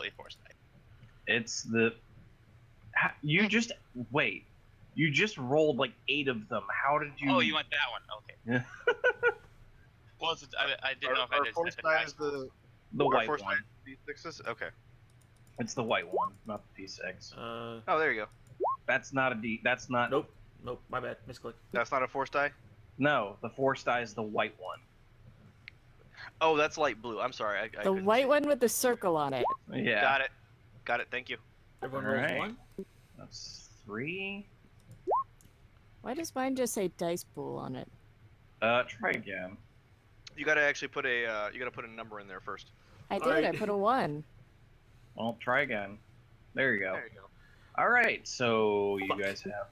a force die. It's the. You just wait. You just rolled like 8 of them. How did you? Oh, you want that one? Okay. Yeah. Well, I didn't know if I Our did force set die is the The our white force one. die is D6s. Okay. It's the white one, not the P6. Oh, there you go. That's not a D. That's not. Nope. My bad. Misclick. That's not a force die. No, the force die is the white one. Oh, that's light blue. I'm sorry. I The couldn't white see. one with the circle on it. Yeah. Got it. Thank you. Everyone All rolls right. 1. That's 3. Why does mine just say dice pool on it? Try again. You gotta actually put a number in there first. I did. Alright. I put a 1. Well, try again. There you go. There you go. All right. So you Fuck. guys have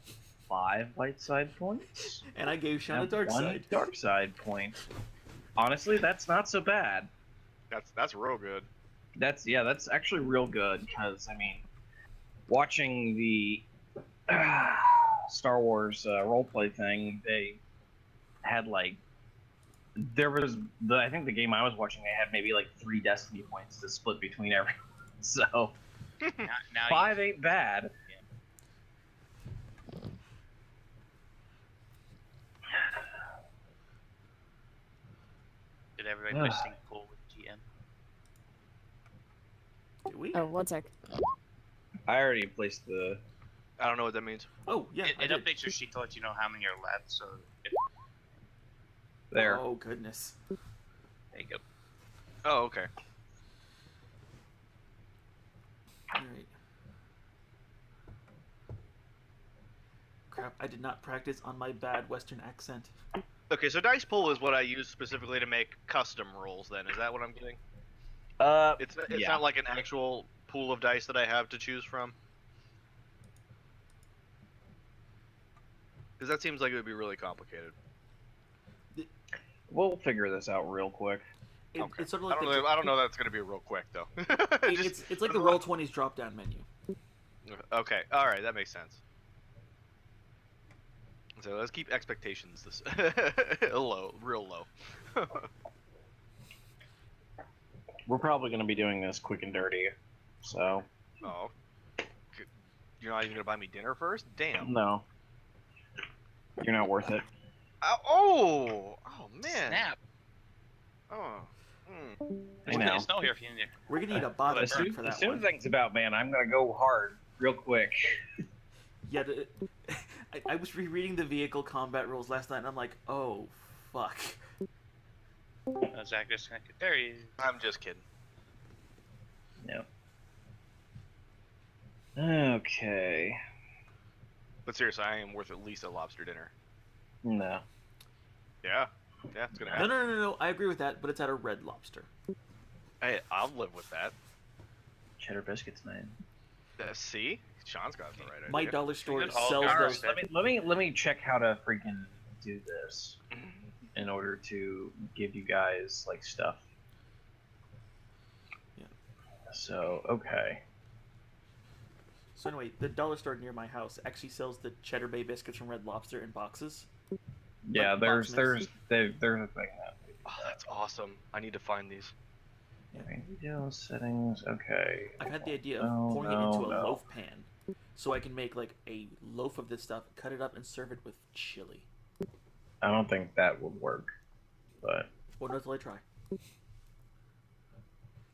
5 light side points. And I gave Sean a and dark 1 side. dark side point. Honestly, that's not so bad. That's real good. That's actually real good because I mean, watching the Star Wars roleplay thing, they had like I think the game I was watching, they had maybe like 3 destiny points to split between everyone. So Now 5 ain't bad. Did everybody push sync pool with GM? Did we? Oh, 1 sec. I already placed the. I don't know what that means. Oh, yeah. I It did. updates your sheet to let you know how many are left. So if, There. Oh, goodness. there you go. Oh, okay. Alright. Crap, I did not practice on my bad Western accent. Okay, so dice pool is what I use specifically to make custom rolls. Then is that what I'm getting? It's Yeah. not like an actual pool of dice that I have to choose from. Because that seems like it would be really complicated. We'll figure this out real quick. Okay. It's sort of like I don't know that's gonna be real quick though. it's like the Roll20's drop down menu. Okay, all right, that makes sense. So let's keep expectations this low, real low. We're probably going to be doing this quick and dirty. So Oh, you're not even gonna buy me dinner first? Damn. no, you're not worth it. Oh man. Snap. Oh. I There's know. plenty of snow here if you need it. We're gonna need a The bottom As burn soon, for the that soon one. thing's about, man, I'm gonna go hard real quick. Yeah, I was rereading the vehicle combat rules last night, and I'm like, oh, fuck. Zach disconnected. There he is. I'm just kidding. No. Okay. But seriously, I am worth at least a lobster dinner. No. Yeah. Yeah, it's gonna No, happen. no, I agree with that, but it's at a Red Lobster. Hey, I'll live with that. Cheddar biscuits, man. See? Sean's got the right idea. My dollar store Good all sells guards. those. Let me check how to freaking do this in order to give you guys like stuff. Yeah. So okay. So anyway, the dollar store near my house actually sells the Cheddar Bay biscuits from Red Lobster in boxes. Yeah, Like there's boxes. there's a thing that. Oh, that's awesome. I need to find these. Video settings. Okay. I've had the idea No, of pouring it no, into a no. loaf pan, so I can make like a loaf of this stuff, cut it up, and serve it with chili. I don't think that would work, but Well, no, till I try.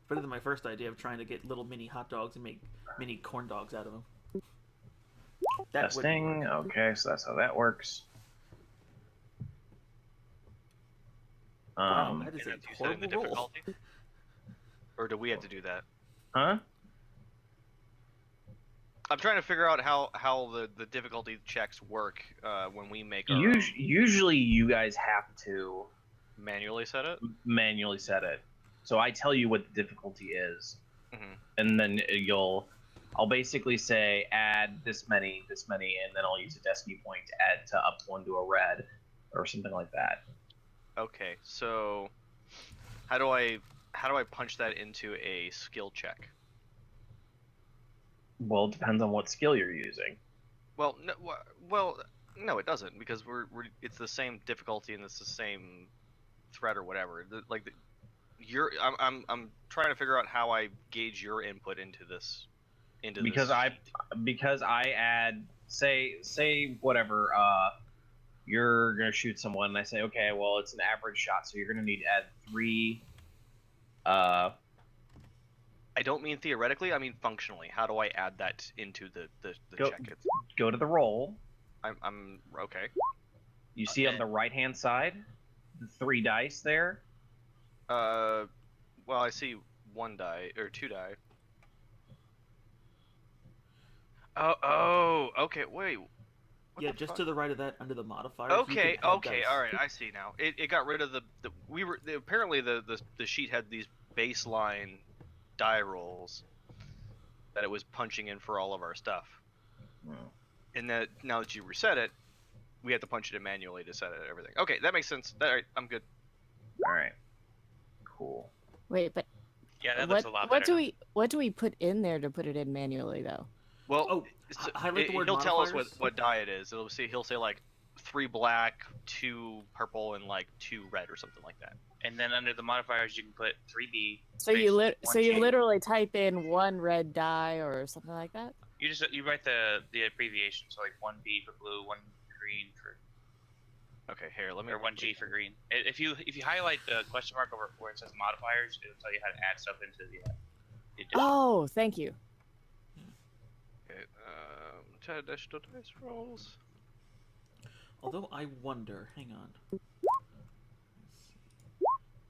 Better than my first idea of trying to get little mini hot dogs and make mini corn dogs out of them. That wouldn't testing. work. Okay, so that's how that works. Wow, that is And a then do you set it in the horrible roll. difficulty? Or do we have to do that? Huh? I'm trying to figure out how the difficulty checks work when we make our own. Usually, you guys have to Manually set it. manually set it. So I tell you what the difficulty is, Mhm. and then I'll basically say add this many, and then I'll use a destiny point to add to up one to a red, or something like that. Okay, so how do I punch that into a skill check? Well, it depends on what skill you're using. Well, no, it doesn't because we're it's the same difficulty and it's the same threat or whatever. I'm trying to figure out how I gauge your input into this. Because I add say whatever you're gonna shoot someone and I say okay, well it's an average shot, so you're gonna need to add 3 I don't mean theoretically, I mean functionally. How do I add that into the check? Go to the roll. I'm okay. You see on the right hand side the 3 dice there? Well, I see 1 die or 2 die. Oh, okay. Wait. Yeah, just to the right of that, under the modifiers. Okay, all right. I see now. It got rid of apparently the sheet had these baseline die rolls that it was punching in for all of our stuff. And that now that you reset it, we have to punch it in manually to set it everything. Okay, that makes sense. All right, I'm good. All right. Cool. Wait, but Yeah, that looks a lot better. What do we put in there to put it in manually though? Well, highlight the word he'll tell us modifiers. what die it is. He'll say like 3 black, 2 purple, and like 2 red or something like that. And then under the modifiers, you can put 3B. So you literally type in 1 red die or something like that? You write the abbreviation, so like 1B for blue, 1 green for. Okay, here let me. Or 1G for green. If you highlight the question mark over where it says modifiers, it'll tell you how to add stuff into the addition. Oh, thank you. Okay, dice rolls. Although I wonder, hang on. Let's see.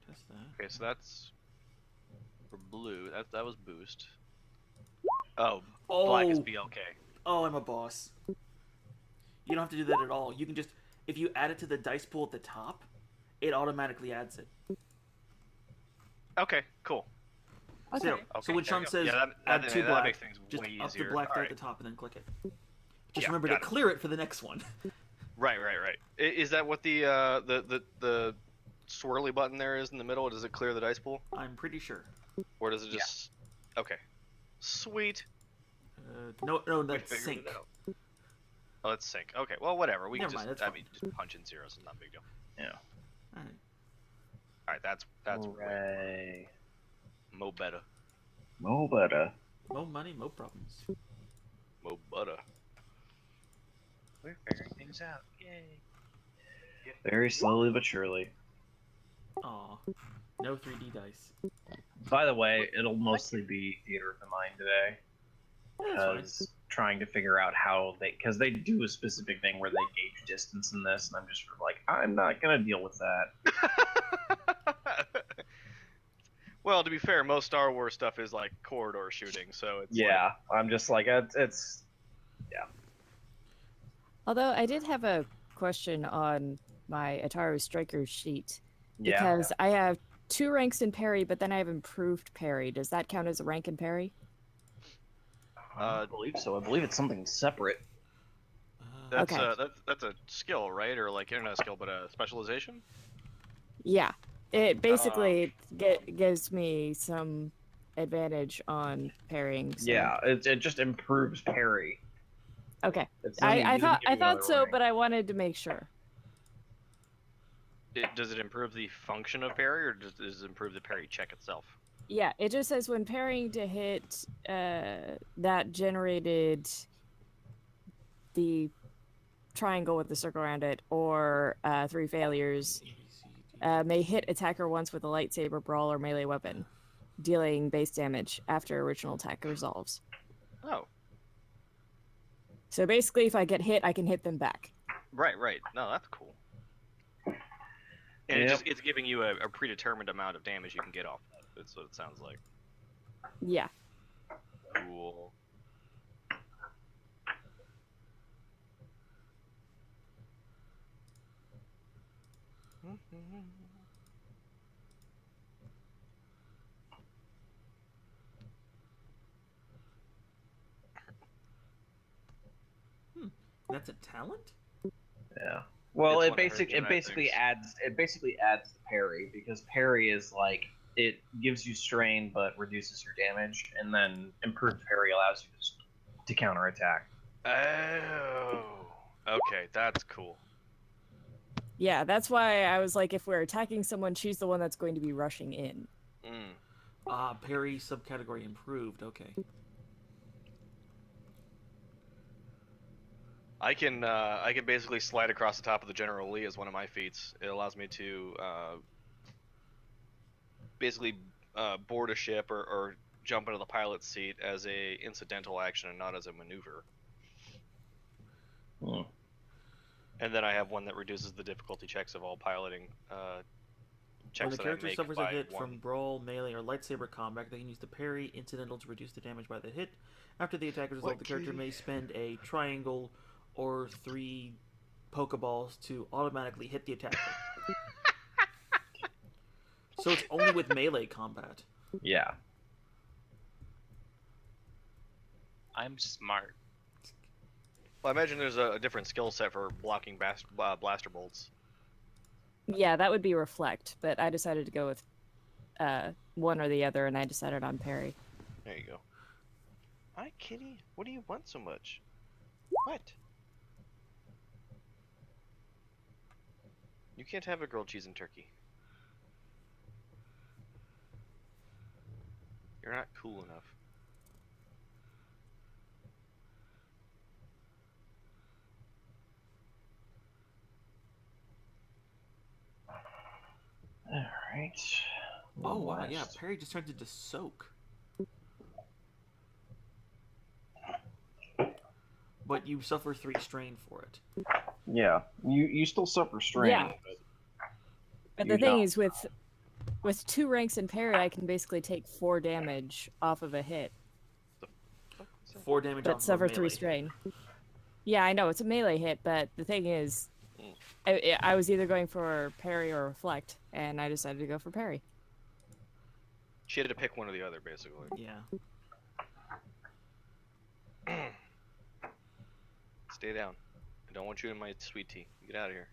Test that. Okay, so that's for blue. That was boost. Oh, black is BLK. Oh, I'm a boss. You don't have to do that at all. You can just, if you add it to the dice pool at the top, it automatically adds it. Okay, cool. Okay. So when Sean says add 2 black, makes things just way up easier. the black die Right. at the top and then click it. Just remember to clear it for the next one. Right. Is that what the swirly button there is in the middle? Does it clear the dice pool? I'm pretty sure. Or does it just... Yeah. Okay. Sweet. No, that's sync. Oh, that's sync. Okay, well, whatever. We Never can mind, just, that's I mean, just punch in zeros. It's not a big deal. Yeah. Alright, that's Hooray. mo better. Mo better. Mo money, mo problems. Mo butter. We're figuring things out. Yay. Very slowly but surely. Aw. No 3D dice. By the way, it'll mostly be Theater of the Mind today. Because trying to figure out how because they do a specific thing where they gauge distance in this, and I'm just like, I'm not gonna deal with that. Well, to be fair, most Star Wars stuff is like corridor shooting, so it's yeah. I'm just like it's yeah. Although I did have a question on my Ataru Striker sheet Yeah. because I have 2 ranks in parry, but then I have improved parry. Does that count as a rank in parry? I believe so. I believe it's something separate. That's Okay. that's a skill, right? Or like, not a skill, but a specialization? Yeah. It basically gives me some advantage on parrying. So. Yeah, it just improves parry. Okay. It's not- I it doesn't thought give you another so, rank. but I wanted to make sure. Does it improve the function of parry, or does it improve the parry check itself? Yeah, it just says when parrying to hit that generated the triangle with the circle around it, or 3 failures, may hit attacker once with a lightsaber, brawl, or melee weapon, dealing base damage after original attack resolves. Oh. So basically, if I get hit, I can hit them back. Right. No, that's cool. And Yep. it's giving you a predetermined amount of damage you can get off that. That's what it sounds like. Yeah. Cool. That's a talent? Yeah. Well, It's it one of her basically adds the parry, because parry is like it gives you strain but reduces your damage, and then improved parry allows you to counterattack. Oh. Okay, that's cool. Yeah, that's why I was like, if we're attacking someone, choose the one that's going to be rushing in. Parry subcategory improved. Okay. I can basically slide across the top of the General Lee as one of my feats. It allows me to basically board a ship or jump into the pilot's seat as a incidental action and not as a maneuver. Hmm. And then I have one that reduces the difficulty checks of all piloting checks When the that I character make suffers a by hit one. from brawl, melee, or lightsaber combat, they can use the parry incidental to reduce the damage by the hit. After the attack is resolved, the character may spend a triangle or 3 Pokeballs to automatically hit the attacker. So it's only with melee combat. Yeah. I'm smart. Well, I imagine there's a different skill set for blocking blaster bolts. Yeah, that would be reflect, but I decided to go with one or the other, and I decided on parry. There you go. Hi, kitty. What do you want so much? What? You can't have a grilled cheese and turkey. You're not cool enough. All right. Oh wow, Last. yeah, parry just turns into soak. But you suffer 3 strain for it. Yeah. You still suffer strain. Yeah. But You the thing don't. is, with 2 ranks in parry, I can basically take 4 damage off of a hit, 4 damage but off suffer of a 3 melee. strain. Yeah, I know it's a melee hit, but the thing is, I was either going for parry or reflect, and I decided to go for parry. She had to pick one or the other, basically. Yeah. Stay down. I don't want you in my sweet tea. Get out of here.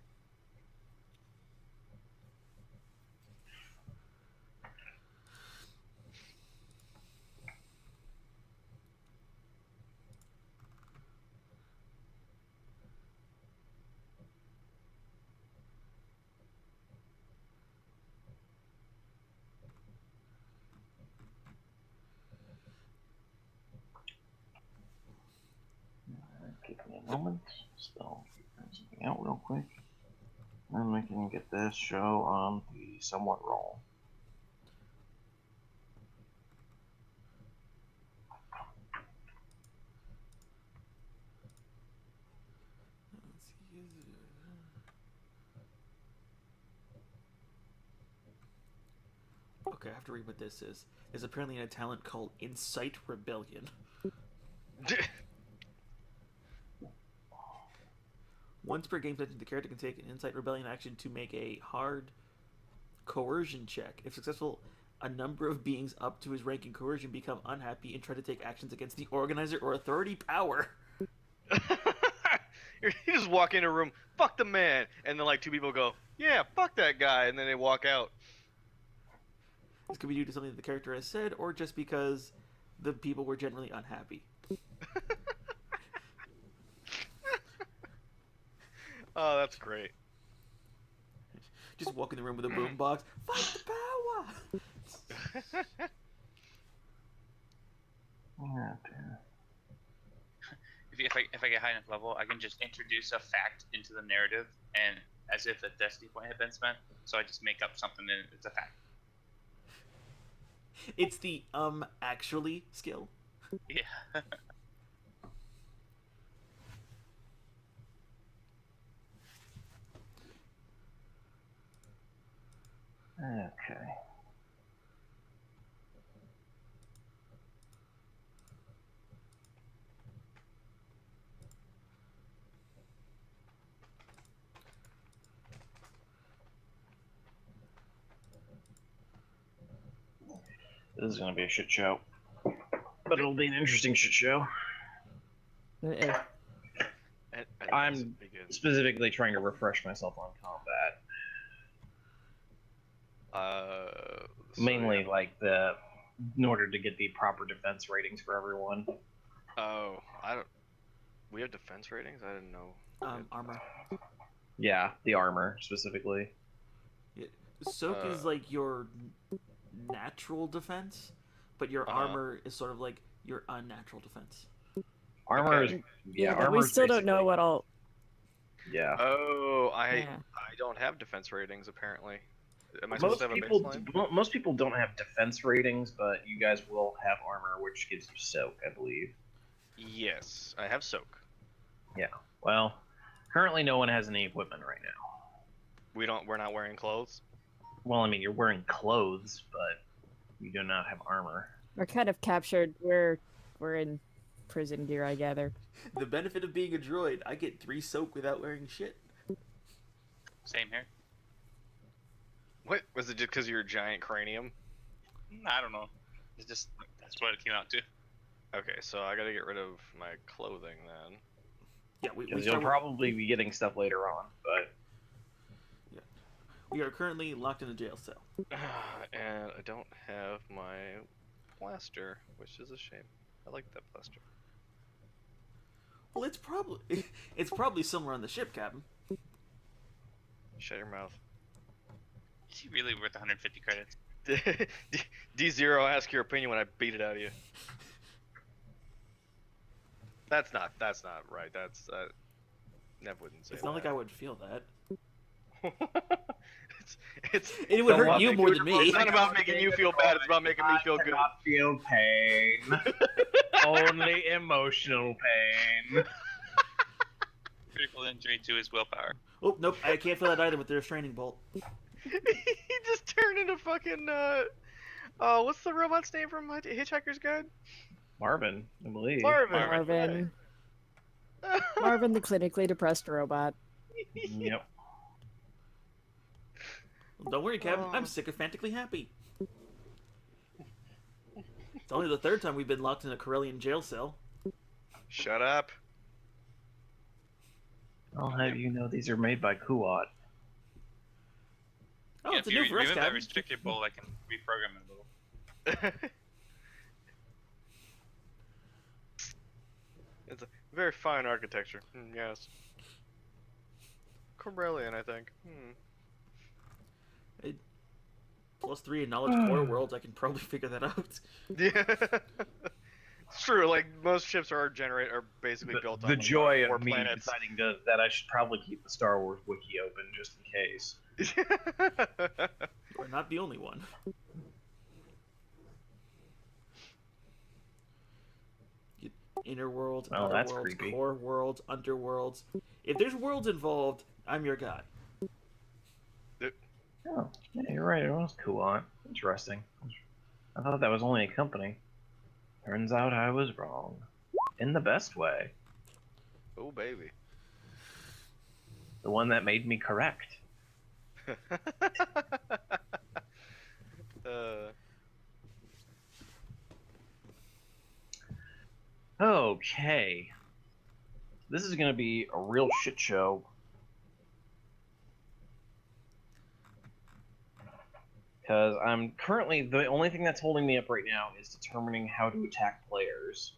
Give me a moment. Still figuring something out real quick. And we can get this show on the somewhat roll. Okay, I have to read what this is. There's apparently a talent called Incite Rebellion. Once per game session, the character can take an Incite Rebellion action to make a hard coercion check. If successful, a number of beings up to his rank in coercion become unhappy and try to take actions against the organizer or authority power. You just walk into a room, fuck the man, and then like 2 people go, yeah, fuck that guy, and then they walk out. This could be due to something that the character has said, or just because the people were generally unhappy. Oh, that's great. Just walk in the room with a boombox. Fight the power! Okay. If I get high enough level, I can just introduce a fact into the narrative, and as if a destiny point had been spent. So I just make up something and it's a fact. It's the actually skill. Yeah. Okay. This is gonna be a shit show, but it'll be an interesting shit show. I'm specifically trying to refresh myself on combat. Mainly yeah. like in order to get the proper defense ratings for everyone. Oh, I don't. We have defense ratings? I didn't know. Armor. Yeah, the armor specifically. Yeah. Soak is like your natural defense, but your Uh-huh. armor is sort of like your unnatural defense. Armor Okay. is yeah. but we armor is still don't know basically- what all. Yeah. Oh, I Yeah. don't have defense ratings apparently. Am I supposed Most to have a people, baseline? most people don't have defense ratings, but you guys will have armor, which gives you soak, I believe. Yes, I have soak. Well, currently no one has any equipment right now. We're not wearing clothes. Well, I mean, you're wearing clothes, but you do not have armor. We're kind of captured. We're in prison gear, I gather. The benefit of being a droid, I get 3 soak without wearing shit. Same here. What was it? Just because you're a giant cranium? I don't know. It's just that's what it came out to. Okay, so I gotta get rid of my clothing then. Yeah, we Because you'll start, probably be getting stuff later on, but we are currently locked in a jail cell. And I don't have my blaster, which is a shame. I like that blaster. Well, it's probably somewhere on the ship, Captain. Shut your mouth. Is he really worth 150 credits? D0, ask your opinion when I beat it out of you. That's not right. That's Nev wouldn't say It's not like that. I would feel that. it's It would So hurt what you make more you- than it's me. not about making you feel bad. It's about making me feel good. Not feel pain. Only emotional pain. Critical injury to his willpower. Oh, nope, I can't feel that either with the restraining bolt. He just turned into fucking what's the robot's name from Hitchhiker's Guide? Marvin, I believe. Marvin. Marvin, the clinically depressed robot. Yep. Don't worry, Captain. I'm Oh. sycophantically happy. It's only the 3rd time we've been locked in a Corellian jail cell. Shut up. I'll have you know these are made by Kuat. Oh, Yeah, it's if a you new for us, remove that Captain. restricted bolt, I can reprogram it a little. It's a very fine architecture. Yes. Corellian, I think. +3 in knowledge core worlds, I can probably figure that out. Yeah. It's true. Like most ships are basically built on The joy four of me planets. deciding that I should probably keep the Star Wars wiki open just in case. We're not the only one. Inner worlds, Oh, outer that's worlds, creepy. core worlds, underworlds. If there's worlds involved, I'm your god. Oh, yeah, you're right. It was Kuat. Interesting. I thought that was only a company. Turns out I was wrong. In the best way. Oh baby. The one that made me correct. Okay. This is gonna be a real shit show. Because I'm currently, the only thing that's holding me up right now is determining how to attack players.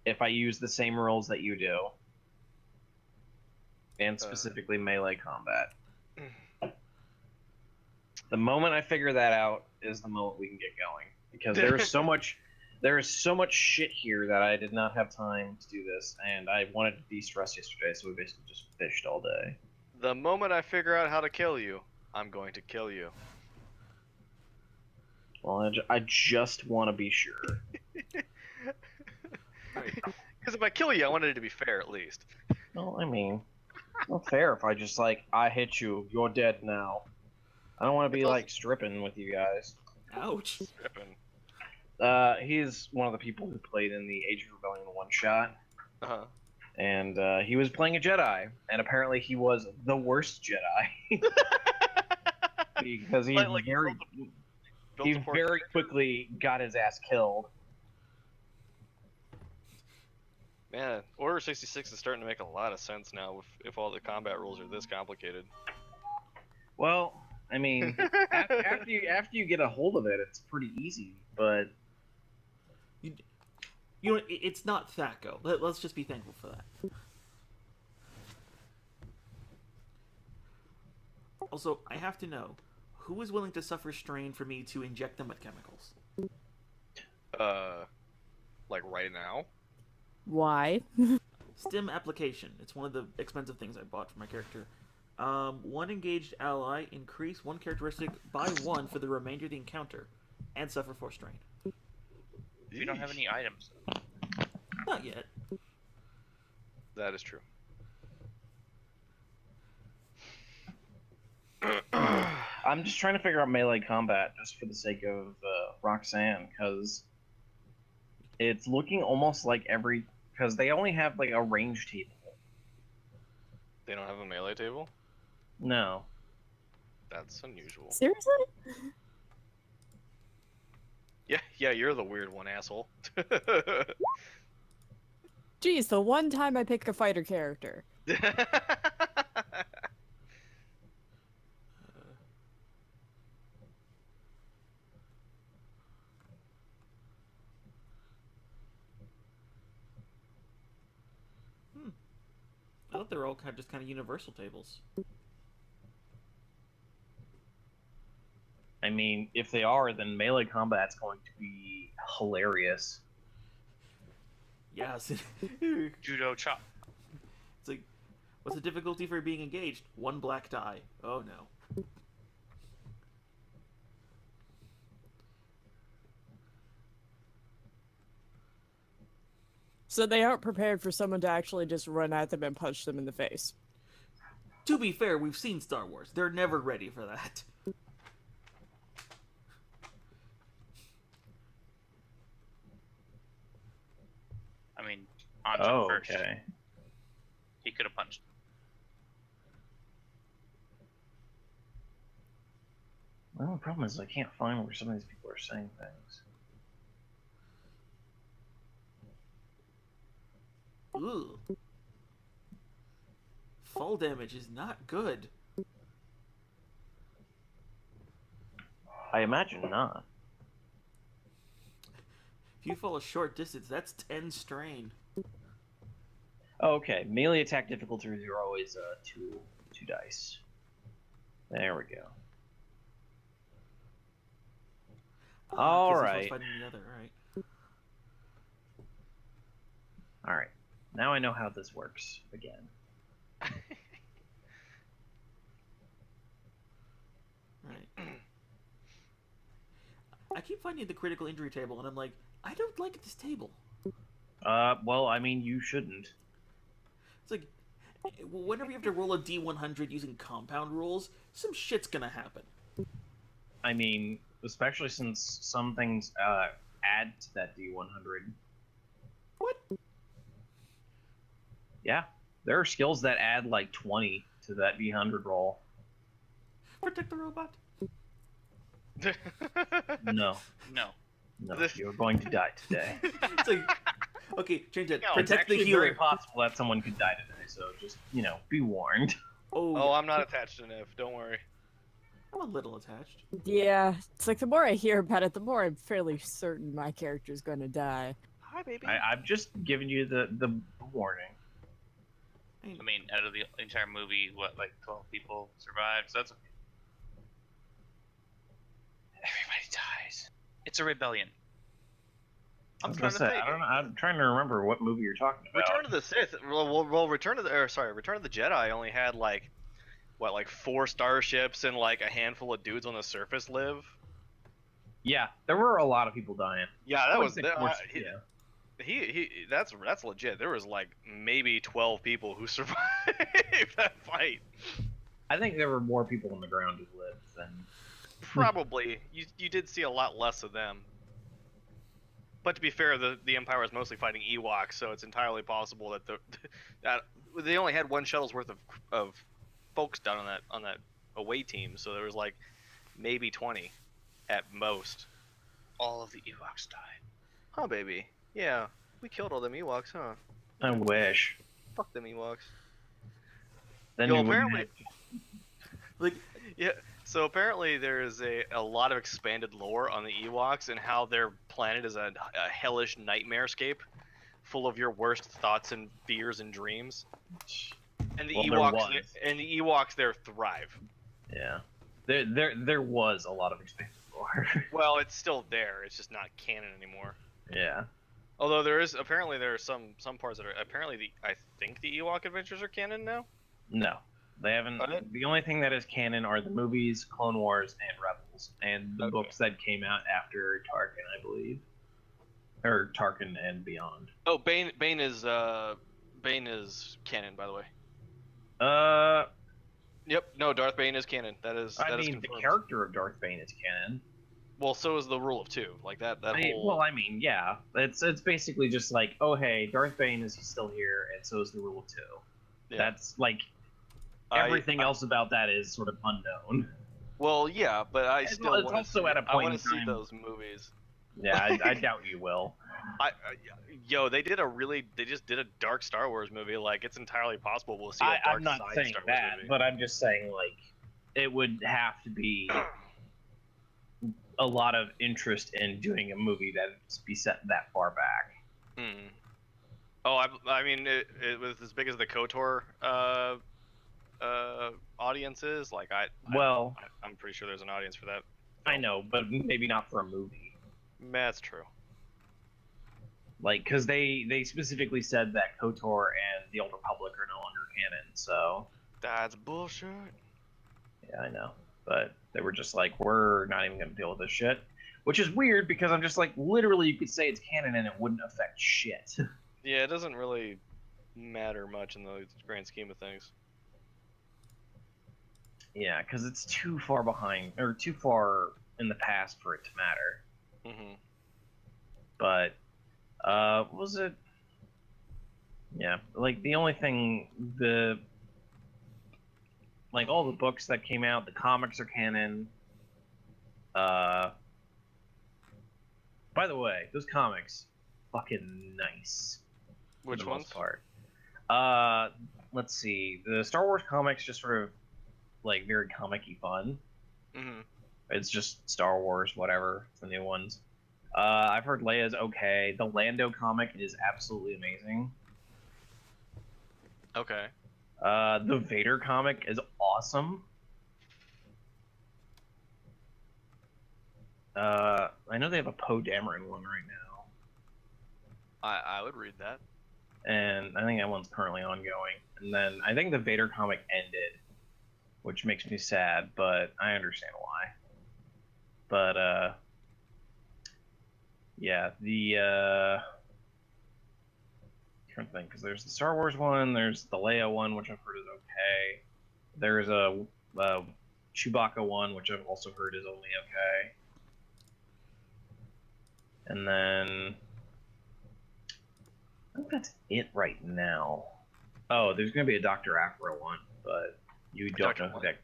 If I use the same rules that you do. And specifically melee combat. The moment I figure that out is the moment we can get going. Because there is so much shit here that I did not have time to do this, and I wanted to de-stress yesterday, so we basically just fished all day. The moment I figure out how to kill you, I'm going to kill you. Well, I just want to be sure. Because if I kill you, I wanted it to be fair at least. Well, I mean, not fair if I just I hit you, you're dead now. I don't want to be stripping with you guys. Ouch. Stripping. He's one of the people who played in the Age of Rebellion one shot, Uh-huh. and he was playing a Jedi, and apparently he was the worst Jedi because he Like, very built he a poor very character. quickly got his ass killed. Man, Order 66 is starting to make a lot of sense now if all the combat rules are this complicated. Well, I mean, after you get a hold of it, it's pretty easy, but You know, it's not THACO. Let's just be thankful for that. Also, I have to know, Who is willing to suffer strain for me to inject them with chemicals? Like right now. Why? Stim application. It's one of the expensive things I bought for my character. One engaged ally increase one characteristic by 1 for the remainder of the encounter, and suffer 4 strain. You don't have any items. Not yet. That is true. I'm just trying to figure out melee combat just for the sake of Roxanne, because it's looking almost like because they only have like a range table. They don't have a melee table? No. That's unusual. Seriously? Yeah, you're the weird one, asshole. Geez, the one time I pick a fighter character. I thought they were all just kind of universal tables. I mean, if they are, then melee combat's going to be hilarious. Yes. Judo chop. It's like, what's the difficulty for being engaged? 1 black die. Oh no. So they aren't prepared for someone to actually just run at them and punch them in the face. To be fair, we've seen Star Wars. They're never ready for that. I mean, Anjan first. Okay. He could have punched. Well, the problem is I can't find where some of these people are saying things. Ooh. Fall damage is not good. I imagine not. If you fall a short distance, that's 10 strain. Oh, okay, melee attack difficulties are always two dice. There we go. All 'Cause each one's right. fighting the other, right? All right. Now I know how this works again. Right. I keep finding the critical injury table, and I'm like, I don't like this table. Well, I mean, you shouldn't. It's like, whenever you have to roll a D100 using compound rules, some shit's gonna happen. I mean, especially since some things add to that D100. What? Yeah, there are skills that add like 20 to that D100 roll. Protect the robot. No, No. no, you're going to die today. It's like, okay, change it. No, It's Protect the actually healer. very possible that someone could die today, so just, be warned. Oh, Oh, yeah. I'm not attached to Nev. Don't worry. I'm a little attached. Yeah, it's like the more I hear about it, the more I'm fairly certain my character's gonna die. Hi, baby. I've just given you the warning. I mean, out of the entire movie, what, like 12 people survived? So that's okay. Everybody dies. It's a rebellion. I'm I was trying gonna to say, think. I don't know. I'm trying to remember what movie you're talking about. Return of the Sith. Return of the Jedi only had like 4 starships and like a handful of dudes on the surface live. Yeah, there were a lot of people dying. Yeah, I that would was say that, force- he, yeah. he that's legit. There was like maybe 12 people who survived that fight. I think there were more people on the ground who lived than. Probably. You did see a lot less of them. But to be fair, the Empire was mostly fighting Ewoks, so it's entirely possible that that they only had 1 shuttle's worth of folks down on that away team, so there was like maybe 20 at most. All of the Ewoks died. Huh, baby? Yeah, we killed all them Ewoks, huh? I wish. Fuck them Ewoks. Then Yo, you wouldn't apparently, Like, yeah. So apparently there is a lot of expanded lore on the Ewoks and how their planet is a hellish nightmarescape, full of your worst thoughts and fears and dreams. And the Well, there Ewoks was. and the Ewoks there thrive. Yeah. There was a lot of expanded lore. Well, it's still there. It's just not canon anymore. Yeah. Although there are some parts that are apparently I think the Ewok Adventures are canon now. No, they haven't. Are they? The only thing that is canon are the movies, Clone Wars, and Rebels, and the Okay. books that came out after Tarkin, I believe, or Tarkin and beyond. Oh, Bane is canon, by the way. Yep. No, Darth Bane is canon. That is I mean, the confirmed. character of Darth Bane is canon. Well, so is the Rule of Two. Like that whole. Well, I mean, yeah, it's basically just like, oh hey, Darth Bane is still here, and so is the Rule of Two. Yeah. That's like everything else about that is sort of unknown. Well, yeah, but I It's still also want to see, at a I point want in to see time- those movies. Yeah, I doubt you will. Yo, they just did a dark Star Wars movie. Like, it's entirely possible we'll see a dark I'm not side saying Star Wars that, movie. but I'm just saying like it would have to be a lot of interest in doing a movie that be set that far back. Hmm. Oh, I mean, it was as big as the KOTOR audience is. Like, I'm pretty sure there's an audience for that. I know, but maybe not for a movie. That's true. Like, because they specifically said that KOTOR and the Old Republic are no longer canon, so That's bullshit. yeah, I know. But they were just like, we're not even going to deal with this shit. Which is weird because I'm just like, literally, you could say it's canon and it wouldn't affect shit. Yeah, it doesn't really matter much in the grand scheme of things. Yeah, because it's too far behind, or too far in the past for it to matter. Hmm. But, what was it? Yeah, like, the only thing, like, all the books that came out, the comics are canon. By the way, those comics, fucking nice. For Which the ones? most part. Let's see. The Star Wars comics just sort of like very comic-y fun. Hmm. It's just Star Wars, whatever. The new ones. I've heard Leia's okay. The Lando comic is absolutely amazing. Okay. The Vader comic is awesome. I know they have a Poe Dameron one right now, I would read that. and I think that one's currently ongoing. And then I think the Vader comic ended, which makes me sad, but I understand why. But yeah, trying to think, because there's the Star Wars one, there's the Leia one, which I've heard is okay. There's a Chewbacca one, which I've also heard is only okay. And then I think that's it right now. Oh, there's gonna be a Dr. Aphra one, but you don't Dr. know who that.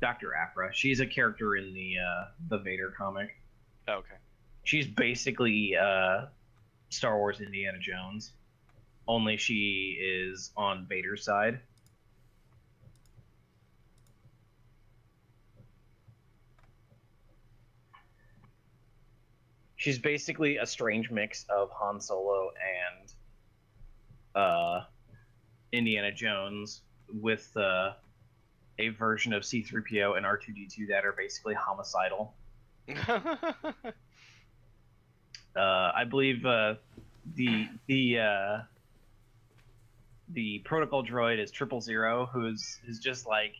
Dr. Aphra. She's a character in the Vader comic. Okay. She's basically Star Wars Indiana Jones, only she is on Vader's side. She's basically a strange mix of Han Solo and Indiana Jones with a version of C-3PO and R2-D2 that are basically homicidal. I believe the protocol droid is 000, who's just like,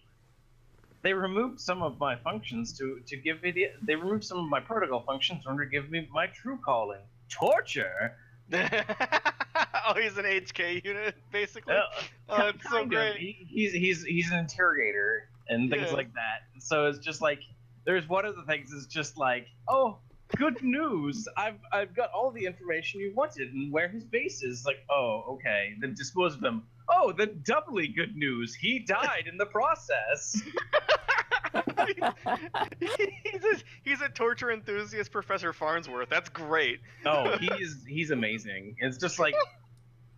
they removed some of my functions to give me they removed some of my protocol functions in order to give me my true calling, torture. Oh, he's an HK unit, basically. Oh, it's so Kind of. great. He's an interrogator and things Yeah. like that. So it's just like, there's one of the things is just like, oh, good news! I've got all the information you wanted and where his base is. Like, oh, okay, then dispose of him. Oh, then doubly good news! He died in the process. He's a torture enthusiast, Professor Farnsworth. That's great. Oh, he's amazing. It's just like.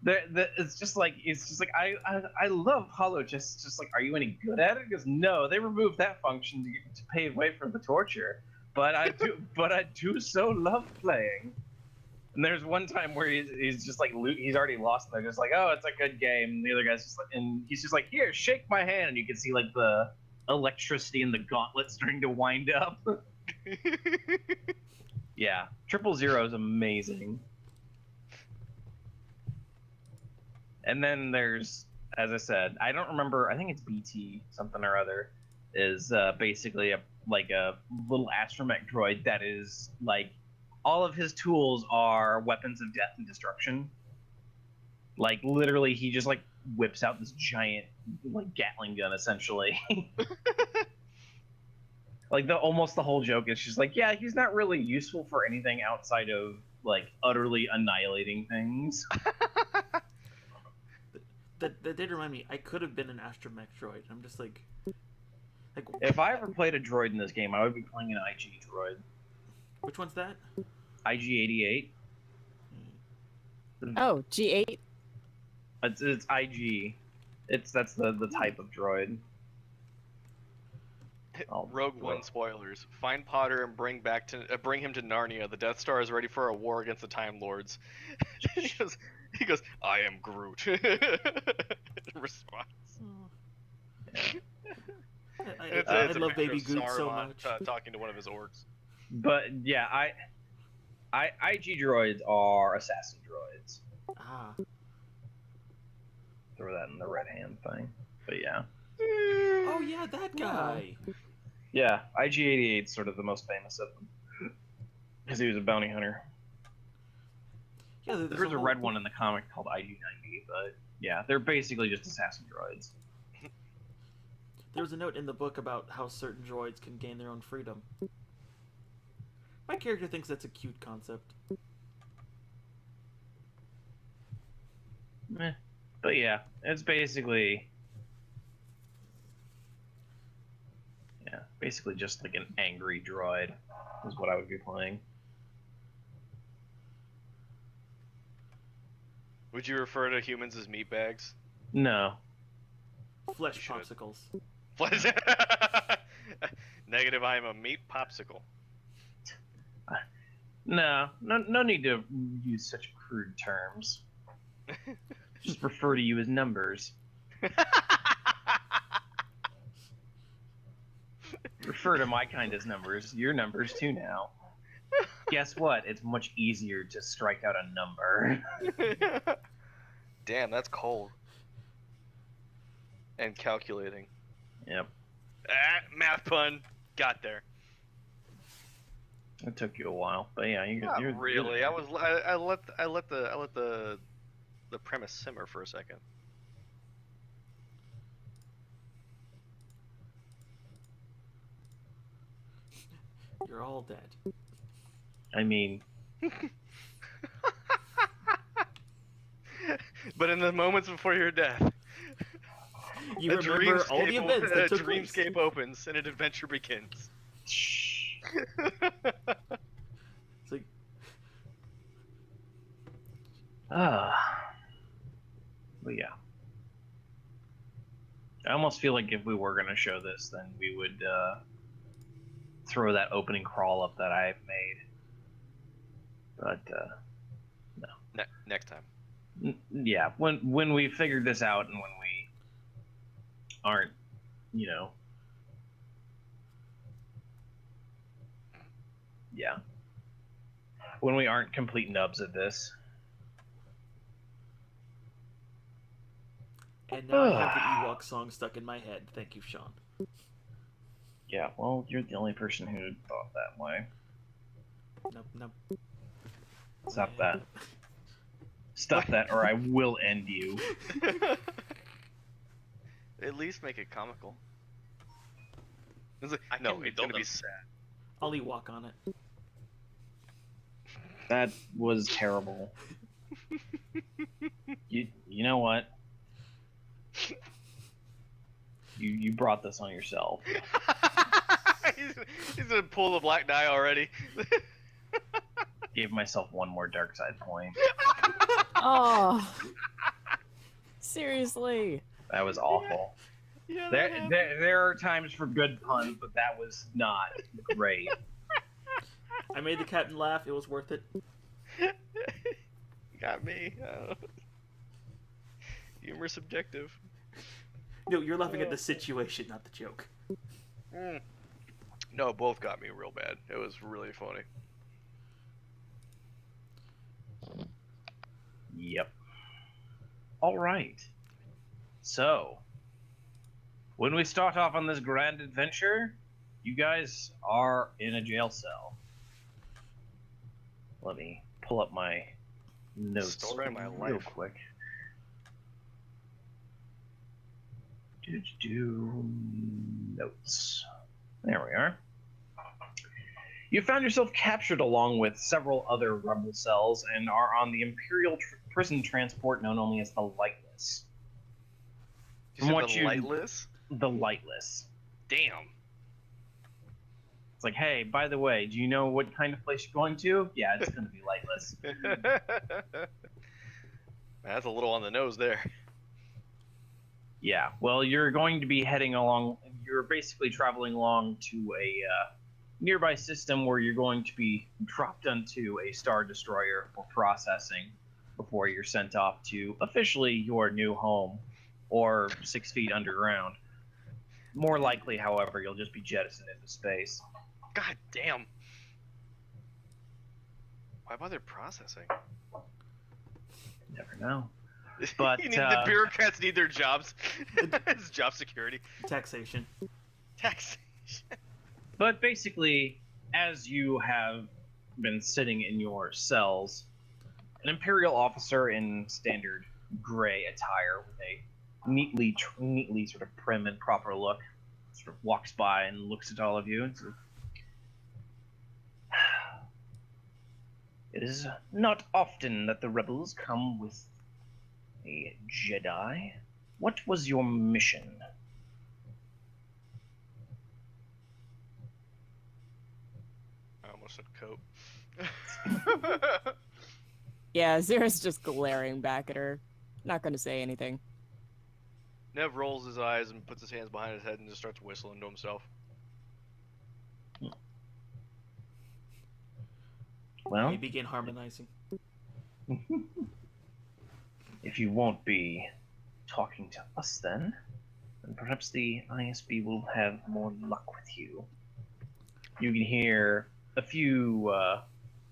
It's just like I love Hollow. Just like, are you any good at it? Because no, they removed that function to pave way for the torture. But I do so love playing. And there's one time where he's just like, he's already lost. And they're just like, oh, it's a good game. And the other guy's just like, and he's just like, here, shake my hand. And you can see like the electricity in the gauntlet starting to wind up. Yeah, 000 is amazing. And then there's, as I said, I don't remember. I think it's BT something or other. Is basically a little astromech droid that is like all of his tools are weapons of death and destruction. Like literally, he just like whips out this giant like Gatling gun essentially. Like almost the whole joke is just like, yeah, he's not really useful for anything outside of like utterly annihilating things. That did remind me. I could have been an astromech droid. I'm just like If I ever played a droid in this game, I would be playing an IG droid. which one's that? IG-88. Oh, G8. It's IG. That's the type of droid. Oh, Rogue One spoilers. Find Potter and bring him to Narnia. The Death Star is ready for a war against the Time Lords. he goes, I am Groot. In response. I love Baby Groot so much. Talking to one of his orcs. But yeah, IG droids are assassin droids. Ah, Throw that in the red hand thing. But yeah. oh yeah, that guy. Yeah, IG-88 is sort of the most famous of them. Because he was a bounty hunter. Yeah, There's a red one in the comic called IG-90, but yeah, they're basically just assassin droids. There was a note in the book about how certain droids can gain their own freedom. My character thinks that's a cute concept. But yeah, it's basically just like an angry droid is what I would be playing. Would you refer to humans as meatbags? No. Flesh Should. popsicles. Negative, I am a meat popsicle. No need to use such crude terms. Just refer to you as numbers. Refer to my kind as numbers. Your numbers too now. Guess what? It's much easier to strike out a number. Damn, that's cold. And calculating. Yep. Math pun. Got there. It took you a while, but yeah, Not you're really. I let the premise simmer for a second. You're all dead. I mean, But in the moments before your death, You remember all the events that took place. dreamscape opens and an adventure begins. It's like, but yeah. I almost feel like if we were going to show this, then we would throw that opening crawl up that I've made. But no. Next time. Yeah, when we figured this out and when we aren't, yeah, when we aren't complete nubs at this. and now I have the Ewok song stuck in my head. Thank you, Sean. Yeah, well, you're the only person who thought that way. Nope. Stop that. Stop that, or I will end you. At least make it comical. It's I like, no, can it's build gonna be them. sad. I'll Ewok on it. That was terrible. You know what? You brought this on yourself. he's gonna pull the black die already. Gave myself one more dark side point. Oh, seriously. That was awful. Yeah, There are times for good puns, but that was not great. I made the captain laugh. It was worth it. Got me. Humor subjective. No, you're laughing at the situation, not the joke. No, both got me real bad. It was really funny. Yep. All right. So, when we start off on this grand adventure, you guys are in a jail cell. Let me pull up my notes Story of my real life. quick. Notes. There we are. You found yourself captured along with several other rebel cells and are on the Imperial prison transport known only as the Lightless. You From said what the you- lightless? The Lightless. Damn. It's like, hey, by the way, do you know what kind of place you're going to? Yeah, it's going to be Lightless. That's a little on the nose there. Yeah, well, you're going to be heading along. You're basically traveling along to a nearby system where you're going to be dropped onto a Star Destroyer for processing before you're sent off to officially your new home or 6 feet underground. More likely, however, you'll just be jettisoned into space. God damn. Why bother processing? Never know. But, the bureaucrats need their jobs. It's job security. Taxation. Taxation. But basically, as you have been sitting in your cells, an Imperial officer in standard gray attire with a neatly sort of prim and proper look sort of walks by and looks at all of you and sort of, it is not often that the rebels come with a Jedi. What was your mission? I almost said coat. Yeah, Zera's just glaring back at her. Not gonna say anything. Nev rolls his eyes and puts his hands behind his head and just starts whistling to himself. Well, We begin harmonizing. if you won't be talking to us then perhaps the ISB will have more luck with you. You can hear a few,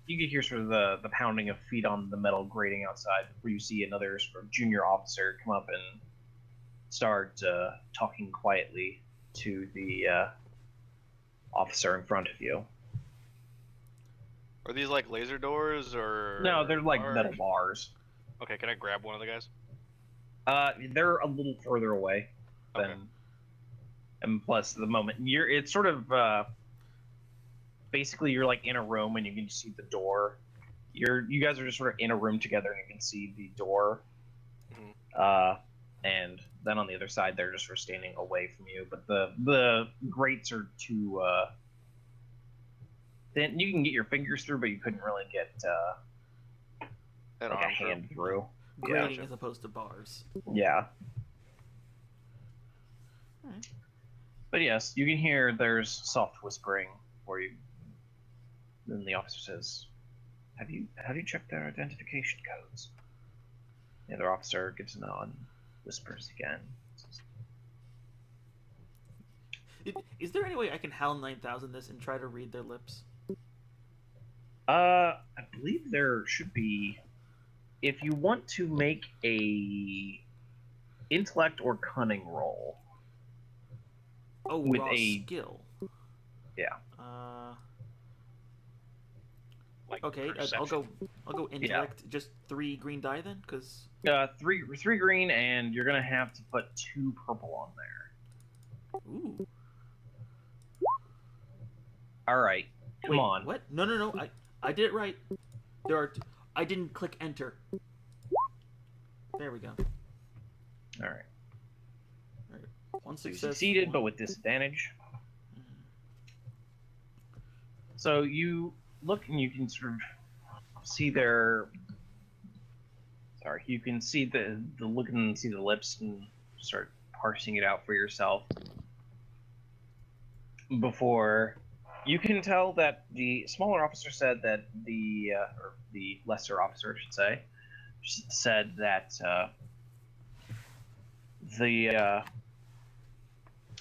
you can hear sort of the pounding of feet on the metal grating outside before you see another sort of junior officer come up and start talking quietly to the officer in front of you. Are these like laser doors or? No, they're like bars? metal bars. Okay, can I grab one of the guys? They're a little further away than, Okay. and plus the moment it's sort of basically you're like in a room and you can see the door. You guys are just sort of in a room together and you can see the door. Mhm. And then on the other side they're just sort of standing away from you. But the grates are too thin. You can get your fingers through, but you couldn't really get An like a arm through. hand through. Grading Gotcha. as opposed to bars. Yeah. Alright. But yes, you can hear there's soft whispering where you. Then the officer says, "Have you checked their identification codes?" The other officer gives a nod, and whispers again. Is there any way I can HAL 9000 this and try to read their lips? I believe there should be. If you want to make a intellect or cunning roll, Oh, With raw a- skill. yeah. Like Okay, I'll perception. go intellect. Just 3 green die then, because Three green, and you're gonna have to put 2 purple on there. ooh. All right, come Wait, on. What? No. I did it right. There are. I didn't click enter. There we go. All right. One So you success. succeeded, but one- with disadvantage. So you look and you can sort of see their. Sorry, you can see the look and see the lips and start parsing it out for yourself. Before you can tell that the smaller officer said that or the lesser officer, I should say, said that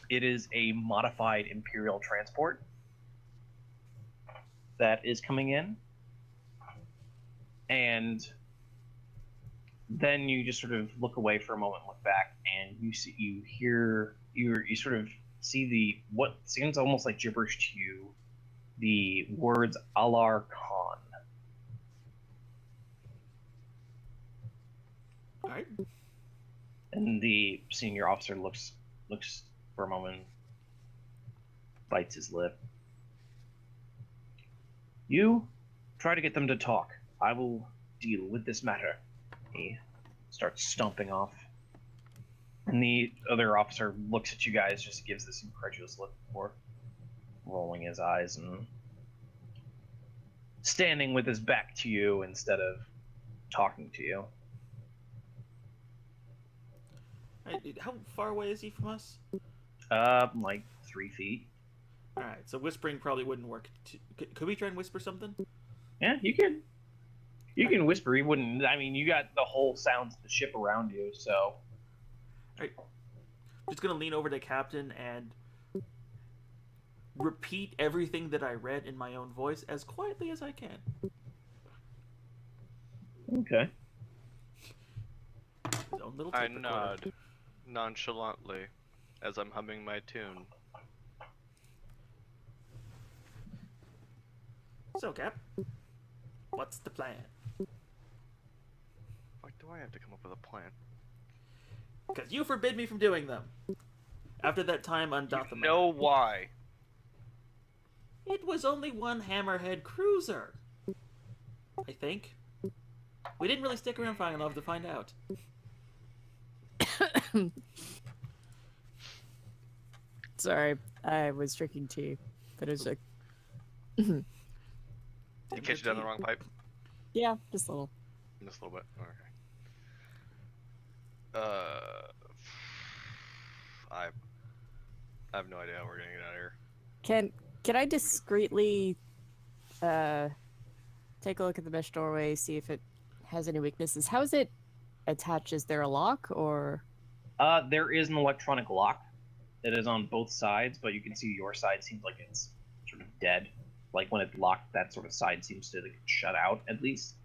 It is a modified Imperial transport that is coming in. And then you just sort of look away for a moment, look back, and you sort of see what seems almost like gibberish to you, the words Alar Khan. All right. And the senior officer looks for a moment, bites his lip. You try to get them to talk. I will deal with this matter. He starts stomping off. And the other officer looks at you guys, just gives this incredulous look before rolling his eyes and standing with his back to you instead of talking to you. How far away is he from us? Like 3 feet. All right, so whispering probably wouldn't work. Could we try and whisper something? Yeah, you can. You can whisper. He wouldn't. I mean, you got the whole sounds of the ship around you, so. All right. I'm just gonna lean over to Captain and repeat everything that I read in my own voice as quietly as I can. Okay. His own little I tape recorder. nod nonchalantly as I'm humming my tune. So, Cap, what's the plan? Why do I have to come up with a plan? Because you forbid me from doing them. After that time on Dothamar. Know why? It was only one hammerhead cruiser. I think. We didn't really stick around long enough to find out. Sorry, I was drinking tea, but it was like, You catch it down the wrong pipe? yeah, just a little. Just a little bit. Okay. I have no idea how we're gonna get out of here. Can I discreetly take a look at the mesh doorway, see if it has any weaknesses? How is it attached? Is there a lock or? There is an electronic lock. It is on both sides, but you can see your side seems like it's sort of dead. Like when it's locked, that sort of side seems to shut out at least.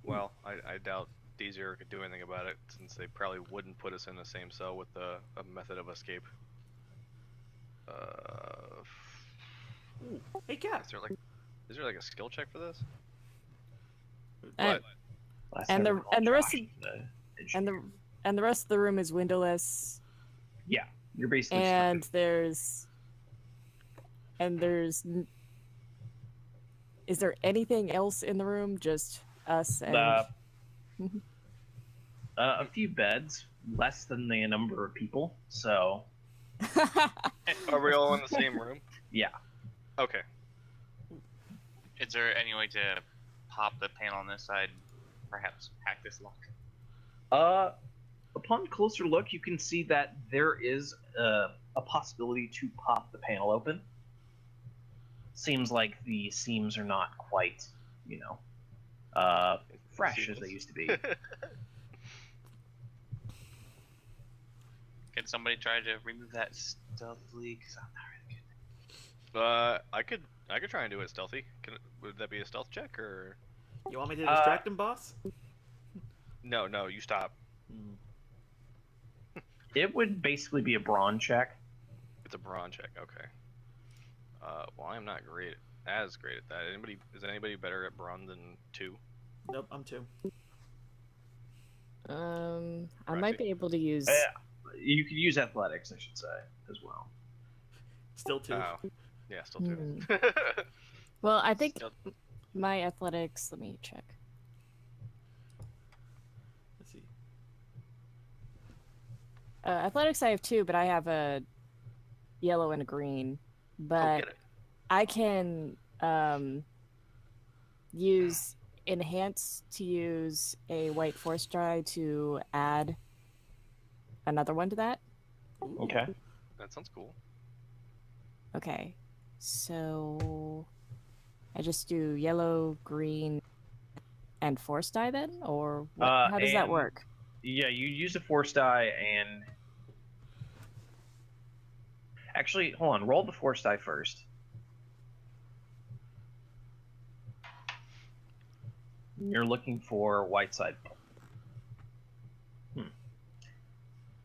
Well, I doubt D0 could do anything about it, since they probably wouldn't put us in the same cell with a method of escape. Hey, Cap. Is there like a skill check for this? And- What? And the rest of and the rest of the room is windowless. Yeah, you're basically. And there's is there anything else in the room? Just us and a few beds, less than the number of people. So. Are we all in the same room? Yeah. Okay. Is there any way to pop the panel on this side? Perhaps hack this lock. Upon closer look, you can see that there is a possibility to pop the panel open. Seems like the seams are not quite, fresh as they used to be. Can somebody try to remove that stealthily? Because I'm not really good. I could try and do it stealthy. Would that be a stealth check or? You want me to distract him, boss? No, you stop. It would basically be a brawn check. It's a brawn check. Okay. Well, I'm not as great at that. Is anybody better at brawn than 2? Nope, I'm 2. I might be able to use. You could use athletics, I should say, as well. Still 2. Oh. Yeah, still 2. Well, I think Still- my athletics. Let me check. Let's see. Athletics, I have 2, but I have a yellow and a green. But get it. I can use enhance to use a white force die to add another one to that. Ooh. Okay. That sounds cool. Okay, so I just do yellow, green, and force die then, or what, how does that and- work? Yeah, you use a force die and. Actually, hold on. Roll the force die first. You're looking for white side.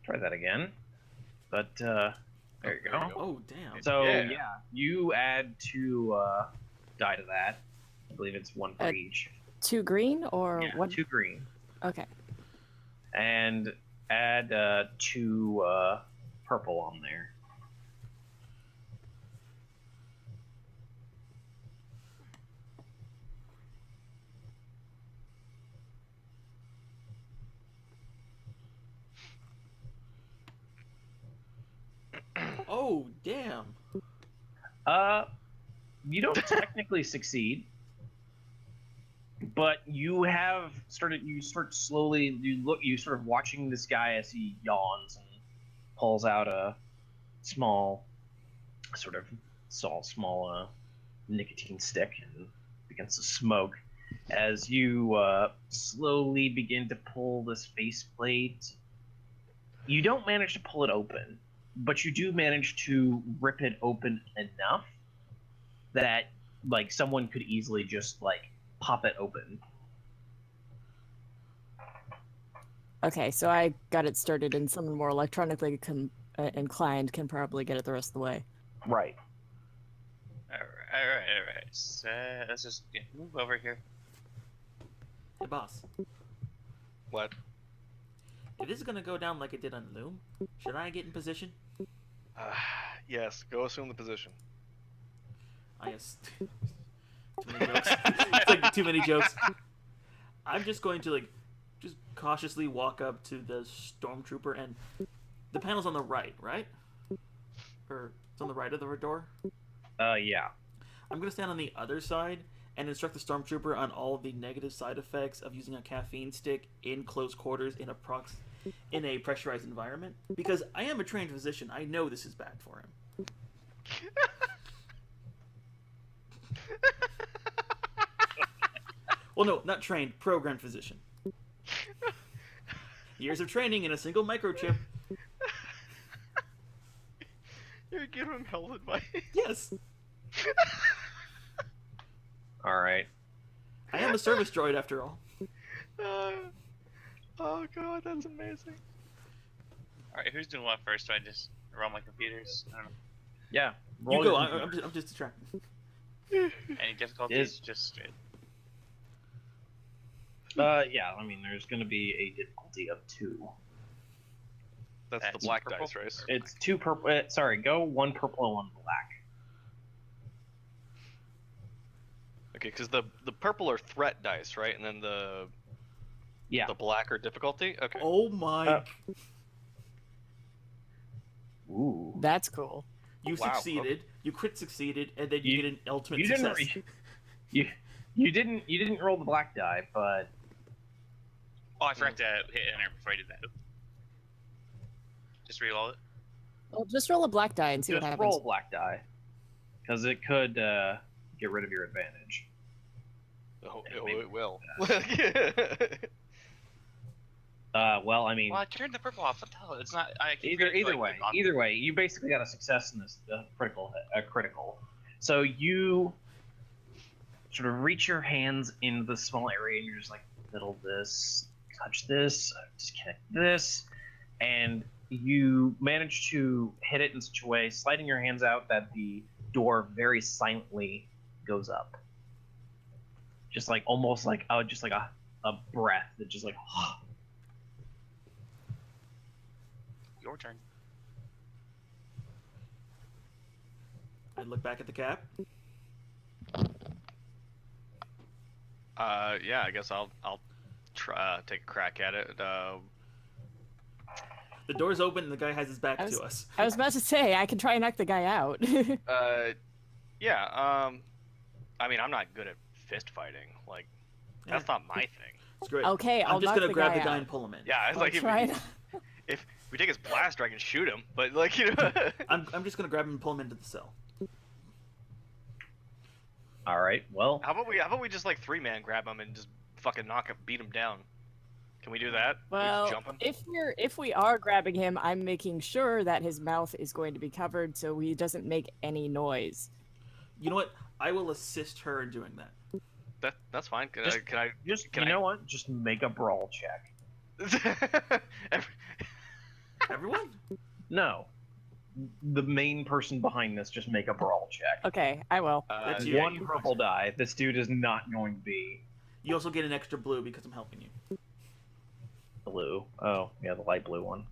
Try that again. But there you go. Oh damn. So Yeah. you add 2 die to that. I believe it's 1 for each. 2 green or Yeah, what? 2 green. Okay. And add 2 purple on there. Oh damn. You don't technically succeed, but you have started. You start slowly. You sort of watching this guy as he yawns and pulls out a small nicotine stick and begins to smoke. As you slowly begin to pull this faceplate, you don't manage to pull it open, but you do manage to rip it open enough that like someone could easily just like pop it open. Okay, so I got it started, and someone more electronically inclined can probably get it the rest of the way. Right. All right. So let's just move over here. Hey boss. What? If this is gonna go down like it did on Loom, should I get in position? Yes, go assume the position. I guess. Too many jokes. It's like too many jokes. I'm just going to just cautiously walk up to the stormtrooper, and the panel's on the right, right? Or it's on the right of the door. Yeah. I'm gonna stand on the other side and instruct the stormtrooper on all the negative side effects of using a caffeine stick in close quarters in a pressurized environment. Because I am a trained physician, I know this is bad for him. Well, no, not trained, programmed physician. Years of training in a single microchip. You're giving him health advice. Yes, All right. I am a service droid after all. Oh god, that's amazing. All right, who's doing what first? Do I just run my computers? I don't know. Yeah. You Roll go. your I'm computer. just distracted. Any difficulties? Just straight. Yeah. I mean, there's going to be a difficulty of 2. That's That's the black purple? dice, right? It's 2 purple. Sorry, go 1 purple and 1 black. Okay, because the purple are threat dice, right? And then the Yeah. black are difficulty. Okay. Oh my! Ooh. That's cool. You Wow, succeeded. You crit succeeded, and then you get an ultimate You success. didn't. You didn't roll the black die, but Oh, I forgot to hit enter before I did that. Just reload it. Well, just roll a black die and see what just happens. roll a black die, because it could get rid of your advantage. Oh, Yeah, oh, maybe. it will. Well, I mean, Well, I turned the purple off. What the hell? It's not. I can either create, like, way, the non- either way, you basically got a success in this critical. So you sort of reach your hands into the small area, and you're just like fiddle this, touch this, disconnect this, and you manage to hit it in such a way, sliding your hands out, that the door very silently goes up. Just like almost like just like a breath that just like. Your turn. I look back at the cap. Yeah, I guess I'll try take a crack at it. The door's open, and the guy has his back I was- to us. I was about to say I can try and knock the guy out. Yeah. I mean, I'm not good at fist fighting. Like, that's not my thing. It's great. Okay, I'll I'm just knock gonna the grab guy the guy out. and pull him in. Yeah, it's I'll like try and- if we take his blaster, I can shoot him. But like, you know. I'm just gonna grab him and pull him into the cell. All right. Well, How about we just like 3-man grab him and just fucking beat him down. Can we do that? We just Well, jump him? if we are grabbing him, I'm making sure that his mouth is going to be covered so he doesn't make any noise. You know what? I will assist her in doing that. That's fine. Can Just- I? Just Can you I- know what? Just make a brawl check. Everyone? No, the main person behind this. Just make a brawl check. Okay, I will. That's yeah, you. One purple die. This dude is not going to be You also get an extra blue because I'm helping you. blue. Oh, yeah, the light blue one.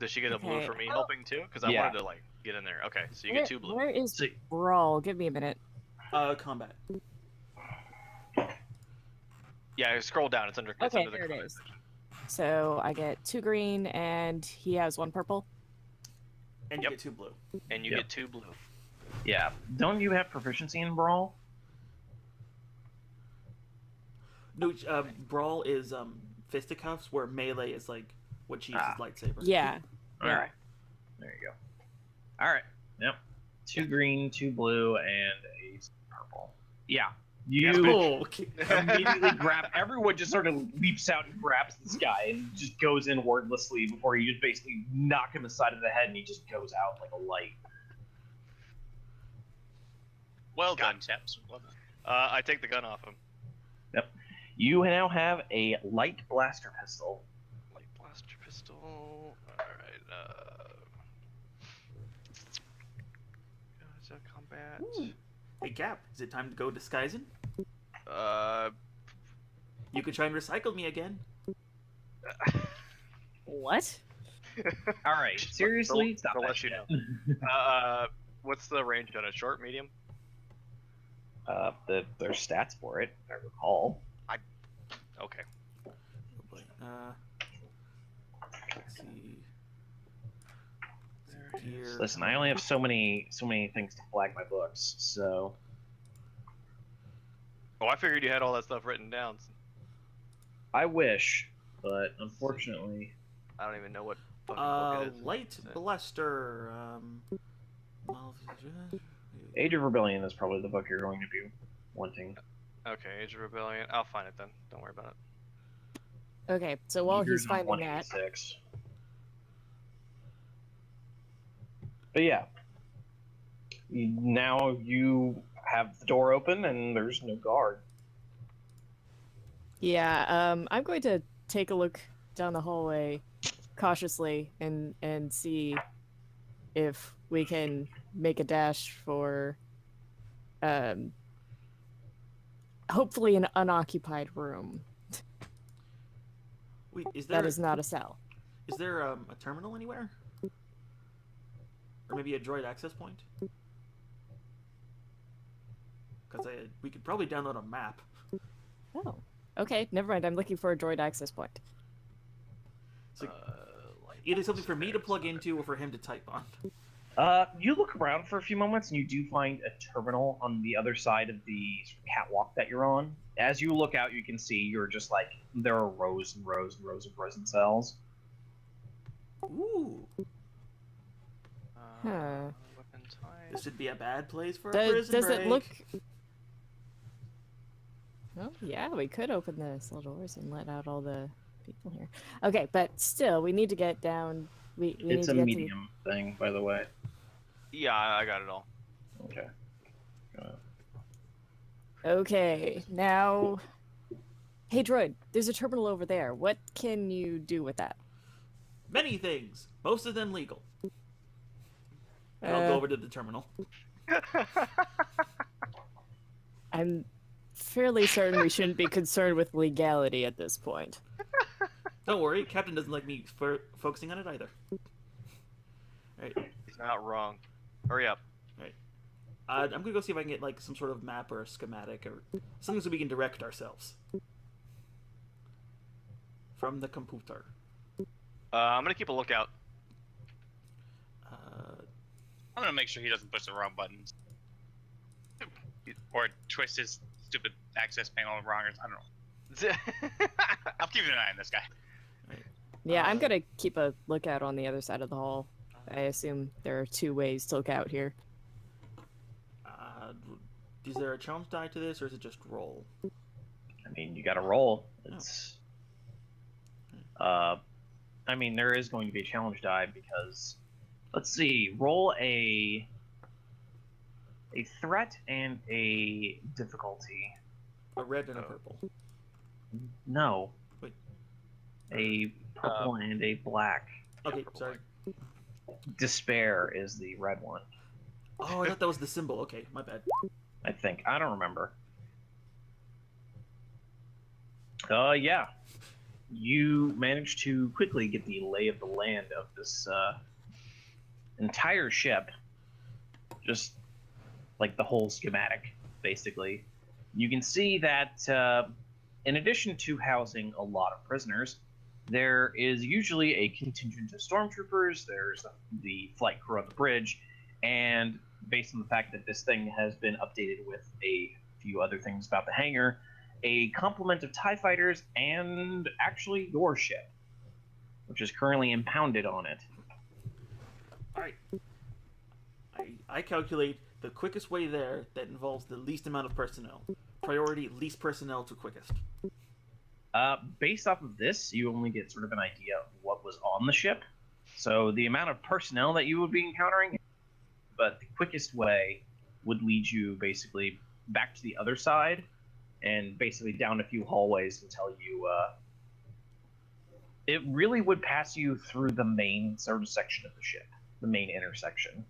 Does she get a blue Okay. for me helping too? Because I Yeah. wanted to like get in there. Okay, so you get 2 blue. Where is See- Brawl? Give me a minute. Combat. Yeah, scroll down. It's under. It's Okay, under the there it comment is. section. So I get 2 green and he has 1 purple. And you Yep. get 2 blue. And you Yep. get 2 blue. Yeah. Don't you have proficiency in brawl? No, brawl is fisticuffs, where melee is like what she uses lightsaber. Yeah. All right. There you go. All right. Yep. 2 green, 2 blue, and a purple. Yeah. You Oh, okay. immediately grab. Everyone just sort of leaps out and grabs this guy and just goes in wordlessly before you just basically knock him aside of the head and he just goes out like a light. Well done, chaps. Well done. I take the gun off him. You now have a light blaster pistol. Light blaster pistol. All right. Is that combat? Ooh. Hey, Cap, is it time to go disguising? You could try and recycle me again. What? All right. Seriously, stop I'll that let you shit. know. What's the range on it? Short, medium? There's stats for it, if I recall. Okay. Oh boy. Let's see. Gear. Listen, I only have so many things to flag my books, so Oh, I figured you had all that stuff written down. I wish, but unfortunately, I don't even know what fucking book it is. Light blaster. Age of Rebellion is probably the book you're going to be wanting. Okay, Age of Rebellion. I'll find it then. Don't worry about it. Okay, so while Years he's on finding that, 186. But yeah, now you have the door open and there's no guard. yeah, I'm going to take a look down the hallway cautiously and see if we can make a dash for hopefully an unoccupied room Wait, is there that is not a cell. is there a terminal anywhere? Or maybe a droid access point? Because we could probably download a map. Oh, okay, never mind. I'm looking for a droid access point. So Light either something for me to blaster, plug into or for him to type on. You look around for a few moments and you do find a terminal on the other side of the sort of catwalk that you're on. As you look out, you can see you're just like there are rows and rows and rows of prison cells. Ooh, Huh. Weapon type. this would be a bad place for a Does prison it break. look? Oh yeah, we could open the cell doors and let out all the people here. Okay, but still, we need to get down. We need It's to a get medium thing, by the way. Yeah, I got it all. Okay. Okay, now. Hey, droid, there's a terminal over there. What can you do with that? Many things, most of them legal. And I'll Uh, go over to the terminal. I'm fairly certain we shouldn't be concerned with legality at this point. Don't worry, Captain doesn't like me focusing on it either. Alright, He's not wrong. Hurry up. I'm gonna go see if I can get like some sort of map or a schematic or something so we can direct ourselves. From the computer. I'm gonna keep a lookout. I'm gonna make sure he doesn't push the wrong buttons. Or twist his stupid access panel wrong, or I don't know. I'm keeping an eye on this guy. Yeah, I'm gonna keep a lookout on the other side of the hall. I assume there are 2 ways to look out here. Is there a challenge die to this, or is it just roll? I mean, you got to roll. It's. I mean, there is going to be a challenge die because, let's see, roll a threat and a difficulty. A red and a purple. No. Wait. A purple and a black. Okay, sorry. Despair is the red one. Oh, I thought that was the symbol. Okay, my bad. I think. I don't remember. Yeah. You managed to quickly get the lay of the land of this entire ship. Just like the whole schematic, basically. You can see that in addition to housing a lot of prisoners, there is usually a contingent of stormtroopers, there's the flight crew on the bridge, and based on the fact that this thing has been updated with a few other things about the hangar, a complement of TIE fighters, and actually your ship, which is currently impounded on it. Alright. I calculate the quickest way there that involves the least amount of personnel. Priority, least personnel to quickest. Based off of this, you only get sort of an idea of what was on the ship. So the amount of personnel that you would be encountering, but the quickest way would lead you basically back to the other side and basically down a few hallways until you it really would pass you through the main sort of section of the ship, the main intersection.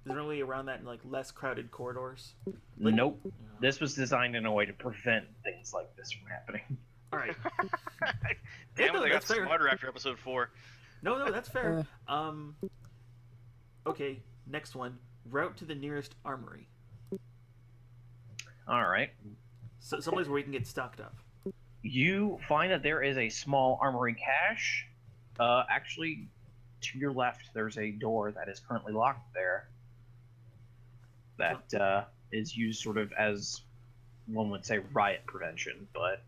Is there a way around that in like less crowded corridors? Like, Nope. This was designed in a way to prevent things like this from happening. Alright. Damn, no, they got that's fair. smarter after episode 4. No, that's fair. Okay, next one. Route to the nearest armory. Alright. So someplace where we can get stocked up. You find that there is a small armory cache. Actually, to your left, there's a door that is currently locked there. That is used sort of as, one would say, riot prevention, but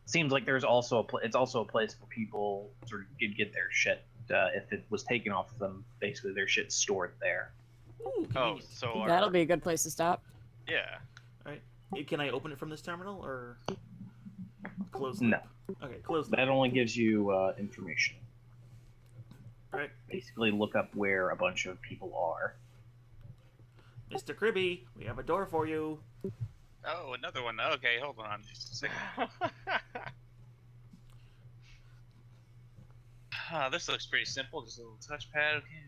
it seems like there's also it's also a place where people sort of could get their shit if it was taken off of them. Basically, their shit's stored there. Ooh, Oh, convenient. so That'll be a good place to stop. yeah. Alright. Can I open it from this terminal or close? No. Okay, close. That only gives you information. Alright. Basically, look up where a bunch of people are. Mr. Kribby, we have a door for you. Oh, another one. Okay, hold on just a second. This looks pretty simple. Just a little touchpad. Okay.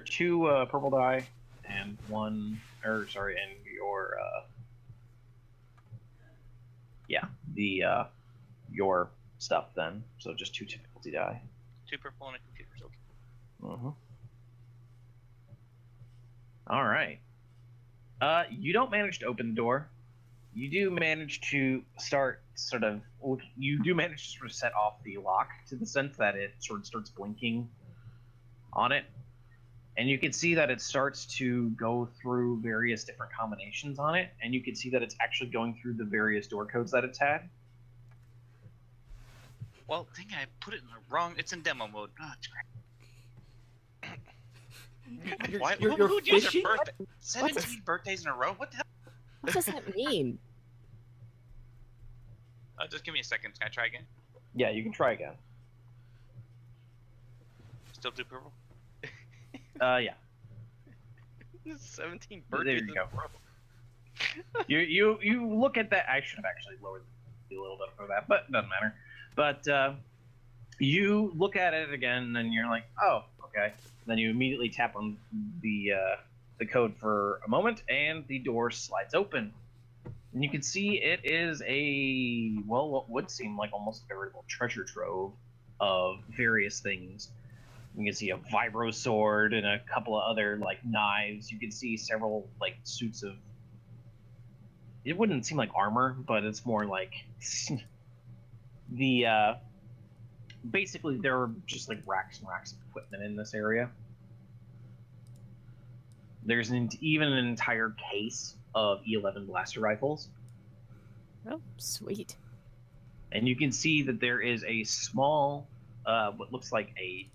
Two purple die, and and your your stuff then. So just 2 difficulty die. 2 purple and a computer. Okay. All right. You don't manage to open the door. You do manage to you do manage to sort of set off the lock to the sense that it sort of starts blinking on it. And you can see that it starts to go through various different combinations on it, and you can see that it's actually going through the various door codes that it's had. Well, dang, I put it in the wrong. It's in demo mode. Oh, it's great. Why? You're Who'd use fishing? their birthday? 17 birthdays in a row? What the hell? What does that mean? Just give me a second. Can I try again? Yeah, you can try again. Still do purple? Yeah. 17 There birthdays you in go. a row. You look at that. I should have actually lowered the a little bit for that, but it doesn't matter. But you look at it again, and you're like, oh, okay. Then you immediately tap on the code for a moment, and the door slides open. And you can see it is what would seem like almost a veritable treasure trove of various things. You can see a vibro sword and a couple of other knives. You can see several suits of. It wouldn't seem like armor, but it's more like the. Basically, there are just racks and racks of equipment in this area. There's even an entire case of E11 blaster rifles. Oh, sweet. And you can see that there is a small, what looks like a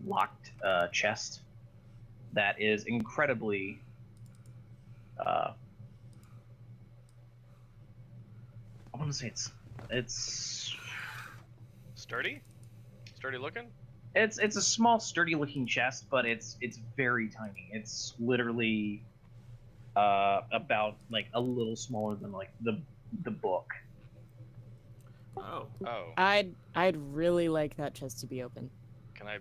locked chest that is incredibly I want to say it's Sturdy? Sturdy looking? it's a small, sturdy-looking chest, but it's very tiny. It's literally about like a little smaller than like the book. Oh. Oh. I'd really like that chest to be open. Can I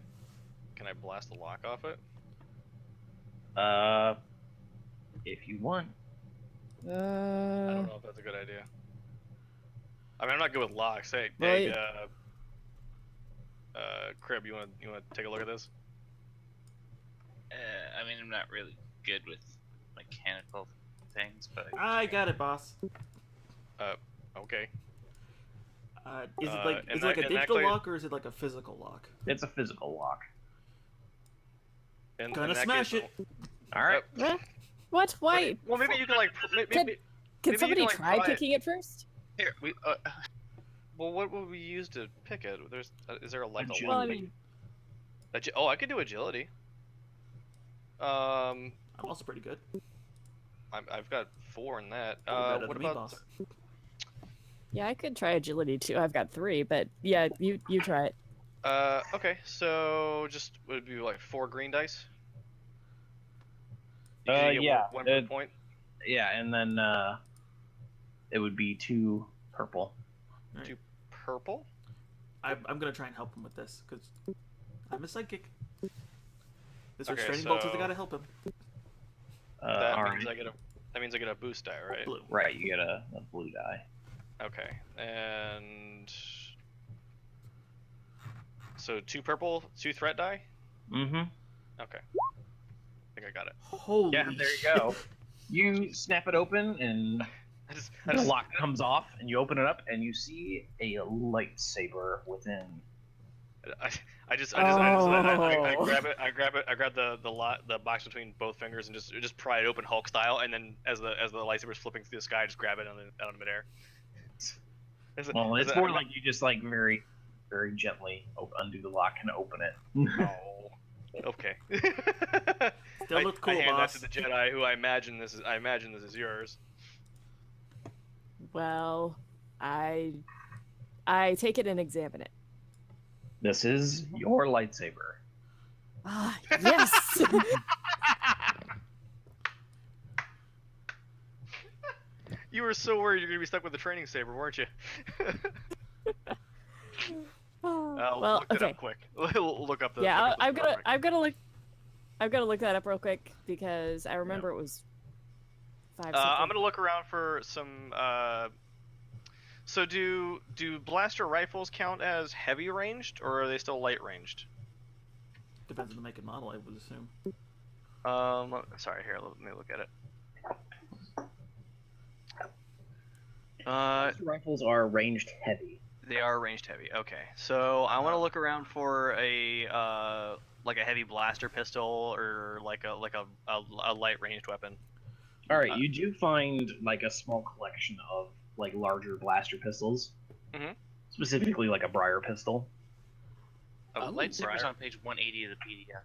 blast the lock off it? If you want. I don't know if that's a good idea. I mean, I'm not good with locks. Hey, Well, hey, Crib, you wanna take a look at this? I mean, I'm not really good with mechanical things, but I got it, boss. Okay. Is it like in is it like that- a in that digital case- lock or is it like a physical lock? It's a physical lock. In Gonna that smash case, it. All right. What? Why? Well, maybe you can like. Maybe, Can maybe you somebody can, like, try pry it. kicking it first? here we. Well, what would we use to pick it? There's. Is there like a Agility. Well, I lock? mean, Oh, I could do agility. I'm also pretty good. I've got 4 in that. Better What than me, about? boss. yeah, I could try agility too. I've got 3, but yeah, you try it. Okay, so just would it be like 4 green dice? You get Yeah, one per point. Yeah, and then it would be 2 purple. Purple. I'm gonna try and help him with this because I'm a sidekick. This Okay, restraining bolt says I so- gotta help him. That All means right. That means I get a boost die, right? Blue. Right, you get a blue die. Okay, and so 2 purple, 2 threat die. Mm-hmm. Okay, I think I got it. Holy. Yeah, there you go. You snap it open, and I just the lock comes off, and you open it up, and you see a lightsaber within. I grab it. I grab the box between both fingers and just pry it open Hulk style, and then as the lightsaber's flipping through the sky, I just grab it out of midair. Well, it's more like you just like very, very gently undo the lock and open it. Oh, okay. Still look cool, I hand boss. that to the Jedi, who I imagine this is yours. Well, I take it and examine it. This is your lightsaber. Ah, yes. You were so worried you're gonna be stuck with the training saber, weren't you? well, look it okay. up quick. Look up the. Yeah, look up the I've score quick. I've got to look that up real quick because I remember it was 5. I'm gonna look around for some. So do blaster rifles count as heavy ranged, or are they still light ranged? Depends on the make and model, I would assume. Sorry, here, let me look at it. Rifles are ranged heavy. They are ranged heavy. Okay, so I want to look around for a like a heavy blaster pistol or like a light ranged weapon. All right, you do find like a small collection of like larger blaster pistols, Mhm. specifically like a Briar pistol. Lightsabers Briar. on page 180 of the PDF.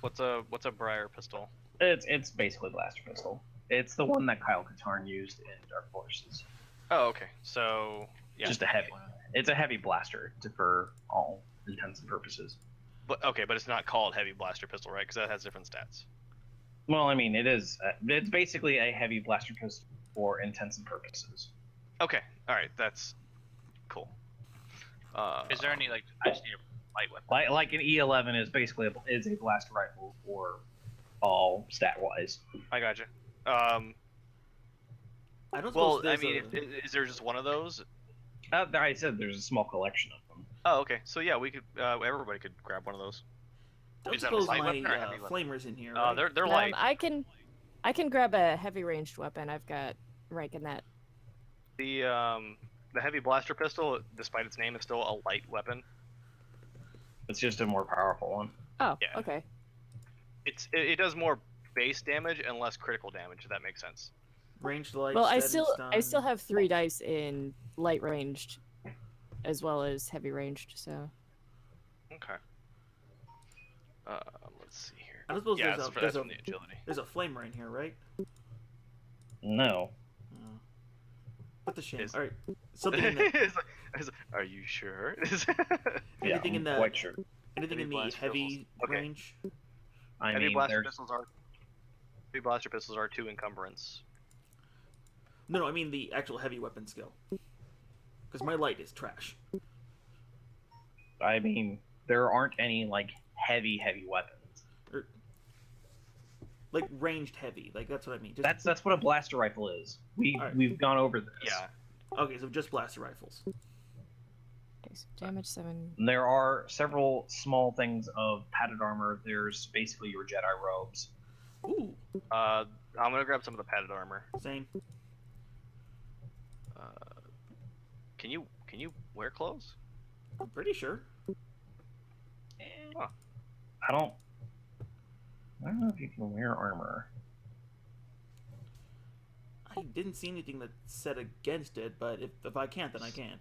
What's a Briar pistol? It's basically a blaster pistol. It's the one that Kyle Katarn used in Dark Forces. Oh, okay. So yeah, Just a heavy. It's a heavy blaster for all intents and purposes. but it's not called heavy blaster pistol, right? Because that has different stats. Well, I mean, it is. It's basically a heavy blaster pistol for intents and purposes. Okay, all right, that's cool. Is there any I just need a light weapon? Like an E11 is basically is a blaster rifle for all stat wise. I got you. I don't Well, suppose I there's mean, is there just one of those? I said there's a small collection of them. Oh, okay. So yeah, we could. Everybody could grab one of those. don't Is that a suppose light my weapon or a heavy weapon? flamers in here. Right? They're light. I can grab a heavy ranged weapon. I've got rank in that. The heavy blaster pistol, despite its name, is still a light weapon. It's just a more powerful one. Oh, Yeah. okay. It does more base damage and less critical damage. If that makes sense. Ranged light. Well, I steady, still stun. have 3 dice in light ranged, as well as heavy ranged. So Okay. Let's see here. I don't suppose Yeah, there's that's from the agility. there's a flamer in here, right? No. Oh. What the shame? Is- All right, something in the It's like, are you sure? Yeah, anything in I'm the quite sure. anything in Heavy the blaster heavy pistols. Okay. range. I Heavy mean, blaster there's pistols are. Heavy blaster pistols are 2 encumbrance. No, I mean the actual heavy weapon skill. Because my light is trash. I mean, there aren't any like heavy weapons. Or, like ranged heavy. Like that's what I mean. Just, That's what a blaster rifle is. Alright. We've gone over this. Yeah. okay, so just blaster rifles. Okay, so damage 7. And there are several small things of padded armor. There's basically your Jedi robes. Ooh, I'm gonna grab some of the padded armor. same. Can you wear clothes? I'm pretty sure. I don't know if you can wear armor. I didn't see anything that said against it, but if I can't, then I can't.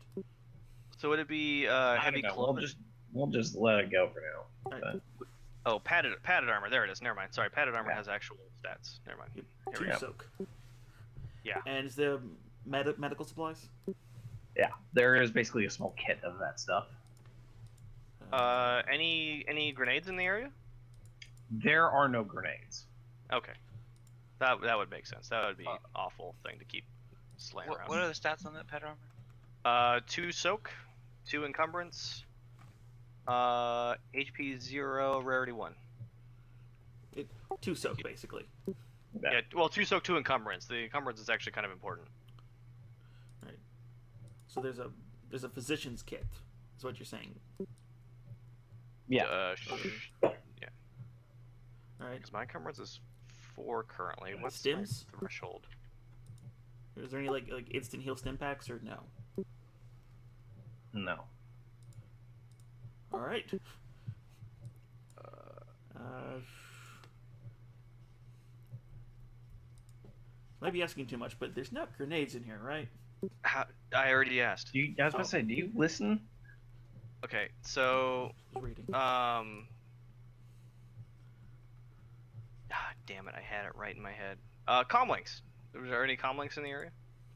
So would it be I heavy don't know. clothing? We'll just let it go for now. Alright. Oh, padded armor. There it is. Never mind. Sorry, padded armor Yeah. has actual stats. Never mind. Yep, Here two we go. soak. Yeah. And is there medical supplies? Yeah, there is basically a small kit of that stuff. Any grenades in the area? There are no grenades. Okay. That would make sense. That would be an awful thing to keep slaying around. What are the stats on that pet armor? 2 soak, 2 encumbrance, HP 0, rarity 1. Two soak, basically. Yeah, well, 2 soak, 2 encumbrance. The encumbrance is actually kind of important. So there's a physician's kit. Is what you're saying. Yeah. All right. Because my encumbrance is 4 currently. What's Stims? my threshold? Is there any like instant heal stim packs or no? No. All right. Might be asking too much, but there's no grenades in here, right? I already asked. I was about to say, do you listen? Okay, so Just reading. damn it, I had it right in my head. Comlinks. Was there any comlinks in the area?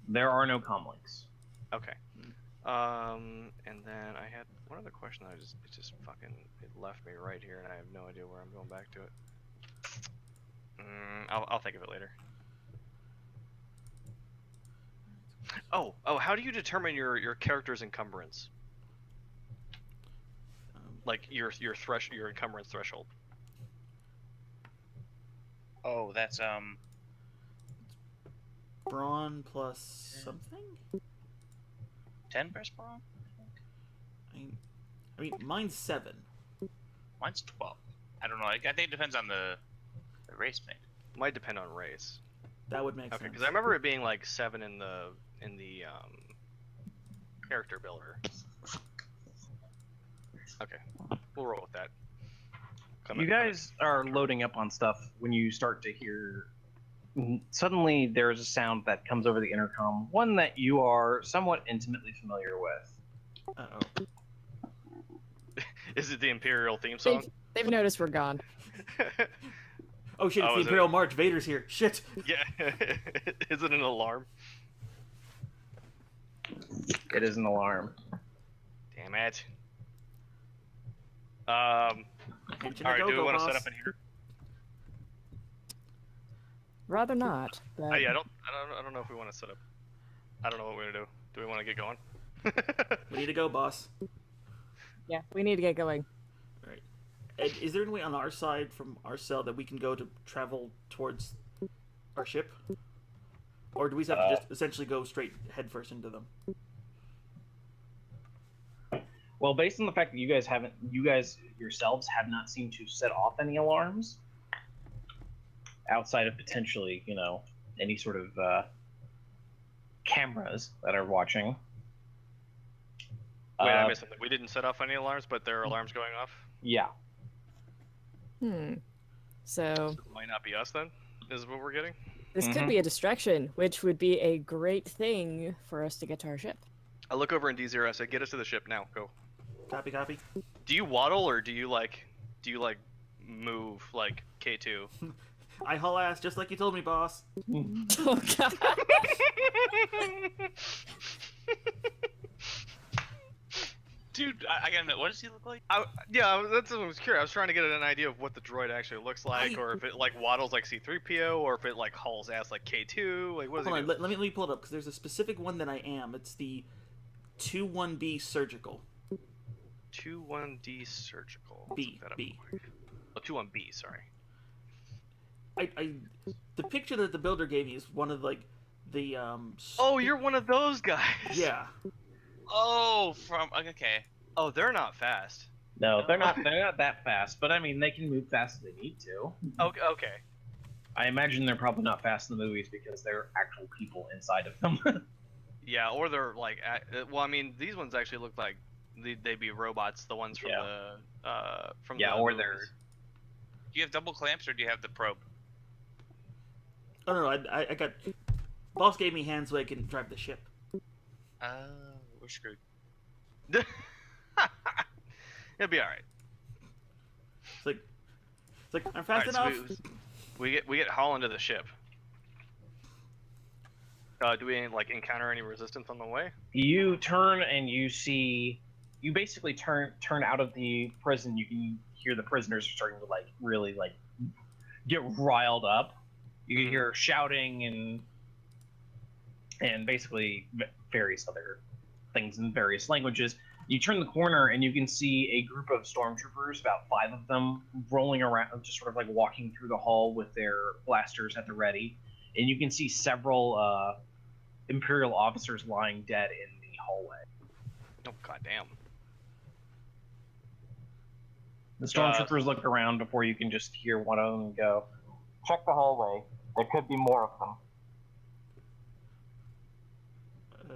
There are no comlinks. Okay. And then I had one other question that it just fucking left me right here, and I have no idea where I'm going back to it. I'll think of it later. Oh, how do you determine your character's encumbrance? Like your encumbrance threshold. Oh, that's Brawn plus something? 10 press brawn? I mean, mine's 7. Mine's 12. I don't know. I think it depends on the race mate. Might depend on race. That would make Okay, sense. because I remember it being like 7 in the character builder. Okay, we'll roll with that. You guys are loading up on stuff when you start to hear. Suddenly, there's a sound that comes over the intercom, one that you are somewhat intimately familiar with. Uh-oh. Is it the Imperial theme song? They've noticed we're gone. Oh shit, it's Oh, the is it? Imperial March. Vader's here. Shit. Yeah. Is it an alarm? It is an alarm. Damn it. Attention All right, to do we go-go, want to set boss. up in here? Rather not. But Yeah, I don't know if we want to set up. I don't know what we're gonna do. Do we want to get going? We need to go, boss. yeah, we need to get going. Alright. Ed, is there any way on our side from our cell that we can go to travel towards our ship? Or do we have to just essentially go straight headfirst into them? Well, based on the fact that you guys yourselves have not seemed to set off any alarms, outside of potentially, any sort of cameras that are watching. Wait, I missed something. We didn't set off any alarms, but there are alarms going off. Yeah. So So it might not be us then. Is what we're getting. this could be a distraction, which would be a great thing for us to get to our ship. I look over in D0. I say, "Get us to the ship now. Go." Copy, copy. Do you waddle or do you like move like K2? I haul ass just like you told me, boss. Oh god. Dude, I gotta know. What does he look like? That's what I was curious. I was trying to get an idea of what the droid actually looks like, or if it like waddles like C-3PO, or if it like hauls ass like K2. Like, what does Hold it on, do? let me pull it up because there's a specific one that I am. It's the 21B surgical. 21D surgical. Let's B, look that up B. quick. Oh, 21B. Sorry. The picture that the builder gave me is one of like the Oh, you're one of those guys. yeah. Oh, from okay. Oh, they're not fast. No, they're not that fast, but I mean they can move fast if they need to. Okay. Okay. I imagine they're probably not fast in the movies because they're actual people inside of them. Yeah, or they're like, well, I mean, these ones actually look like they'd be robots. The ones from from yeah, the or movies. they're Do you have double clamps or do you have the probe? Oh no, I got. Boss gave me hands so I can drive the ship. We're screwed. It'll be all right. It's like I'm fast Alright, enough. so we get haul into the ship. Do we like encounter any resistance on the way? you turn and you basically turn out of the prison. You can hear the prisoners are starting to like really like get riled up. You can hear shouting and basically various other things in various languages. You turn the corner and you can see a group of stormtroopers, about 5 of them, rolling around, just sort of like walking through the hall with their blasters at the ready. And you can see several Imperial officers lying dead in the hallway. Oh goddamn! The stormtroopers look around before you can just hear one of them go, "Check the hallway. There could be more of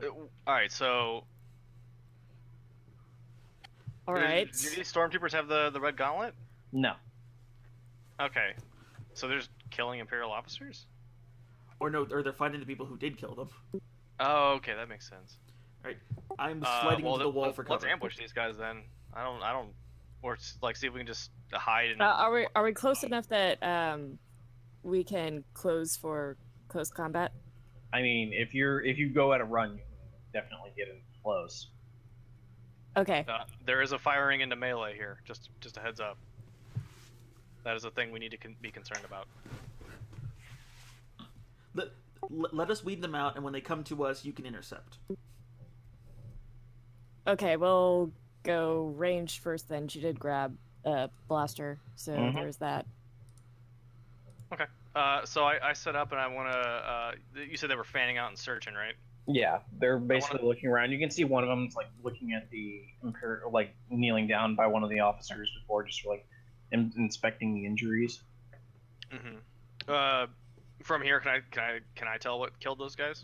them." All right, so. All right. Do these stormtroopers have the red gauntlet? No. Okay, so they're just killing Imperial officers? Or they're finding the people who did kill them. Oh, okay, that makes sense. I'm sliding into the wall let's, for cover. let's ambush these guys then. I don't, or like see if we can just hide and. Are we close enough that we can close for close combat? I mean, if you go at a run, you can definitely get in close. Okay. There is a firing into melee here. Just a heads up. That is a thing we need to be concerned about. Let us weed them out, and when they come to us, you can intercept. Okay, we'll go ranged first then. She did grab a blaster, so there's that. Okay. So I set up and I want to. You said they were fanning out and searching, right? Yeah, they're basically looking around. You can see one of them's like looking at the Imperial, like kneeling down by one of the officers before, just like inspecting the injuries. Mm-hmm. From here, can I tell what killed those guys?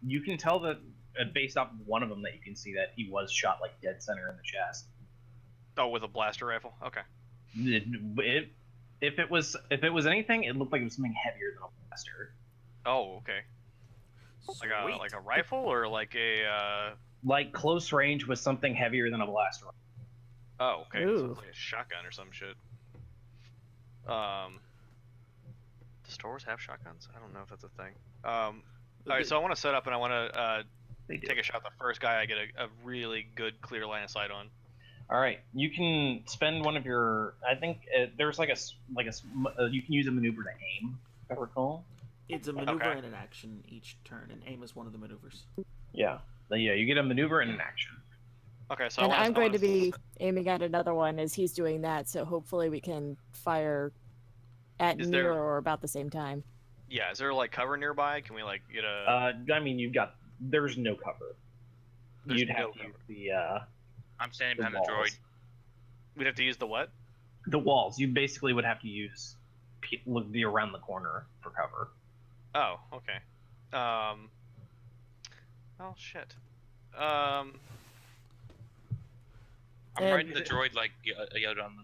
You can tell that based off of one of them that you can see that he was shot like dead center in the chest. Oh, with a blaster rifle. Okay. If it was anything, it looked like it was something heavier than a blaster. Oh, okay. Like a rifle or like a like close range with something heavier than a blaster. Oh, okay. Ooh. So it's like a shotgun or some shit. Do stores have shotguns? I don't know if that's a thing. All right, so I want to set up and I want to take a shot at the first guy I get a really good clear line of sight on. All right, you can spend one of your. I think there's you can use a maneuver to aim. If I recall. It's a maneuver Okay. and an action each turn, and aim is one of the maneuvers. Yeah, you get a maneuver and an action. Okay, so And I I'm going to wanna- be aiming at another one as he's doing that, so hopefully we can fire at Is near there- or about the same time. Yeah, is there like cover nearby? Can we like get a? I mean, there's no cover. There's You'd have no to cover. use I'm standing the behind the droid. walls. We'd have to use the what? The walls. You basically would have to use the around the corner for cover. Oh, okay. Oh shit. I'm And- riding the droid like Yoda on the.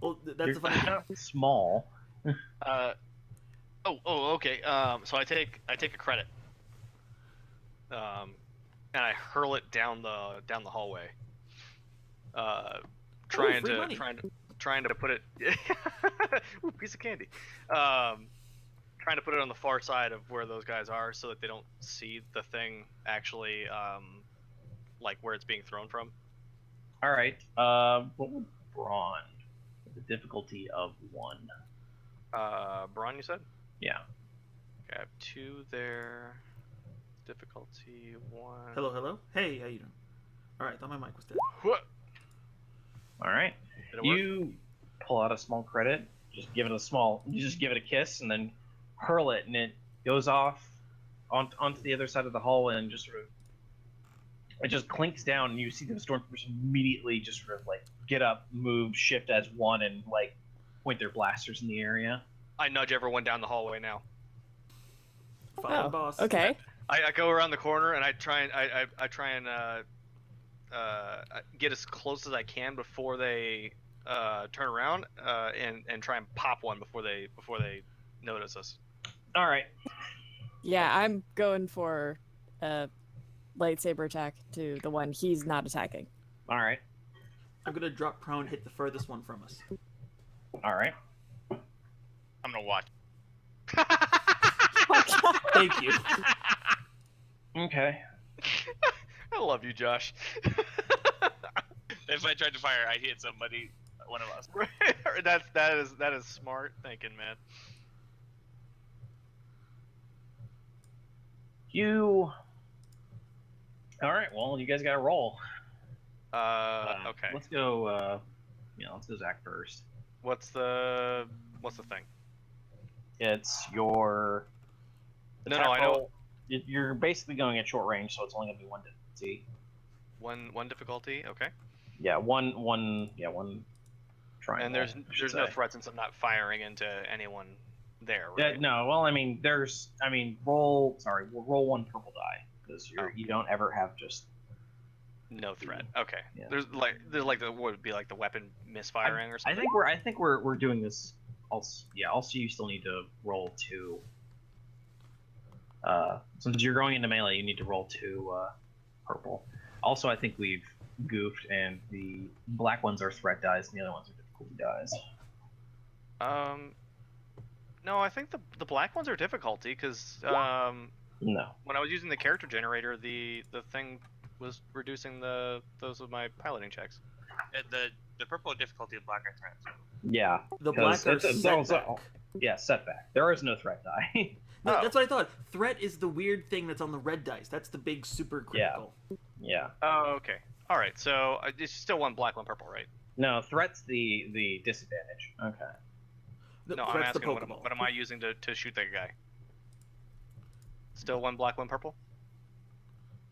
Well, that's You're the funny kind of small. Okay. So I take a credit. And I hurl it down the hallway. Trying free to money. trying to put it. Ooh, piece of candy. Trying to put it on the far side of where those guys are, so that they don't see the thing actually, like where it's being thrown from. All right. What would brawn? The difficulty of 1. Braun, you said? Yeah. Okay, I have 2 there. Difficulty 1. Hello, hello. Hey, how you doing? All right, thought my mic was dead. What? All right. Did it work? You pull out a small credit. Just give it a small. You just give it a kiss and then hurl it, and it goes off onto the other side of the hallway and just sort of. It just clinks down, and you see the stormtroopers immediately just sort of like get up, move, shift as one, and like point their blasters in the area. I nudge everyone down the hallway now. Follow the Oh, boss. okay. I go around the corner and I try and get as close as I can before they turn around and try and pop one before they notice us. All right. Yeah, I'm going for a lightsaber attack to the one he's not attacking. All right. I'm gonna drop prone, hit the furthest one from us. All right. I'm gonna watch. Thank you. Okay. I love you, Josh. If I tried to fire, I'd hit somebody, one of us. that is smart thinking, man. You. All right. Well, you guys got to roll. Okay. Let's go. Let's go Zach first. What's the thing? It's your. No, I know. You're basically going at short range, so it's only gonna be 1 difficulty. One difficulty. Okay. Yeah, one. Yeah, one. Triangle. And there's no threat since I'm not firing into anyone there, Yeah, right? no. Well, I mean, roll. Sorry, we'll roll 1 purple die because you don't ever have just. No threat. Okay. Yeah. There's like the what would be like the weapon misfiring or I something. think we're doing this. Also, you still need to roll 2. Since you're going into melee, you need to roll 2 purple. Also, I think we've goofed, and the black ones are threat dice, and the other ones are difficulty dice. No, I think the black ones are difficulty because No. when I was using the character generator, the thing was reducing those of my piloting checks. The purple difficulty of black are threats. Yeah. The Because black are it's setback. Yeah, setback. There is no threat die. No, Oh. that's what I thought. Threat is the weird thing that's on the red dice. That's the big super critical. Yeah. Oh, okay. All right. So it's still 1 black, 1 purple, right? No, threat's the disadvantage. Okay. No, I'm threat's the asking Pokeball. what am I using to shoot that guy? Still 1 black, 1 purple?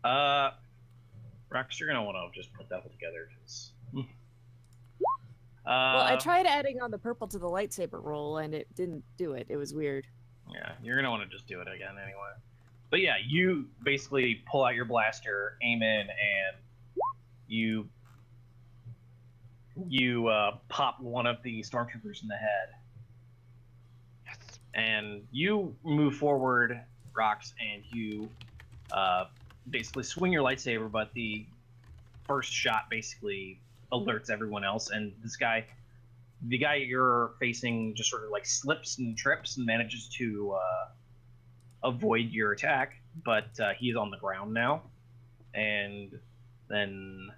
Rox, you're gonna want to just put that all together. 'Cause... Well, I tried adding on the purple to the lightsaber roll, and it didn't do it. It was weird. Yeah, you're gonna want to just do it again anyway. But yeah, you basically pull out your blaster, aim in, and you pop one of the stormtroopers in the head. Yes. And you move forward, Rox, and you basically swing your lightsaber, but the first shot basically alerts everyone else, and the guy you're facing just sort of like slips and trips and manages to avoid your attack, but he's on the ground now. And then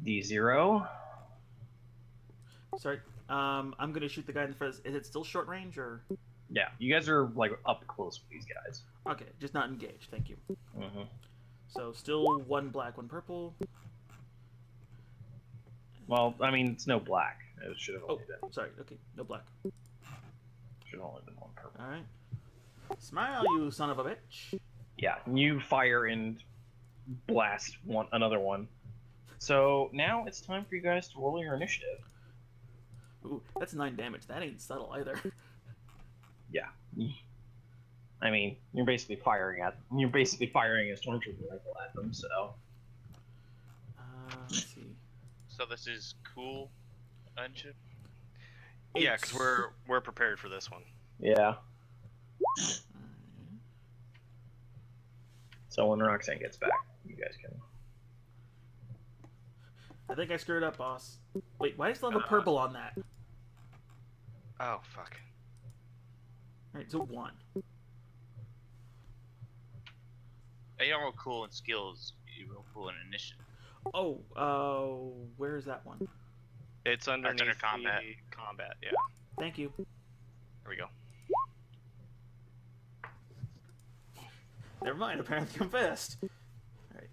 D0. Sorry. I'm gonna shoot the guy in the first. Is it still short range or? Yeah, you guys are like up close with these guys. Okay, just not engaged. Thank you. Mm-hmm. So still 1 black, 1 purple. Well, I mean, it's no black. It should have Oh, only been sorry. Okay, no black. should have only been 1 purple. All right. Smile, you son of a bitch. Yeah, you fire and blast another one. So now it's time for you guys to roll your initiative. Ooh, that's 9 damage. That ain't subtle either. Yeah. I mean, you're basically firing a stormtrooper rifle at them. So Let's see. So this is cool, Unship? Yeah, It's- because we're prepared for this one. yeah. Alright. So when Roxanne gets back, you guys can. I think I screwed up, boss. Wait, why do I still have a purple on that? Oh fuck. Alright, so 1. You don't roll cool in skills. You roll cool in initiative. Oh, where is that one? It's underneath under combat. the combat. Yeah. Thank you. There we go. Never mind, apparently I'm fast. Alright.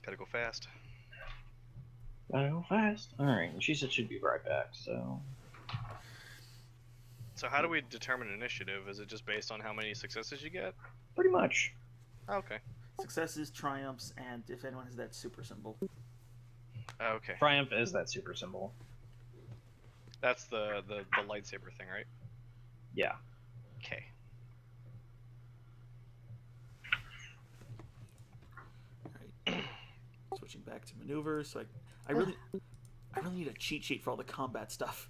Gotta go fast. Gotta go fast. Alright, she said she'd be right back, so... So how do we determine initiative? Is it just based on how many successes you get? Pretty much. Okay. Successes, triumphs, and if anyone has that super symbol. Okay. Triumph is that super symbol. That's the lightsaber thing, right? Yeah. Okay. Alright. Switching back to maneuvers, so I really need a cheat sheet for all the combat stuff.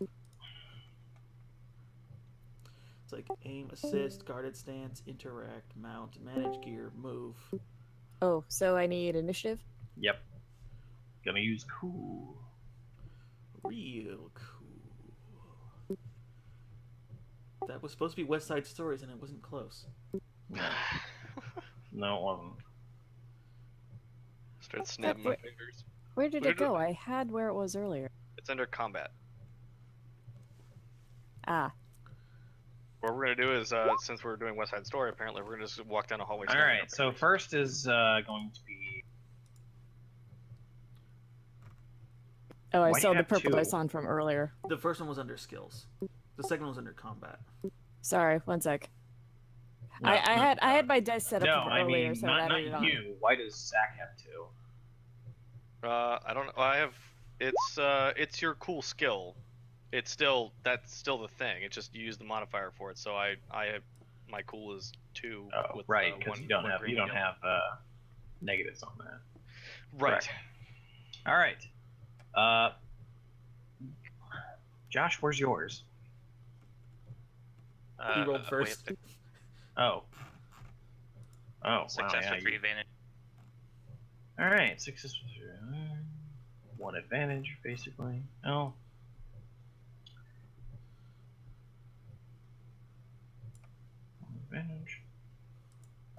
It's like aim, assist, guarded stance, interact, mount, manage gear, move. Oh, so I need initiative? Yep. Gonna use cool. Real cool. That was supposed to be West Side Stories and it wasn't close. No, it wasn't. Start snapping my Where- fingers. Where did Where it did- go? I had where it was earlier. It's under combat. Ah, What we're gonna do is, since we're doing West Side Story, apparently we're gonna just walk down a hallway. All right. So first is going to be. oh, I Why do saw you the have purple two? dice on from earlier. The first one was under skills. The second one was under combat. Sorry, one sec. No, I had my dice set up No, from I earlier, mean so not I added it on. you. Why does Zach have two? I don't know. I have. It's your cool skill. That's still the thing. It's just you use the modifier for it. So I have my cool is 2. Oh, with, right, because one- you don't one have green you don't skill. have negatives on that. Right. Correct. All right. Josh, where's yours? He rolled We first. have Oh. Oh, wow. success Yeah, with 3 advantage. All right, success. 1 advantage, basically. Oh. Advantage.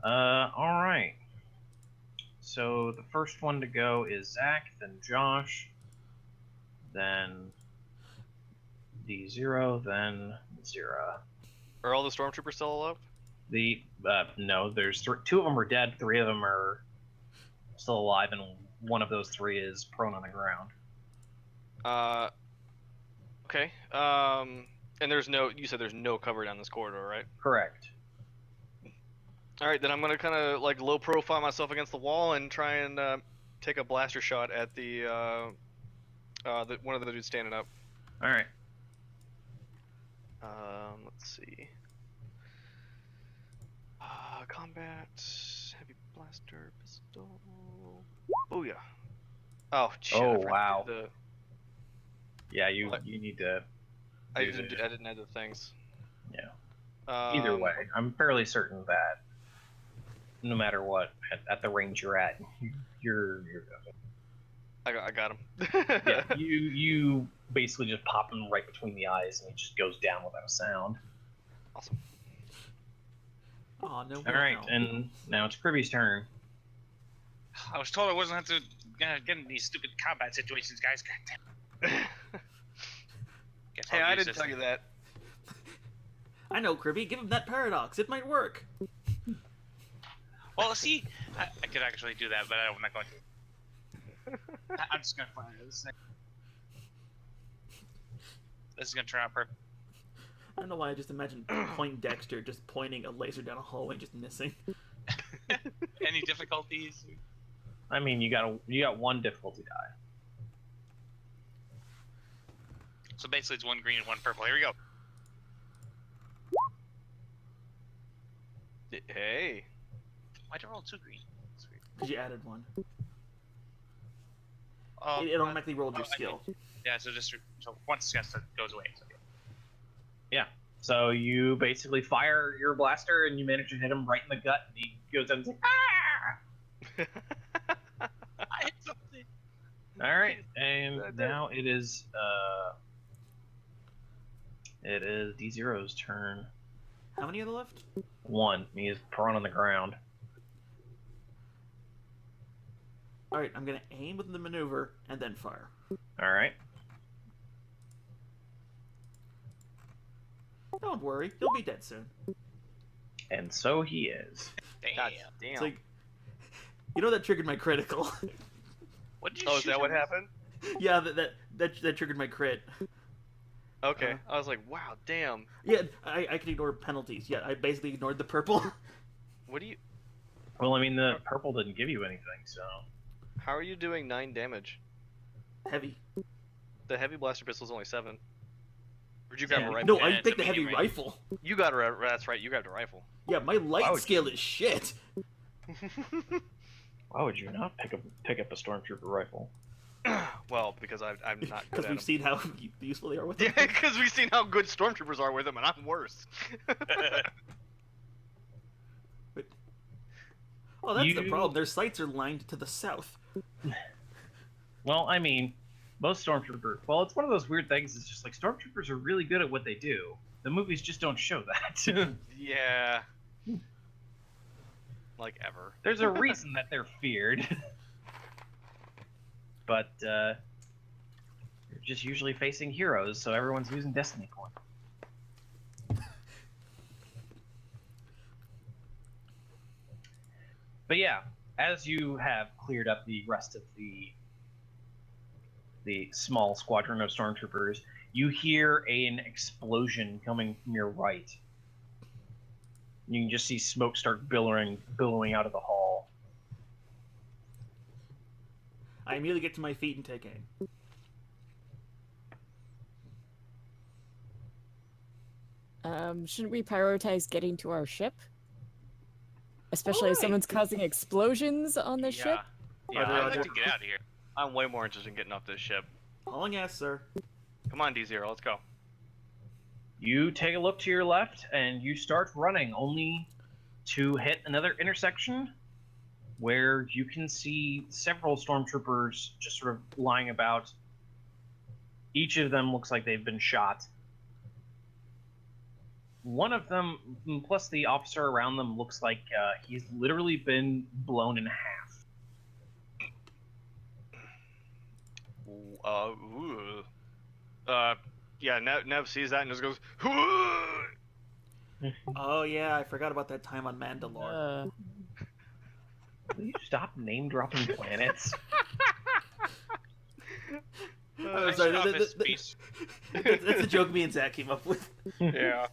All right. So the first one to go is Zach, then Josh, then D0, then Zira. Are all the stormtroopers still alive? No, there's 2 of them are dead, 3 of them are still alive, and one of those 3 is prone on the ground. Okay. And you said there's no cover down this corridor, right? Correct. All right, then I'm gonna kind of like low profile myself against the wall and try and take a blaster shot at the one of the dudes standing up. All right. Let's see. Combat, heavy blaster, pistol. Oh yeah. Oh shit. Oh, I forgot to do wow. the- Yeah, you What? you need to. I do didn't add the things. Yeah. Um, Either way, I'm fairly certain that no matter what, at the range you're at, you're good. I got him. Yeah, you basically just pop him right between the eyes, and he just goes down without a sound. Awesome. Oh no. All right, and now it's Kirby's turn. I was told I wasn't have to get in these stupid combat situations, guys. God damn. Guess Hey, I'll I use didn't this tell you that. I know, Kirby. Give him that paradox. It might work. Well, see, I could actually do that, but I'm not going to. I'm just going to find this thing. This is going to turn out perfect. I don't know why I just imagined Point Dexter just pointing a laser down a hallway, just missing. Any difficulties? I mean, you got 1 difficulty die. So basically, it's 1 green and 1 purple. Here we go. Hey. Why'd I roll 2 green? That's weird. Because you added 1. Oh, It automatically rolled your I skill. yeah, so so once success goes away. So, Yeah. So you basically fire your blaster, and you manage to hit him right in the gut, and he goes down and says, "Ah!" I hit something. All right, and now it is D0's turn. How many are there left? One. He is prone on the ground. All right, I'm gonna aim with the maneuver and then fire. All right. Don't worry, he'll be dead soon. And so he is. God Damn. It's like, you know, that triggered my critical. What did you Oh, is shoot that what him with? happened? Yeah, that triggered my crit. Okay. I was like, wow, damn. Yeah, I can ignore penalties. Yeah, I basically ignored the purple. What do you? Well, I mean, the purple didn't give you anything, so. How are you doing 9 damage? Heavy. The heavy blaster pistol's only 7. Where'd you grab Yeah. a rifle? No, Yeah, I it's picked a the heavy medium range. rifle. You got a. That's right. You grabbed a rifle. Yeah, my light would skill is shit. Why would you not pick up a stormtrooper rifle? Well, because I'm not good Because at we've them. seen how useful they are with Yeah, them. because we've seen how good stormtroopers are with them, and I'm worse. Oh, that's the You- problem. Their sights are lined to the south. Well, I mean, most stormtroopers. Well, it's one of those weird things. It's just like stormtroopers are really good at what they do. The movies just don't show that. Yeah. Like ever. There's a reason that they're feared. But you're just usually facing heroes, so everyone's using Destiny coin. But yeah, as you have cleared up the rest of the small squadron of stormtroopers, you hear an explosion coming from your right. You can just see smoke start billowing out of the hall. I immediately get to my feet and take aim. Shouldn't we prioritize getting to our ship? Especially if Alright. someone's causing explosions on the ship? Yeah, Roger, I'd I'm, Roger. like to get out of here. I'm way more interested in getting off this ship. Hauling ass, sir. Come on, D0, let's go. You take a look to your left and you start running, only to hit another intersection where you can see several stormtroopers just sort of lying about. Each of them looks like they've been shot. One of them, plus the officer around them, looks like he's literally been blown in half. Ooh. Yeah, Nev sees that and just goes, Oh yeah, I forgot about that time on Mandalore. Will you stop name dropping planets? I'm sorry, Off his that- speech. that's the joke me and Zach came up with. yeah.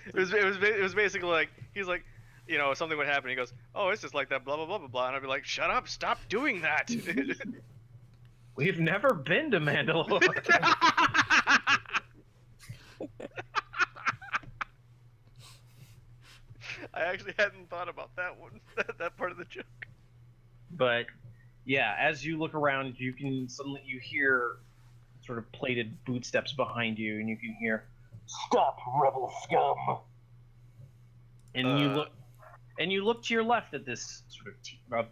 It was basically like, he's like, you know, something would happen. He goes, oh, it's just like that, blah, blah, blah, blah, blah. And I'd be like, shut up, stop doing that. We've never been to Mandalore. I actually hadn't thought about that one, that part of the joke. But yeah, as you look around, you hear sort of plated footsteps behind you, and you can hear, "Stop, rebel scum!" And you look to your left at this sort of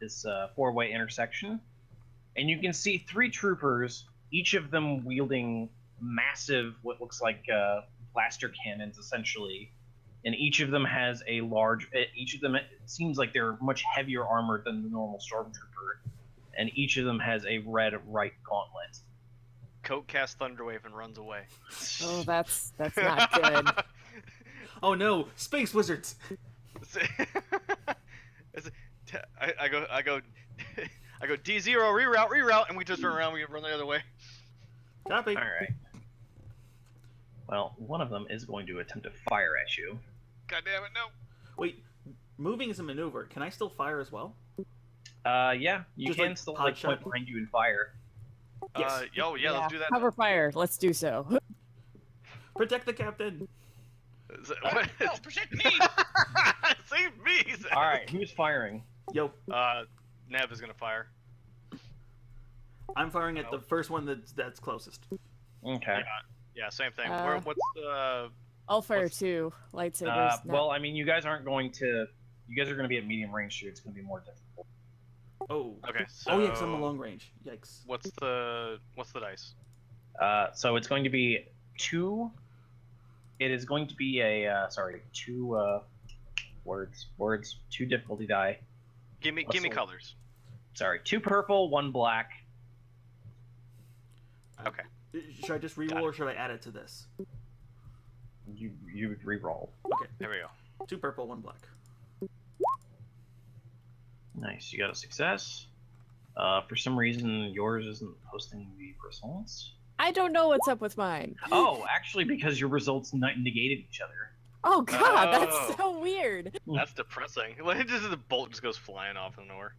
this four-way intersection, and you can see 3 troopers, each of them wielding massive, what looks like blaster cannons, essentially. And each of them has a large. Each of them, it seems like they're much heavier armored than the normal stormtrooper, and each of them has a red right gauntlet. Coat casts Thunderwave and runs away. Oh, that's not good. Oh no, space wizards! I go D0 reroute, and we just turn around. We run the other way. Copy. All right. Well, one of them is going to attempt to fire at you. God damn it, no. Wait, moving is a maneuver. Can I still fire as well? Yeah, you Just can like still pod like shot? point behind you and fire. Yes. Let's do that. Cover fire. Let's do so. Protect the captain. What? No, protect me! Save me! All right, who's firing? Yo, Nev is gonna fire. I'm firing at the first one that's closest. Okay. Yeah, same thing. Uh, What's the? I'll fire What's- 2 lightsabers. not- Well, I mean, you guys aren't going to. You guys are going to be at medium range, so it's going to be more difficult. Oh. Okay. So Oh yeah, because I'm a long range. Yikes. What's the dice? So it's going to be 2. It is going to be a 2 words 2 difficulty die. Give me Plus colors. Sorry, 2 purple, 1 black. Okay. Should I just reroll or should I add it to this? You would re-roll. Okay. There we go. 2 purple, 1 black. Nice, you got a success. For some reason, yours isn't posting the results. I don't know what's up with mine. Oh, actually, because your results negated each other. Oh god, Oh. that's so weird. That's depressing. Like just the bolt just goes flying off in nowhere.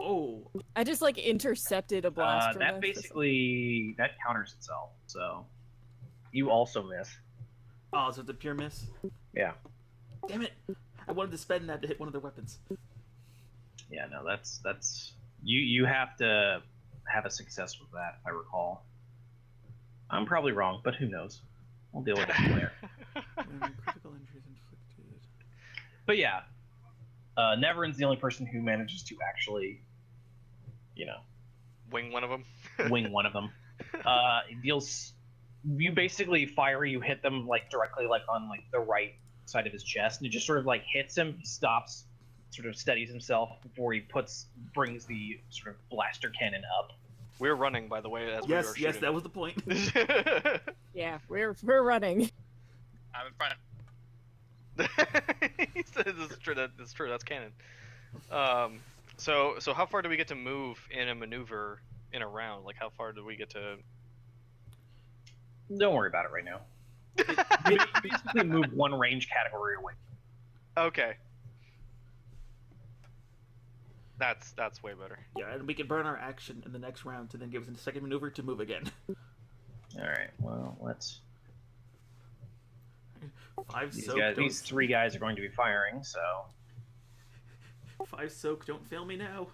Oh. I just like intercepted a blast from That this. basically that counters itself. So you also miss. Oh, so it's a pure miss? Yeah. Damn it. I wanted to spend that to hit one of their weapons. Yeah, no, that's you have to have a success with that, if I recall. I'm probably wrong, but who knows? We'll deal with it later. Critical injuries inflicted. But yeah, Neverin's the only person who manages to actually, Wing one of them. wing one of them. It deals. You basically fire. You hit them like directly, like on like the right side of his chest, and it just sort of like hits him. He stops, sort of steadies himself before he brings the sort of blaster cannon up. We're running, by the way, as we were Yes, shooting. that was the point. Yeah, we're running. I'm in front. He said this is true. That's true. That's canon. So how far do we get to move in a maneuver in a round? Like, how far do we get to? Don't worry about it right now. You basically move one range category away. Okay. That's way better. Yeah, and we can burn our action in the next round to then give us a second maneuver to move again. All right. Well, let's. 5 These soak. guys, these 3 guys are going to be firing, so 5 soak. Don't fail me now.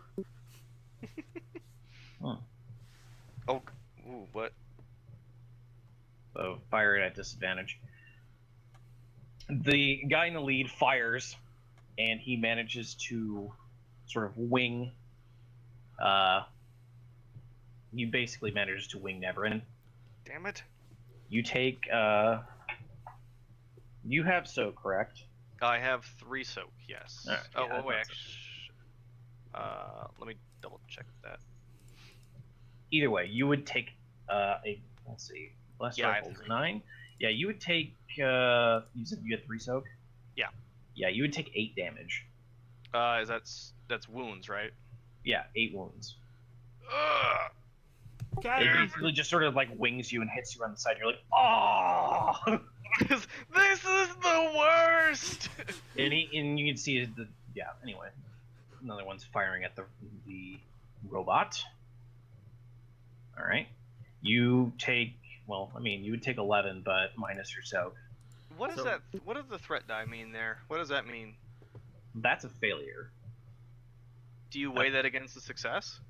Oh, ooh, what? so fire it at disadvantage. The guy in the lead fires, and he manages to sort of wing. He basically manages to wing Neverin. Damn it! You take. You have soak, correct? I have 3 soak. Yes. Alright, Oh, yeah, I wait. thought Let me double check that. Either way, you would take let's see, bless Yeah, I have rifles 3. 9. Yeah, you would take. You said you had 3 soak. Yeah. Yeah, you would take 8 damage. That's wounds, right? Yeah, 8 wounds. Ugh! Got It it. basically just sort of like wings you and hits you on the side. You're like, oh! This is the worst. and you can see Anyway, another one's firing at the robot. All right, you take. Well, I mean, you would take 11, but minus your soak. What is So- that? What does the threat die mean there? What does that mean? That's a failure. Do you weigh that against the success?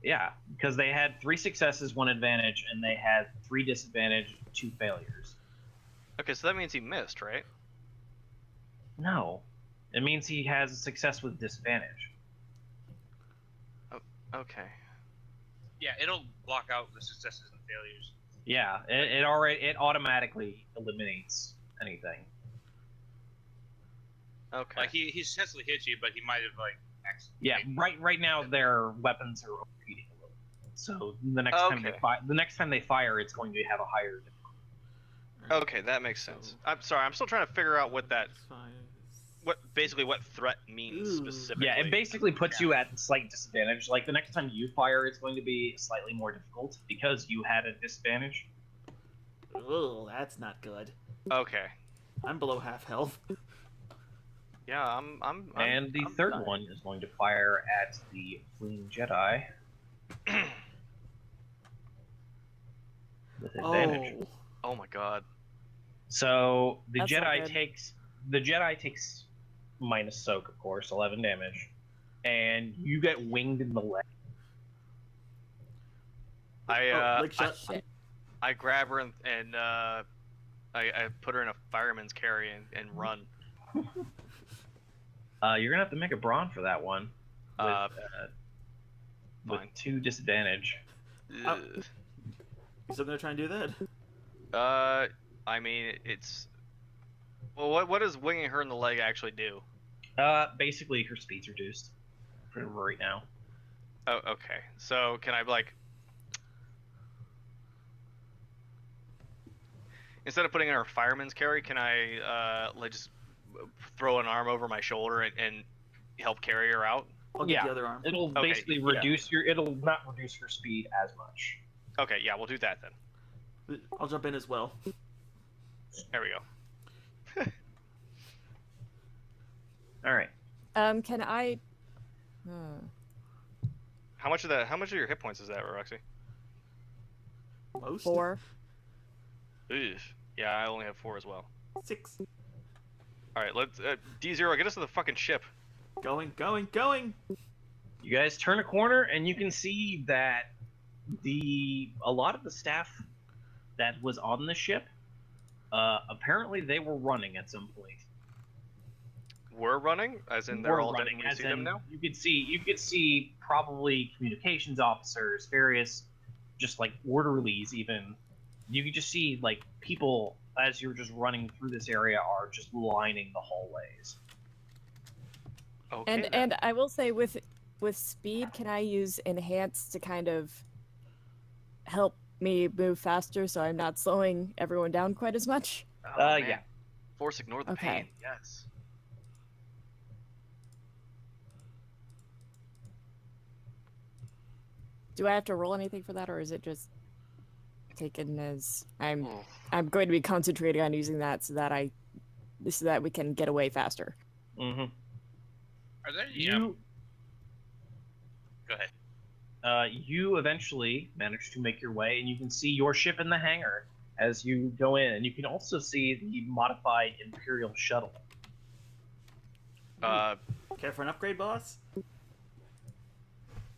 Yeah, because they had 3 successes, 1 advantage, and they had 3 disadvantage, 2 failures. Okay, so that means he missed, right? No, it means he has a success with disadvantage. Okay. Yeah, it'll block out the successes and failures. Yeah, it automatically eliminates anything. Okay. Like he successfully hit you, but he might have like accidentally. Yeah, right now their weapons are overheating a little. So the next time they fire, it's going to have a higher. Okay, that makes sense. I'm sorry. I'm still trying to figure out what that, 5. what threat means Ooh. specifically. Yeah, it basically puts you at slight disadvantage. Like the next time you fire, it's going to be slightly more difficult because you had a disadvantage. Oh, that's not good. Okay. I'm below half health. Yeah, I'm And the I'm third fine. one is going to fire at the fleeing Jedi with advantage. Oh. Oh my god. So the That's not Jedi good. takes minus soak, of course, 11 damage, and you get winged in the leg. Leg I, shot. Shit. I grab her and I put her in a fireman's carry and run. You're gonna have to make a brawn for that one. Uh, with fine. 2 disadvantage. Ugh. You still gonna try and do that? I mean, it's. Well, what does winging her in the leg actually do? Basically, her speed's reduced for right now. Oh, okay. So can I like, instead of putting in her fireman's carry, can I like just throw an arm over my shoulder and help carry her out? I'll get Yeah. the other arm. It'll Okay, basically yeah. reduce your. It'll not reduce her speed as much. Okay, yeah, we'll do that then. I'll jump in as well. There we go. All right. Can I? How much of your hit points is that, Roxy? Most? 4. Ugh. Yeah, I only have 4 as well. 6. All right, let's D0, get us to the fucking ship. Going. You guys turn a corner and you can see that a lot of the staff that was on the ship, apparently they were running at some point. We're running, as in they're Were all dead running, and we as see them in now. you could see probably communications officers, various just like orderlies even. You could just see like people as you're just running through this area are just lining the hallways. Okay. And then. and I will say with speed, can I use enhance to kind of help me move faster so I'm not slowing everyone down quite as much? Oh, man. Yeah. Force ignore the Okay. pain. Yes. Do I have to roll anything for that, or is it just taken as I'm Oh. going to be concentrating on using that so that we can get away faster? Mm-hmm. Are there any, You go ahead. you eventually manage to make your way, and you can see your ship in the hangar as you go in, and you can also see the modified Imperial shuttle. Care for an upgrade, boss?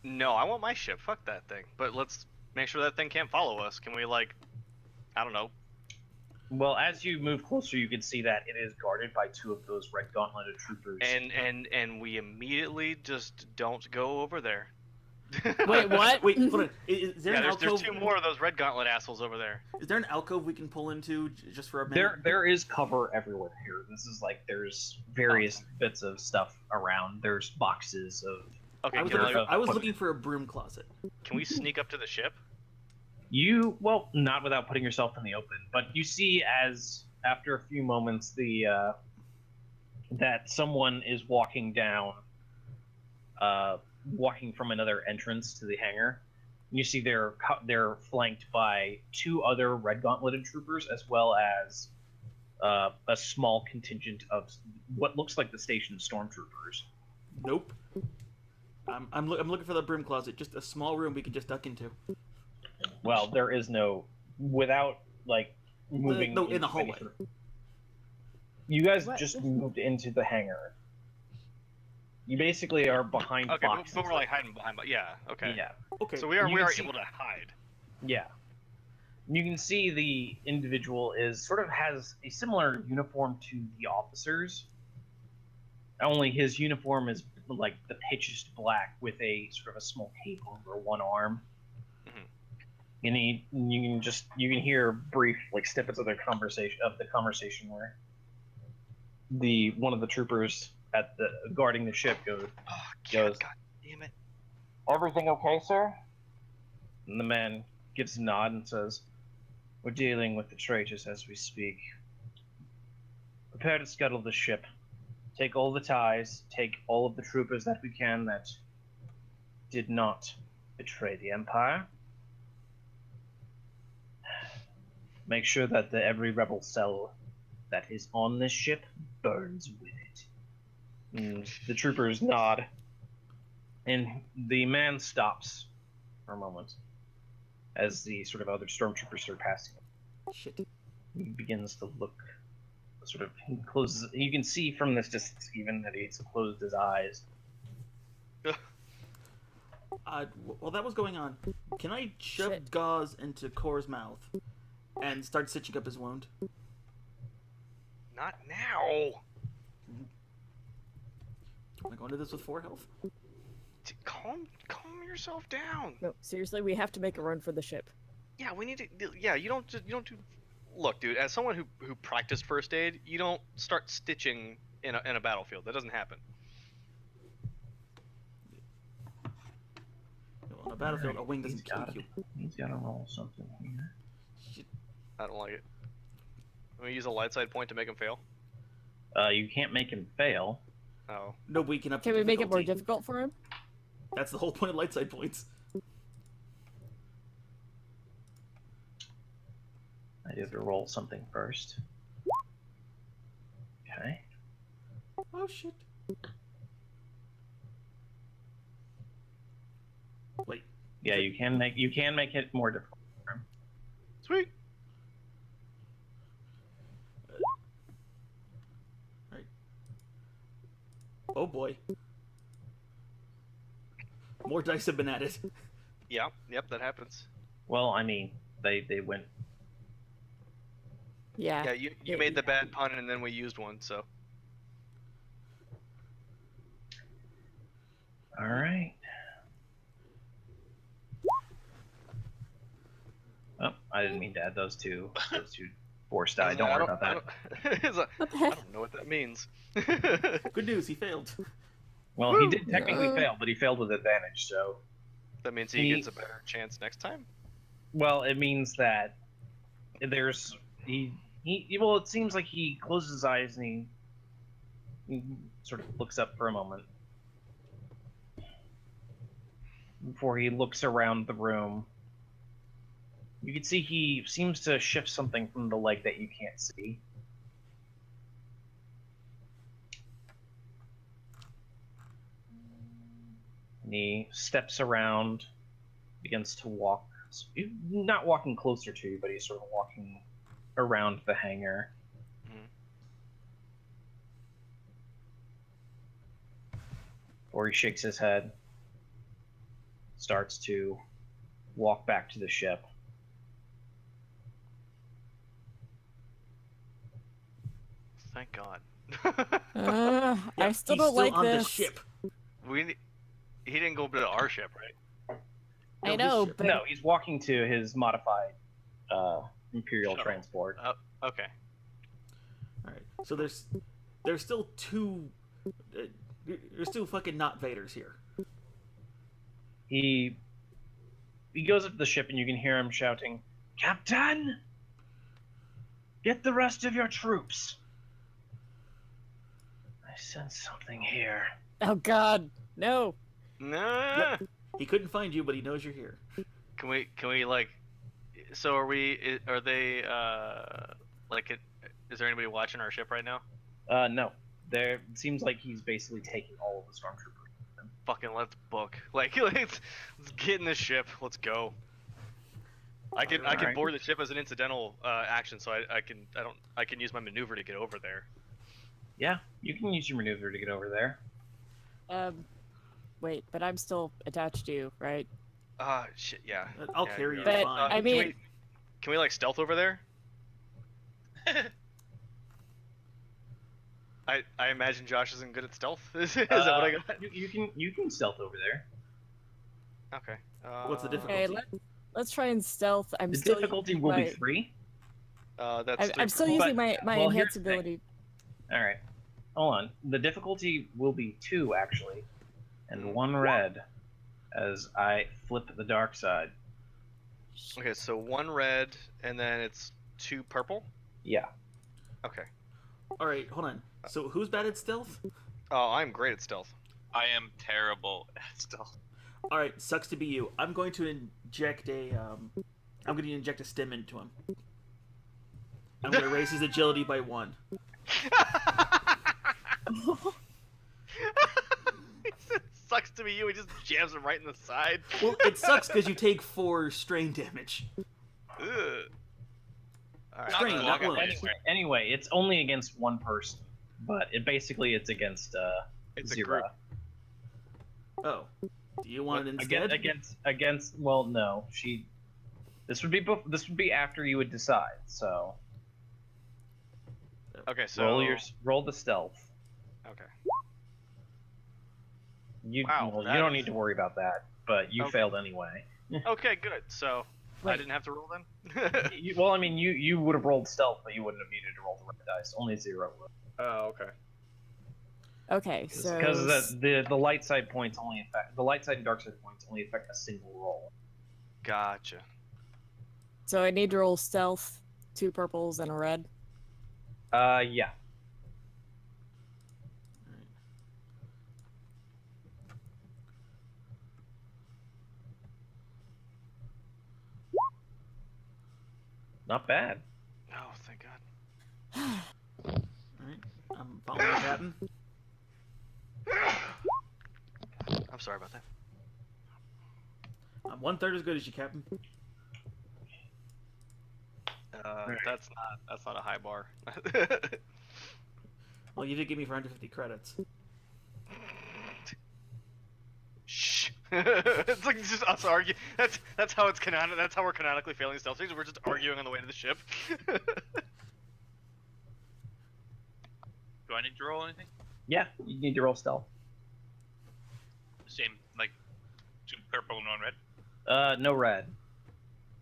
No, I want my ship. Fuck that thing. But let's make sure that thing can't follow us. Can we like, I don't know. Well, as you move closer, you can see that it is guarded by 2 of those red gauntleted troopers. And we immediately just don't go over there. Wait, what? Wait, hold on. Is there Yeah, an there's alcove? 2 more of those red gauntlet assholes over there. Is there an alcove we can pull into just for a minute? There is cover everywhere here. This is like there's various bits of stuff around. There's boxes of. Okay, I was, can, looking like, for, I was looking for a broom closet. can we sneak up to the ship? Well, not without putting yourself in the open, but you see as after a few moments that someone is walking down, walking from another entrance to the hangar. You see they're flanked by 2 other red gauntleted troopers, as well as a small contingent of what looks like the station's stormtroopers. Nope. I'm looking for the broom closet. Just a small room we can just duck into. Well, there is no without like moving. No, in the into hallway. any- You guys What? just moved into the hangar. You basically are behind Okay, boxes. but we're like hiding behind. Yeah. Okay. Yeah, Okay. So we are You can see- able to hide. yeah. You can see the individual has a similar uniform to the officers. Only his uniform is like the pitched black with a sort of a small cape over one arm. Mhm. And you can hear brief like snippets of the conversation where one of the troopers at the guarding the ship goes, Oh, Goes. God damn it. "Everything okay, sir?" And the man gives a nod and says, "We're dealing with the traitors as we speak. Prepare to scuttle the ship. Take all the ties, take all of the troopers that we can that did not betray the Empire. Make sure that every rebel cell that is on this ship burns with it." And the troopers nod, and the man stops for a moment as the sort of other stormtroopers start passing him. Shit. He begins to look, he closes. You can see from this distance even that he's closed his eyes. While that was going on, can I shove Shit. gauze into Kor's mouth and start stitching up his wound? Not now. Am I going to this with 4 health? calm yourself down. No, seriously, we have to make a run for the ship. Yeah, we need to. Yeah, you don't do. Look, dude. As someone who practiced first aid, you don't start stitching in a battlefield. That doesn't happen. On a battlefield, a wing doesn't kill you. He's gotta roll something here. Shit. I don't like it. Let me use a light side point to make him fail. You can't make him fail. Oh. No, we can up. Can the we make it more difficulty. difficult for him? That's the whole point of light side points. I do have to roll something first. Okay. Oh shit. Wait. Yeah, you can make it more difficult. Sweet. Right. Oh boy. More dice have been added. Yeah. Yep. That happens. Well, I mean, they went. Yeah. Yeah. You Yeah, made the bad pun and then we used one. So. All right. Oh, I didn't mean to add those two force die. Don't worry about that. It's like, What the I heck? don't know what that means. Good news, he failed. Well, he did technically fail, but he failed with advantage. So, That means he gets a better chance next time. well, it means that there's he. Well, it seems like he closes his eyes and he sort of looks up for a moment before he looks around the room. You can see he seems to shift something from the leg that you can't see. And he steps around, begins to walk, not walking closer to you, but he's sort of walking around the hangar. Mhm. Or he shakes his head, starts to walk back to the ship. Thank God. I still He's don't like on this. the ship. He didn't go to our ship, right? I No, know, his ship. but No, he's walking to his modified Imperial Shuttle. transport. Okay. All right. So there's still two. There's still fucking not Vaders here. He goes up to the ship and you can hear him shouting, "Captain! Get the rest of your troops! I sense something here." oh god, no. Nah. He couldn't find you, but he knows you're here. Can we like? So are we? Are they? Like it? Is there anybody watching our ship right now? No. It seems like he's basically taking all of the stormtroopers with him. Fucking let's book. Like let's get in the ship. Let's go. I can Alright. board the ship as an incidental action, so I can use my maneuver to get over there. Yeah, you can use your maneuver to get over there. Wait, but I'm still attached to you, right? Shit, yeah. I'll Yeah, carry you're you. But, Fine. I mean- can we like stealth over there? I imagine Josh isn't good at stealth. Is that what I got? You can stealth over there. Okay. What's the Okay, difficulty? let's try and stealth. I'm The still difficulty using will my, be 3. That's I'm still three- using my well, here's enhanced the thing. ability. All right, hold on. The difficulty will be 2 actually, and 1 red, as I flip the dark side. Okay, so 1 red and then it's 2 purple. Yeah. Okay. All right, hold on. So who's bad at stealth? Oh, I'm great at stealth. I am terrible at stealth. All right, sucks to be you. I'm going to inject a stim into him. I'm going to raise his agility by 1. It sucks to be you. He just jams him right in the side. Well, it sucks because you take 4 strain damage. Ugh. All right. Strain, the not walking wounds. way. Anyway, it's only against 1 person, but it's against It's a Zira. group. Oh, do you want it Again, instead? against. Well, no. This would be after you would decide. So Okay, so roll the stealth. Okay. Wow, well, that you don't is- need to worry about that, but you Okay. failed anyway. Okay, good. So I Wait. didn't have to roll then. Well, I mean, you would have rolled stealth, but you wouldn't have needed to roll the red dice. Only 0 would. Oh, okay. Okay, so Because the light side points only affect the light side and dark side points only affect a single roll. Gotcha. so I need to roll stealth, 2 purples and a red. Yeah. Not bad. Oh, thank God. All right, I'm following the captain. I'm sorry about that. I'm 1/3 as good as you, Captain. That's not a high bar. Well, you did give me for 150 credits. Shh. It's like just us arguing. That's how it's canon. That's how we're canonically failing stealth checks. We're just arguing on the way to the ship. Do I need to roll anything? Yeah, you need to roll stealth. Same, like 2 purple and 1 red. No red.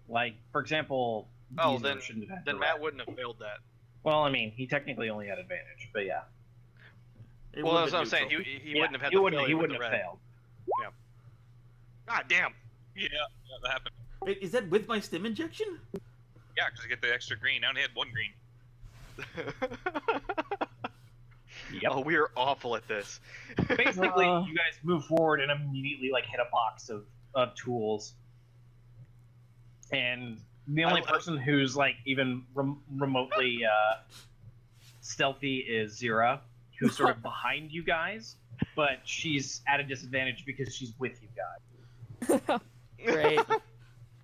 Like, for example, Oh, Geezer then shouldn't have had then the Matt red. wouldn't have failed that. Well, I mean, he technically only had advantage, but yeah. It Well, would've that's what I'm been saying. neutral. He wouldn't have had he the wouldn't, failure he with wouldn't the have red. failed. God damn. Yeah, that happened. Wait, is that with my stim injection? Yeah, because I get the extra green. I only had 1 green. Yep. Oh, we are awful at this. Basically, you guys move forward and immediately like hit a box of tools, and the only person who's like even remotely stealthy is Zira, who's sort of behind you guys, but she's at a disadvantage because she's with you guys. Great.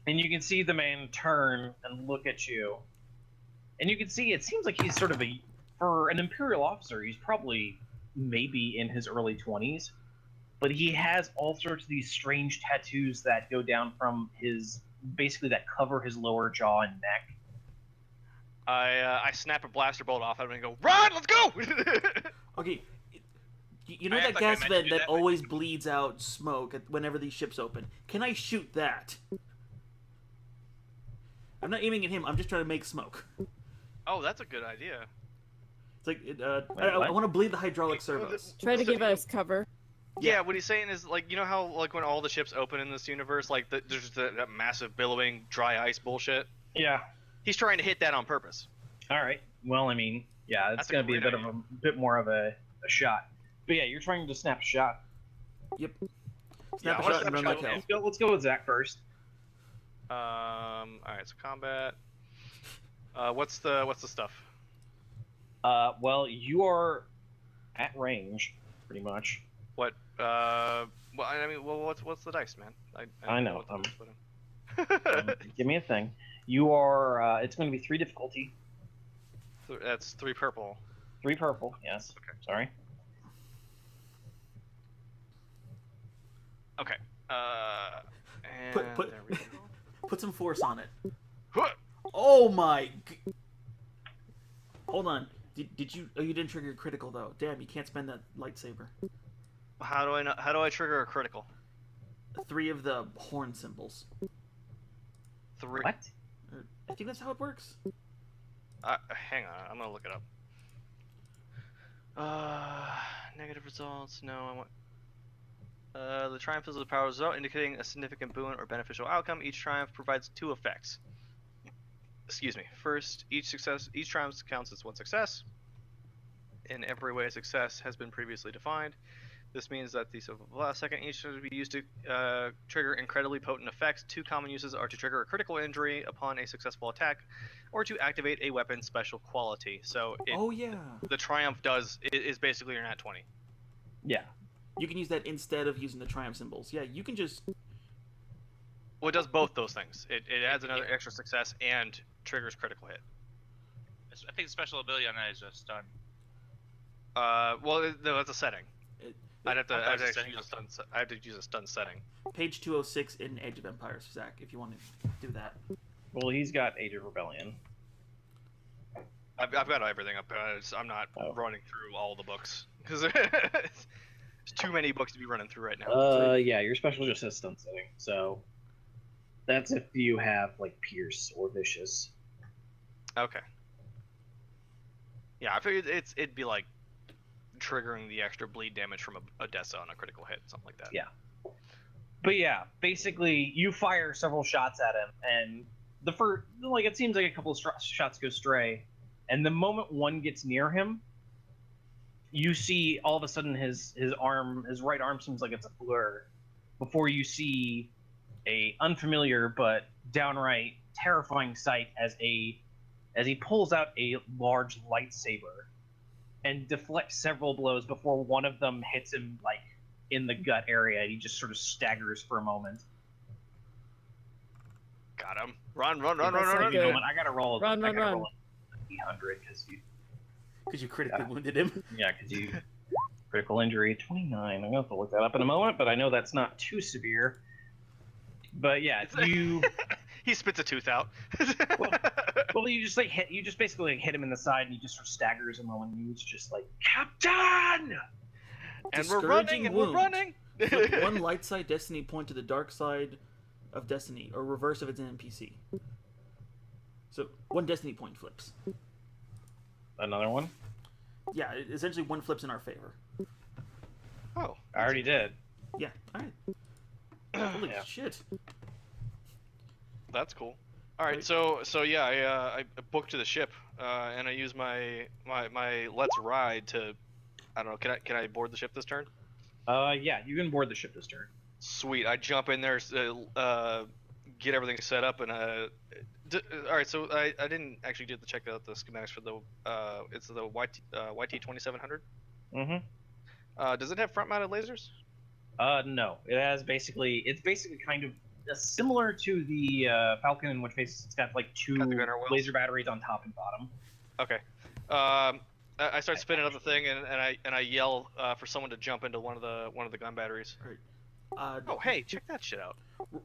And you can see the man turn and look at you, and you can see it seems like he's sort of for an Imperial officer, he's probably maybe in his early 20s, but he has all sorts of these strange tattoos that go down from basically that cover his lower jaw and neck. I snap a blaster bolt off at him and go, run, let's go! Okay, you know I that act like I gas meant to vent do that that, always bleeds out smoke whenever these ships open? Can I shoot that? I'm not aiming at him. I'm just trying to make smoke. Oh, that's a good idea. It's like Wait, I what? want to bleed the hydraulic servos. Try to give us cover. Yeah, what he's saying is, like, you know how, like, when all the ships open in this universe, like, there's that massive billowing dry ice bullshit? Yeah. He's trying to hit that on purpose. All right. Well, I mean, yeah, it's That's a going to be a great bit more of a shot. But yeah, you're trying to snap a shot. Yep. Yeah, Snap I a wanna shot and snap a run shot like with hell. Let's go with Zach first. Alright, so combat. What's the stuff? Well, you are at range, pretty much. What, well, I mean, well, what's the dice, man? I know, what to put in. Give me a thing. You are. It's going to be 3 difficulty, That's 3 purple. 3 purple. Yes. Okay. Sorry. Okay. And Put- there we go. Put some force on it. Huh! Oh my! Hold on. Did you? Oh, you didn't trigger a critical though. Damn, you can't spend that lightsaber. How do I know? How do I trigger a critical? 3 of the horn symbols. 3. What? I think that's how it works. Hang on, I'm gonna look it up. Negative results. No, I want. The triumph is a power result indicating a significant boon or beneficial outcome. Each triumph provides 2 effects. Excuse me. First, each triumph counts as 1 success. In every way a success has been previously defined. This means that the second each should be used to trigger incredibly potent effects. 2 common uses are to trigger a critical injury upon a successful attack, or to activate a weapon special quality. So Oh yeah. the triumph is basically your nat 20. Yeah. You can use that instead of using the triumph symbols. Yeah, you can just. Well, it does both those things. It adds another extra success and triggers critical hit. I think the special ability on that is a stun. Well, no, that's a setting. I'd have to I thought it was a actually setting. use a stun. I have to use a stun setting. Page 206 in Age of Empires, Zach, if you want to do that. Well, he's got Age of Rebellion. I've got everything up. I'm not Oh. running through all the books because There's too many books to be running through right now. Yeah, your special just says stun setting, so that's if you have like Pierce or Vicious. Okay. Yeah, I figured it'd be like triggering the extra bleed damage from a Dessa on a critical hit, something like that. Yeah. But yeah, basically, you fire several shots at him, and the first, like, it seems like a couple of shots go stray, and the moment one gets near him, you see all of a sudden his right arm seems like it's a blur, before you see a unfamiliar but downright terrifying sight as he pulls out a large lightsaber and deflects several blows before one of them hits him like in the gut area. He just sort of staggers for a moment. Got him. Run! That's run! not You know good. what? I gotta roll. Run. Roll 800 Because you critically wounded him. because you critical injury 29. I'm gonna have to look that up in a moment, but I know that's not too severe. But yeah, you He spits a tooth out. well you just basically hit him in the side, and he just sort of staggers a moment, and he's just like, Captain! And we're running, and we're Discouraging running. Flip one light side destiny point to the dark side of destiny, or reverse if it's an NPC. So one destiny point flips. Another one? Yeah, essentially one flips in our favor. Oh, I already did. Yeah, alright. Holy Yeah. shit. that's cool. All right, Right. so yeah, I booked to the ship, and I use my let's ride to. I don't know. Can I board the ship this turn? Yeah, you can board the ship this turn. Sweet. I jump in there, get everything set up, and all right. So I didn't actually get to check out the schematics for the it's the YT 2700. Mm-hmm. Does it have front-mounted lasers? No. It's basically kind of similar to the Falcon, in which case it's got like two Got the gunner wheels. laser batteries on top and bottom. Okay. I start spinning up the thing, and I yell for someone to jump into one of the gun batteries. Oh, hey, check that shit out.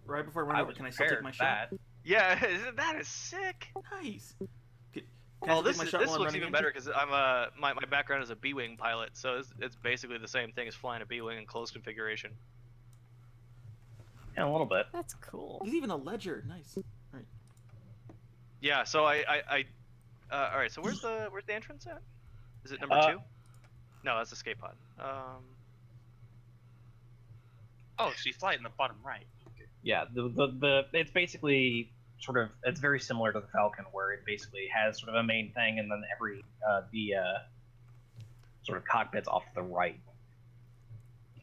Right before I run over, was can I still take prepared my for shot? that. Yeah, that is sick. Nice. Can I Oh, still take this my is, shot this while I'm looks running even in? better because my background is a B-wing pilot, so it's basically the same thing as flying a B-wing in closed configuration. Yeah, a little bit. That's cool. He's even a ledger. Nice. Right. Yeah, so I all right. So where's the entrance at? Is it number 2? No, that's escape pod. Oh, so you fly in the bottom right. Yeah, the it's basically sort of, it's very similar to the Falcon, where it basically has sort of a main thing, and then every the sort of cockpit's off to the right.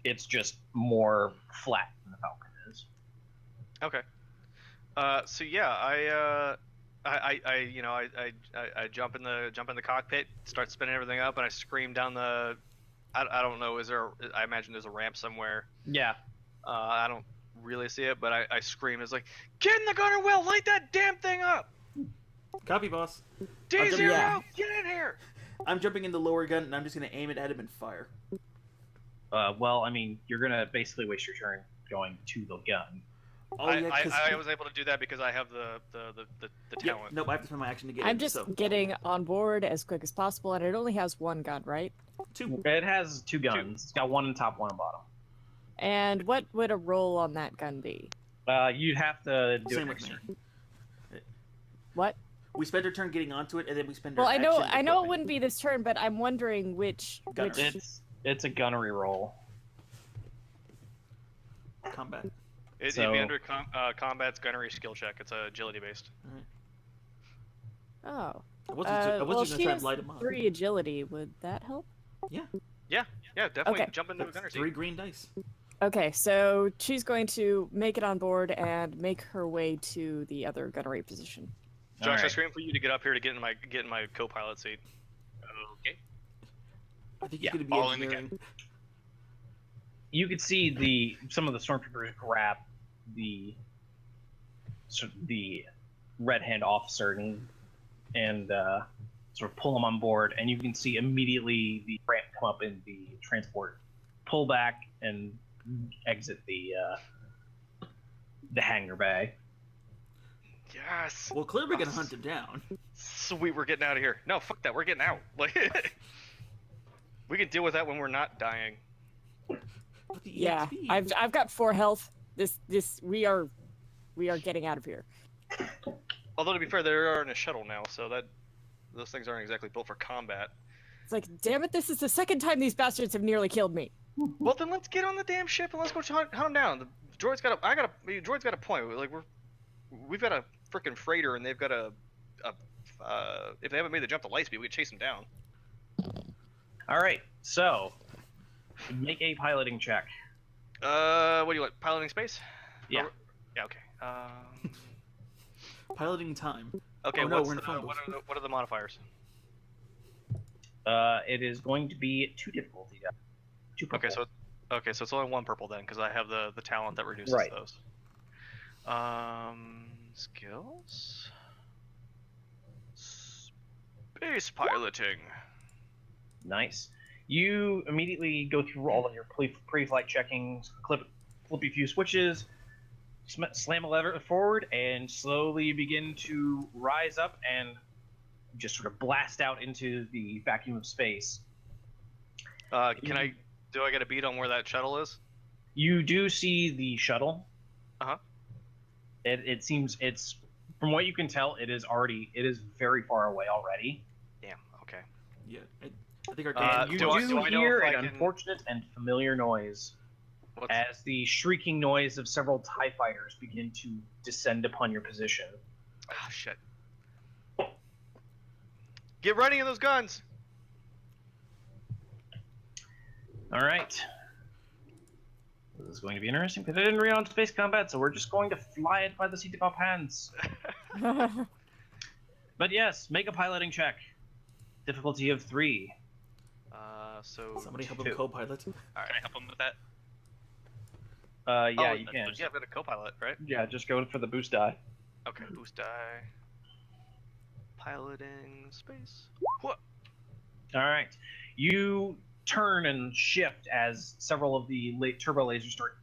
It's just more flat than the Falcon is. Okay. So yeah, I jump in the cockpit, start spinning everything up, and I scream down the. I don't know. I imagine there's a ramp somewhere. Yeah. I don't really see it, but I scream. It's like, get in the gunner wheel, light that damn thing up. Copy, boss. D0, Yeah. get in here. I'm jumping in the lower gun, and I'm just going to aim it at him and fire. Well, I mean, you're gonna basically waste your turn going to the gun. Oh, yeah, 'cause I was able to do that because I have the yeah, talent. nope, I have to spend my action to get I'm in, just so. getting on board as quick as possible, and it only has one gun, right? 2. It has two guns. It's got one on top, one on bottom. And what would a roll on that gun be? You'd have to do Same it with next me. turn. What? We spend our turn getting onto it, and then we spend Well, our I know action it equipping. wouldn't be this turn, but I'm wondering which. Gunner. It's a gunnery roll. Combat. It'd So- be under combat's gunnery skill check. It's agility based. Oh. I wasn't going to Well, try she and has light him up. 3 agility. Would that help? Yeah, definitely Okay. jump into a That's gunner 3 seat. green dice. Okay, so she's going to make it on board and make her way to the other gunnery position. Josh, I Alright. scream for you to get up here to get in my co-pilot seat. Okay. I think he's Yeah, going to be all in the engineering. You could see some of the stormtroopers grab the red hand officer and sort of pull him on board, and you can see immediately the ramp come up in the transport, pull back and exit the hangar bay. Yes. Well, clearly we're going to hunt him down. Sweet, we're getting out of here. No, fuck that. We're getting out. Like, we can deal with that when we're not dying. But the Yeah, EXP. I've got 4 health. We are getting out of here. Although to be fair, they are in a shuttle now, so those things aren't exactly built for combat. It's like, damn it, this is the second time these bastards have nearly killed me. Well, then let's get on the damn ship and let's go hunt them down. The droid's got a point. Like we've got a freaking freighter and they've got if they haven't made the jump to lightspeed, we could chase them down. All right, so make a piloting check. What do you want? Piloting space? Yeah. Or- yeah. Okay. Piloting time. Okay. Oh, no, what's we're in the- fumbles. what are the modifiers? It is going to be 2 difficulty. 2 purple. Okay, so it's only 1 purple then, because I have the talent that reduces Right. those. Skills. Space piloting. Nice. You immediately go through all of your pre-flight checkings, flip a few switches, slam a lever forward, and slowly begin to rise up and just sort of blast out into the vacuum of space. Do I get a beat on where that shuttle is? You do see the shuttle. Uh-huh. It seems it's, from what you can tell, it is very far away already. Damn. Okay. Yeah, I think our And you do I know hear if I an can- unfortunate and familiar noise as the shrieking noise of several TIE fighters begin to descend upon your position. Ah, shit. Get ready in those guns. All right. This is going to be interesting because I didn't read on space combat, so we're just going to fly it by the seat of our pants. But yes, make a piloting check. Difficulty of 3. So somebody help 2. him co-pilot. Can I help him with that? Yeah, Oh, you can. Yeah, I've got a co-pilot, right? Yeah, just go for the boost die. Okay, boost die. Piloting space. What? All right. You turn and shift as several of the turbo lasers start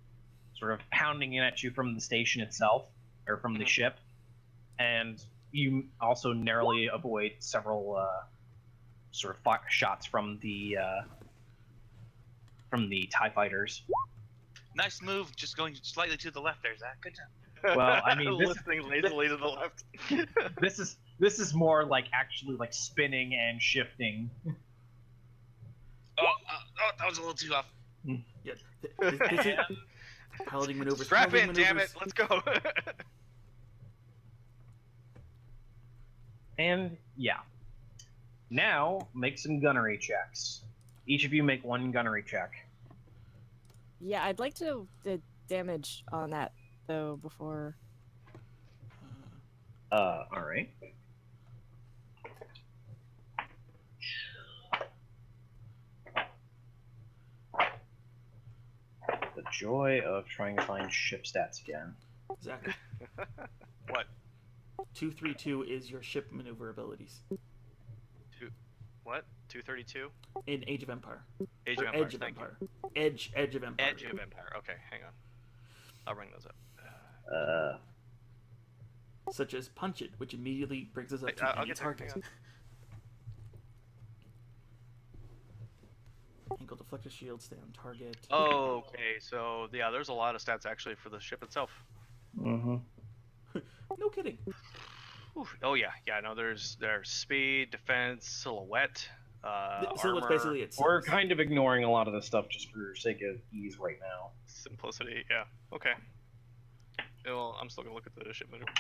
sort of pounding in at you from the station itself, or from the Mhm. ship, and you also narrowly avoid several sort of shots from the TIE fighters. Nice move. Just going slightly to the left there, Zach. Good job. Well, I mean, this- listening lazily to the left. This is more like actually like spinning and shifting. Oh, that was a little too off. Yeah, this is piloting maneuvers. Strap piloting in, damn it! maneuvers. Let's go. And yeah. Now make some gunnery checks. Each of you make 1 gunnery check. Yeah, I'd like to the damage on that though before. All right. The joy of trying to find ship stats again. Zach. What? 232 is your ship maneuver abilities What? 232? in Age of Empire. Age Or of Empire. Edge of thank you. Empire. Edge of Empire. Edge of Empire. Okay, hang on. I'll bring those up. Such as Punch It, which immediately brings us up to I'll any get there. target. Hang on. Angle deflector shield, stay on target. Oh, okay. So yeah, there's a lot of stats actually for the ship itself. Mm-hmm. No kidding. Oof. Oh yeah, yeah. No, there's speed, defense, silhouette, So it's armor, basically it. We're kind of ignoring a lot of this stuff just for sake of ease right now. simplicity. Yeah. Okay. Well, I'm still gonna look at the ship maneuver.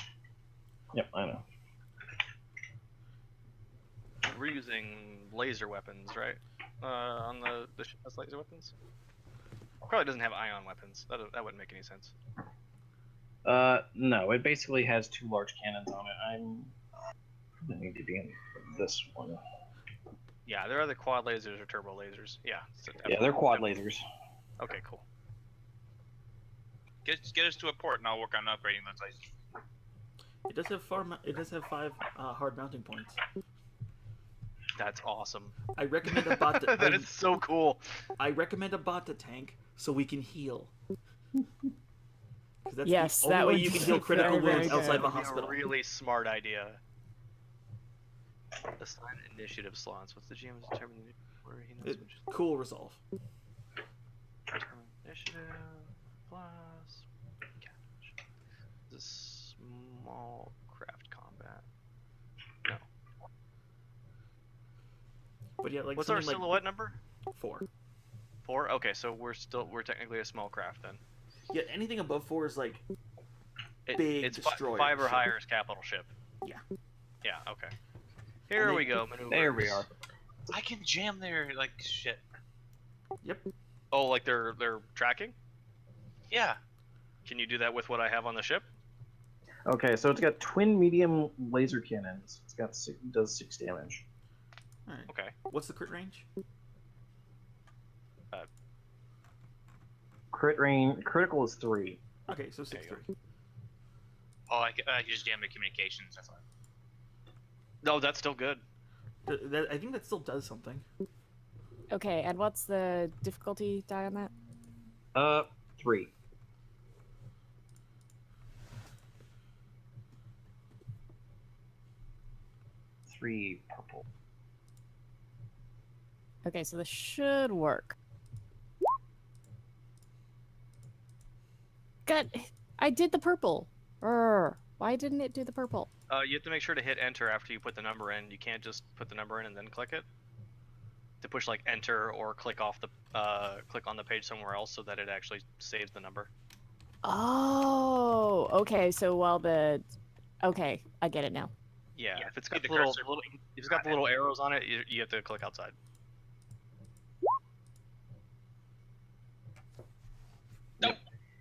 Yep, I know. We're using laser weapons, right? On the ship has laser weapons. Probably doesn't have ion weapons. That wouldn't make any sense. No, it basically has 2 large cannons on it. I need to be in this one. Yeah, they're either quad lasers or turbo lasers. Yeah. So Yeah, they're quad lasers. Okay, cool. Get us to a port, and I'll work on upgrading those lasers. It does have It does have 5 hard mounting points. That's awesome. I recommend a bot. That is so cool. I recommend a bot to tank so we can heal. 'Cause that's Yes, the that only way would you can be heal critical very, very wounds outside of a good. hospital. A really smart idea. Assign initiative slots. What's the GM determine where he knows It- which Cool resolve. determine. Yeah, Initiative plus catch. This small craft combat. No. But yeah, like What's our something like silhouette number? 4. 4. Okay, so we're technically a small craft then. Yeah, anything above 4 is like big It's destroyer 5 or ship. higher is capital ship. Yeah. Yeah. Okay. Here And we they- go. Maneuvers. There we are. I can jam there like shit. Yep. Oh, like they're tracking? Yeah. Can you do that with what I have on the ship? Okay, so it's got twin medium laser cannons. It's got does 6 damage. All right. Okay. What's the crit range? Critical is 3. Okay, so 6-3. There you Oh, I can just jam the communications. That's fine. No, that's still good. I think that still does something. Okay, and what's the difficulty die on that? 3. Three purple. Okay, so this should work. God, I did the purple. Why didn't it do the purple? You have to make sure to hit enter after you put the number in. You can't just put the number in and then click it. To push like enter or click off the click on the page somewhere else so that it actually saves the number. Oh, okay. So while okay, I get it now. Yeah, Yeah, if it's see got the the little, cursor. if it's got the little arrows on it, you have to click outside. Nope.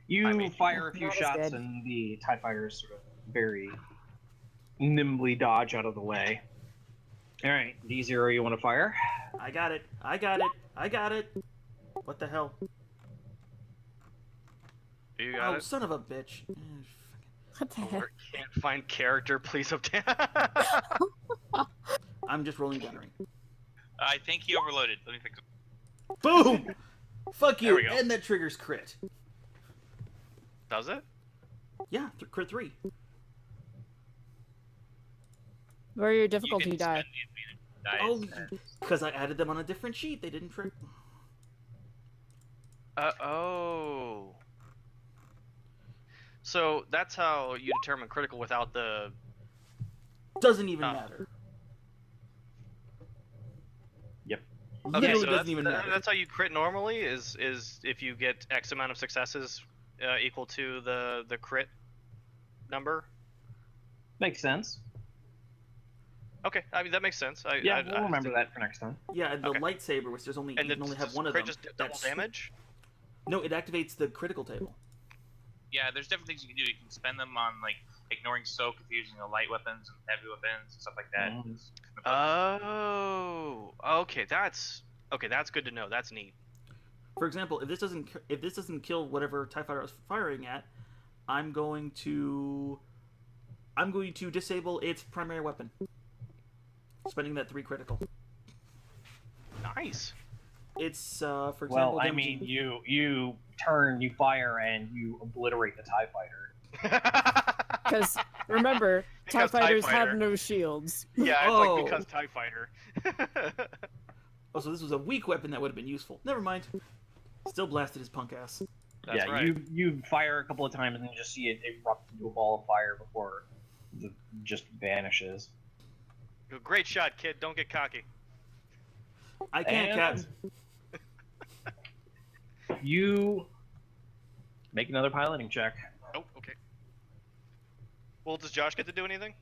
You I mean, fire a few that is shots, good. and the TIE fighters sort of very nimbly dodge out of the way. Alright, D0, you want to fire? I got it. I got it. I got it. What the hell? You got Oh, it. son of a bitch. What the heck? Alert, can't find character. Please obtain. I'm just rolling gunnery. I think he overloaded. Let me fix it. Boom! Fuck There you. we go. And that triggers crit. Does it? Yeah, crit 3. Where are your You difficulty can die? spend the advantage dice. Oh, because I added them on a different sheet. They didn't trigger. Oh. So that's how you determine critical without the. Doesn't even Oh. matter. Yep. Okay, Literally so doesn't that's, even matter. that's how you crit normally. Is if you get X amount of successes equal to the crit number. Makes sense. Okay, I mean that makes sense. Yeah, we'll remember that for next time. Yeah, and the Okay. lightsaber, which there's only And you can only have does one of crit them. just double That's damage. No, it activates the critical table. Yeah, there's different things you can do. You can spend them on like ignoring soak if you're using the light weapons and heavy weapons and stuff like that. Mhm. Oh, okay, that's good to know. That's neat. For example, if this doesn't kill whatever TIE fighter I was firing at, I'm going to disable its primary weapon. Spending that 3 critical. Nice. It's for example. Well, I damaging- mean, you turn, you fire, and you obliterate the TIE fighter. Because remember, TIE Because TIE fighters have fighter. no shields. Yeah, it's Oh. like because TIE Fighter. Oh, so this was a weak weapon that would have been useful. Never mind. Still blasted his punk ass. That's yeah, right. you fire a couple of times, and then you just see it erupt into a ball of fire before it just vanishes. Great shot, kid. Don't get cocky. I can't, And- You make another piloting check. Oh, okay. Well, does Josh get to do anything?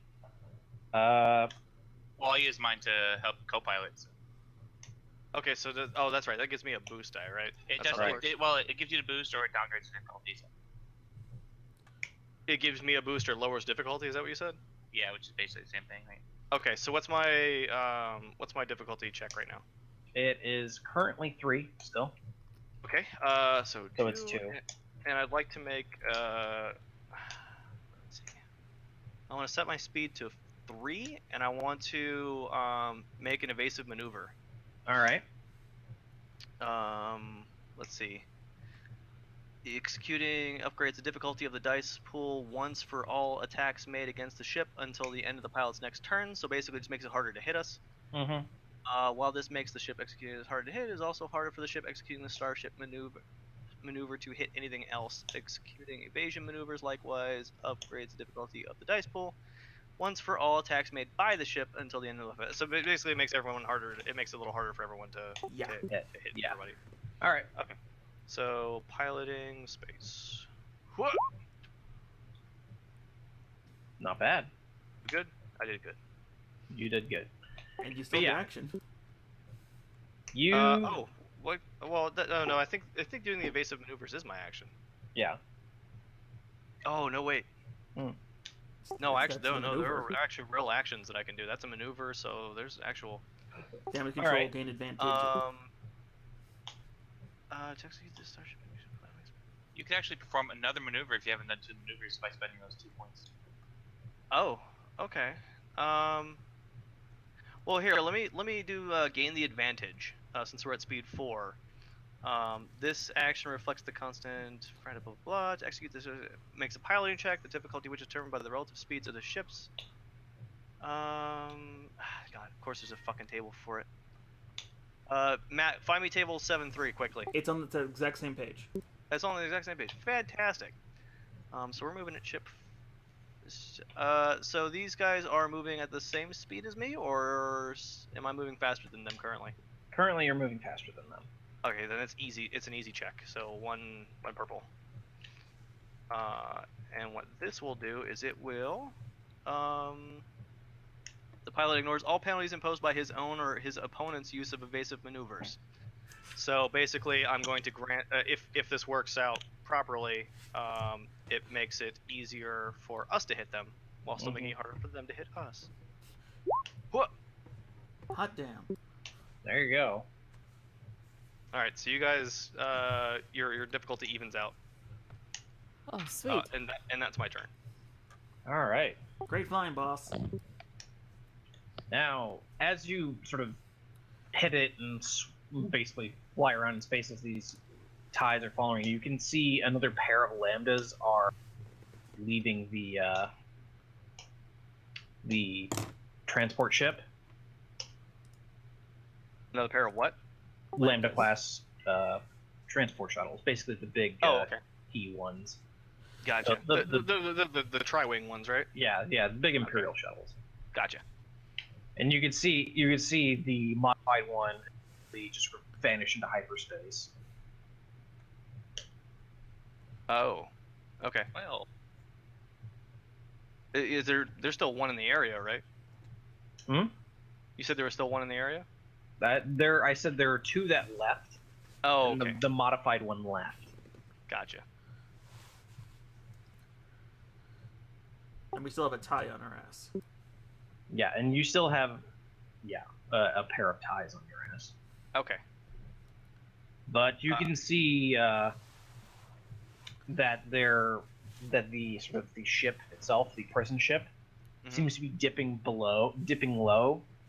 Uh, Well, I use mine to help co-pilot. So Okay, so that's right. That gives me a boost die, right? it That's does. how right. works. It gives you the boost or it downgrades the difficulties. It gives me a boost or lowers difficulty. Is that what you said? Yeah, which is basically the same thing, right? Okay, so what's my difficulty check right now? it is currently 3 still. Okay, so it's 2. and I'd like to make let's see. I want to set my speed to 3, and I want to make an evasive maneuver. All right. Let's see. Executing upgrades the difficulty of the dice pool once for all attacks made against the ship until the end of the pilot's next turn. So basically, it just makes it harder to hit us. Mm-hmm. While this makes the ship executing as hard to hit, it is also harder for the ship executing the starship maneuver maneuver to hit anything else. Executing evasion maneuvers likewise upgrades the difficulty of the dice pool. Once for all attacks made by the ship until the end of the phase. So basically, it makes everyone harder. It makes it a little harder for everyone to Yeah. hit Yeah. everybody. All right. Okay. So piloting space. Whoa! Not bad. Good. I did good. You did good. And you still have yeah. your action. You. Oh. What? Well, no. I think doing the evasive maneuvers is my action. Yeah. Oh no! Wait. Hmm. No, That's actually, the no. There maneuver. are actually real actions that I can do. That's a maneuver. So there's actual. Damage control, Alright. gain advantage. To execute this starship. You can actually perform another maneuver if you haven't done 2 maneuvers by spending those 2 points. Oh. Okay. Well, here, let me do gain the advantage since we're at speed 4. This action reflects the constant blah blah blah. To execute this, makes a piloting check. The difficulty which is determined by the relative speeds of the ships. God, of course there's a fucking table for it. Matt, find me table 7.3 quickly. It's on the exact same page. That's on the exact same page. Fantastic. So we're moving at ship. So these guys are moving at the same speed as me, or am I moving faster than them currently? Currently, you're moving faster than them. Okay, then it's easy. It's an easy check. So one purple. And what this will do is it will, the pilot ignores all penalties imposed by his own or his opponent's use of evasive maneuvers. So basically, I'm going to grant, if this works out properly, it makes it easier for us to hit them, while still making it harder for them to hit us. What? Hot damn. There you go. All right, so you guys, your difficulty evens out, Oh, sweet. and that's my turn. All right. Great flying, boss. Now, as you sort of hit it and basically fly around in space as these tides are following you, you can see another pair of lambdas are leaving the transport ship. Another pair of what? Lambda class transport shuttles, basically the big Okay. T ones. Gotcha. The The tri-wing ones, right? Yeah, the big Imperial shuttles. Gotcha. And you can see the modified one just sort of vanish into hyperspace. Oh. Okay. Well, Is there's still one in the area, right? Hmm? You said there was still one in the area? I said there are 2 that left. Oh, And okay. the modified one left. Gotcha. And we still have a tie on our ass. Yeah, and you still have a pair of ties on your ass. Okay. But you can see that the sort of the ship itself, the prison ship, Mhm. seems to be dipping low,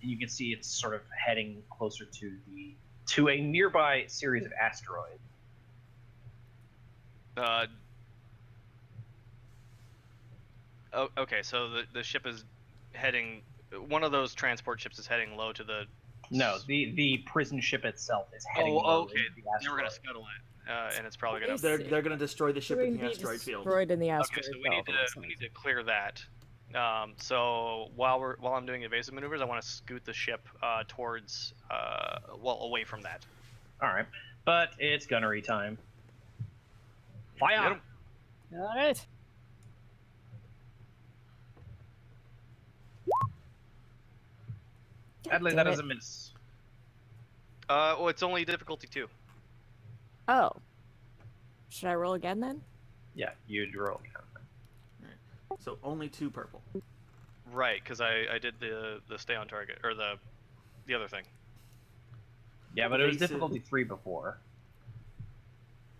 and you can see it's sort of heading closer to a nearby series of asteroids. Okay, so the ship is heading. One of those transport ships is heading low to the. No, the prison ship itself is heading low Oh, okay. into the Then we're gonna asteroid. scuttle it, and it's probably gonna. Yes. They're gonna destroy the ship in Doing the asteroid field. destroyed in the Okay, asteroid so belt. we need to clear that. So while I'm doing evasive maneuvers, I want to scoot the ship towards away from that. All right, but it's gunnery time. Fire! Get 'em. All right. Adley, Damn that is it. a miss. Well, it's only difficulty 2. Oh. Should I roll again then? Yeah, you roll. So only 2 purple. Right, because I did the stay on target or the other thing. Yeah, but it was Evasive. difficulty 3 before.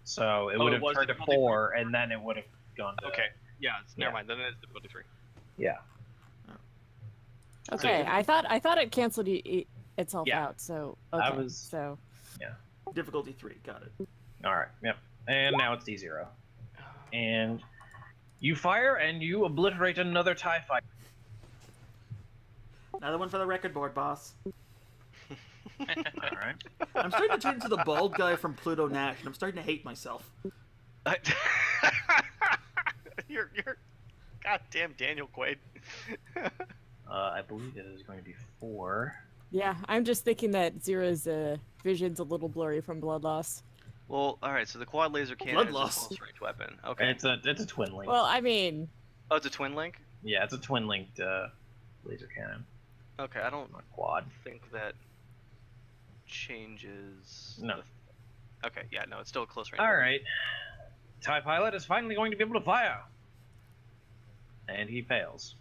So it Oh, would it have was turned to difficulty 4, and then it would have gone to. Okay. Yeah, never Yeah. mind. Then it's difficulty 3. Yeah. Okay, I thought it canceled itself Yeah. out. So That okay, was- so Difficulty 3. Got it. All right. Yep. And now it's D0. And you fire, and you obliterate another TIE fighter. Another one for the record board, boss. All right. I'm starting to turn into the bald guy from Pluto Nash, and I'm starting to hate myself. you're goddamn Daniel Quaid. I believe it is going to be 4. Yeah, I'm just thinking that Zira's vision's a little blurry from blood loss. Well, all right. So the quad laser cannon Blood is loss. a close range weapon. And Okay. it's a twin link. Well, I mean, Oh, it's a twin link. Yeah, it's a twin linked laser cannon, Okay, I don't not quad. think that changes. No. Okay, yeah, no, it's still a close range. All right. TIE pilot is finally going to be able to fire. And he fails.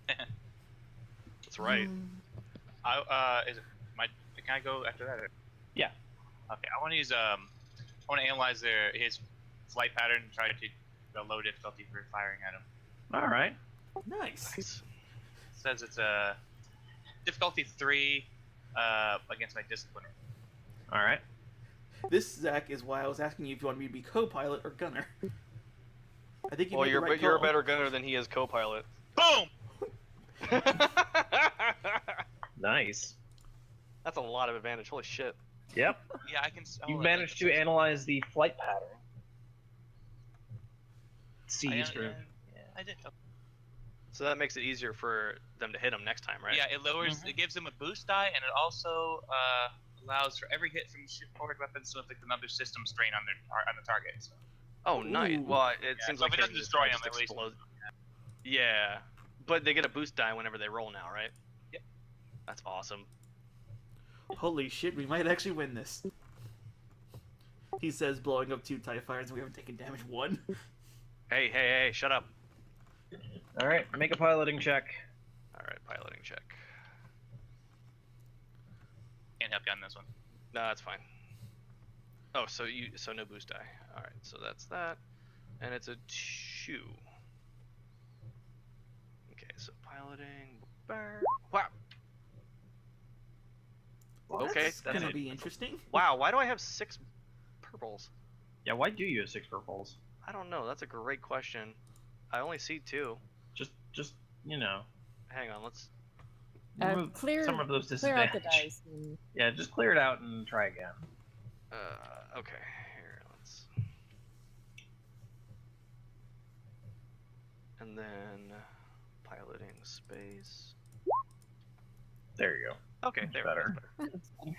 That's right. Is it my? Can I go after that? Or? Yeah. Okay, I want to use I want to analyze his flight pattern and try to low difficulty for firing at him. All right. Nice. Nice. It says it's a difficulty 3 against my discipliner. All right. This, Zach, is why I was asking you if you wanted me to be co-pilot or gunner. I think you Well, made you're the right you're a call. better gunner than he is co-pilot. Boom! Nice. That's a lot of advantage. Holy shit. Yep. Yeah, I can. You oh, managed to analyze the flight pattern. See, I, sort of. I did. So that makes it easier for them to hit him next time, right? Yeah, it lowers. It gives him a boost die, and it also allows for every hit from shipboard weapons to inflict another system strain on the target. So. Oh, nice. Ooh. Well, it Yeah, seems so like if it doesn't hitting destroy just him, at least- explodes. Yeah, but they get a boost die whenever they roll now, right? Yep. That's awesome. Holy shit, we might actually win this. He says, blowing up 2 TIE fighters, and we haven't taken damage 1. Hey, shut up. All right. Make a piloting check. All right, piloting check. Can't help you on this one. No, that's fine. Oh, so no boost die. All right, so that's that, and it's a 2. Okay, so piloting. Wow. Okay, That's that's gonna it. be interesting. Wow, why do I have 6 purples? Yeah. Why do you have 6 purples? I don't know. That's a great question. I only see 2. Just you know. Hang on, let's. Remove clear some of those clear out the disadvantages. dice. And... Yeah, just clear it out and try again. Okay, here, let's. And then piloting space. There you go. Okay, Much there. better. that's better.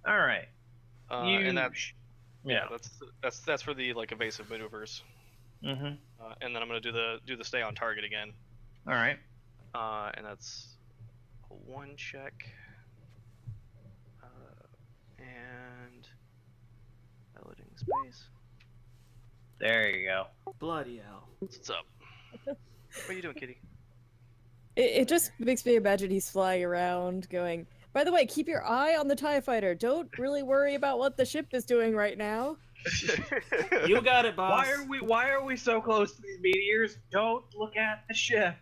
All right. And that's Yeah. that's for the like evasive maneuvers. Mm-hmm. And then I'm gonna do the stay on target again. All right. And that's a 1 check. And piloting space. There you go. Bloody hell. What's up? What are you doing, kitty? It just makes me imagine he's flying around going, by the way, keep your eye on the TIE fighter. Don't really worry about what the ship is doing right now. You got it, boss. Why are we so close to these meteors? Don't look at the ship.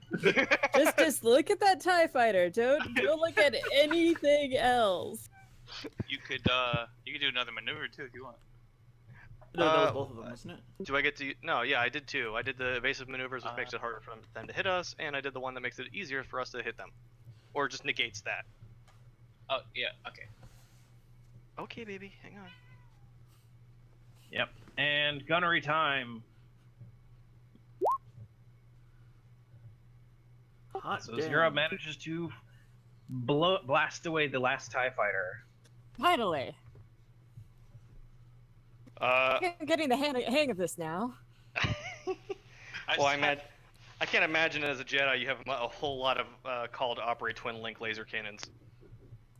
Just look at that TIE fighter. Don't look at anything else. You could do another maneuver too if you want. No, that was both of them, wasn't it? Do I get to? No, yeah, I did 2. I did the evasive maneuvers, which makes it harder for them to hit us, and I did the one that makes it easier for us to hit them, or just negates that. Oh yeah, okay. Okay, baby, hang on. Yep. And gunnery time. Hot So damn. Zero manages to blast away the last TIE fighter. Finally. I'm getting the hang of this now. Well, I can't imagine as a Jedi you have a whole lot of call to operate twin link laser cannons.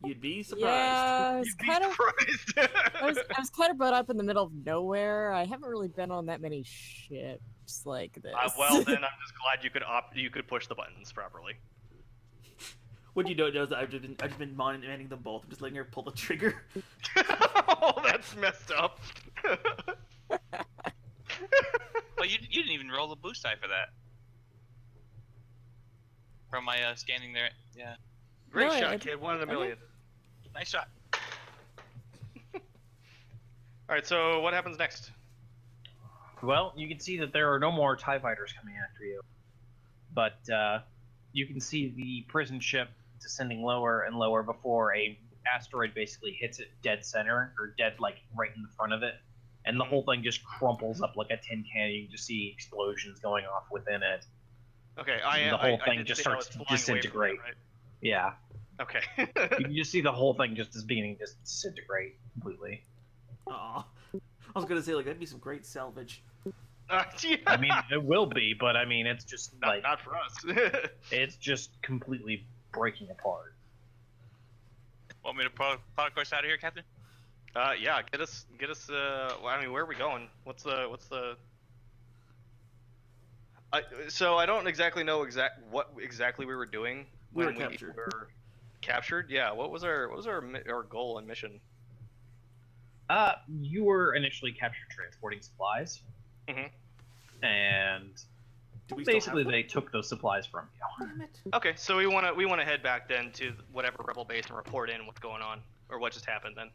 You'd be surprised. Yeah, I was You'd be kind of surprised. I was kind of brought up in the middle of nowhere. I haven't really been on that many ships like this. Well, then I'm just glad you could push the buttons properly. What you don't know is that I've just been manning them both. I'm just letting her pull the trigger. Oh, that's messed up. Well, you didn't even roll a boost die for that. From my scanning there, yeah. Great No, I shot, did- kid. 1 in a million. Nice shot. All right, so what happens next? Well, you can see that there are no more TIE fighters coming after you. But you can see the prison ship descending lower and lower before a asteroid basically hits it dead center, or dead like right in the front of it, and the whole thing just crumples up like a tin can. You can just see explosions going off within it. Okay, The whole thing did just say I starts was to flying away from that, disintegrate. right? Yeah, Okay. you can just see the whole thing just beginning to disintegrate completely. Aw. I was gonna say, like, that'd be some great salvage. Yeah. I mean, it will be, but I mean, it's just like not for us. it's just completely breaking apart. Want me to product course out of here, Captain? Yeah, get us. Well, I mean, where are we going? What's the? So I don't exactly know what exactly we were doing We when were captured. were captured. Yeah. What was our goal and mission? You were initially captured transporting supplies, Mhm. and Do we still have basically them? they took those supplies from you. Damn it. Okay, so we wanna head back then to whatever rebel base and report in what's going on or what just happened then.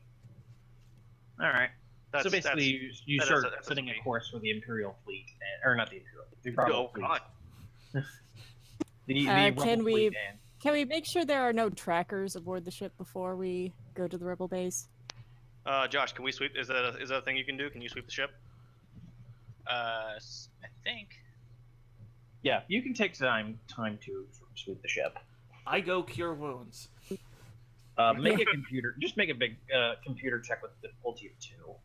All right. So That's- basically, you that's- start that's setting a me. course for the Imperial fleet, or not the Imperial, the Rebel Oh fleet. God. The Can Rebel we- fleet, and Can we make sure there are no trackers aboard the ship before we go to the rebel base? Josh, can we sweep? Is that a thing you can do? Can you sweep the ship? I think. yeah, you can take time to sweep the ship. I go cure wounds. Make a computer. Just make a big computer check with difficulty of 2.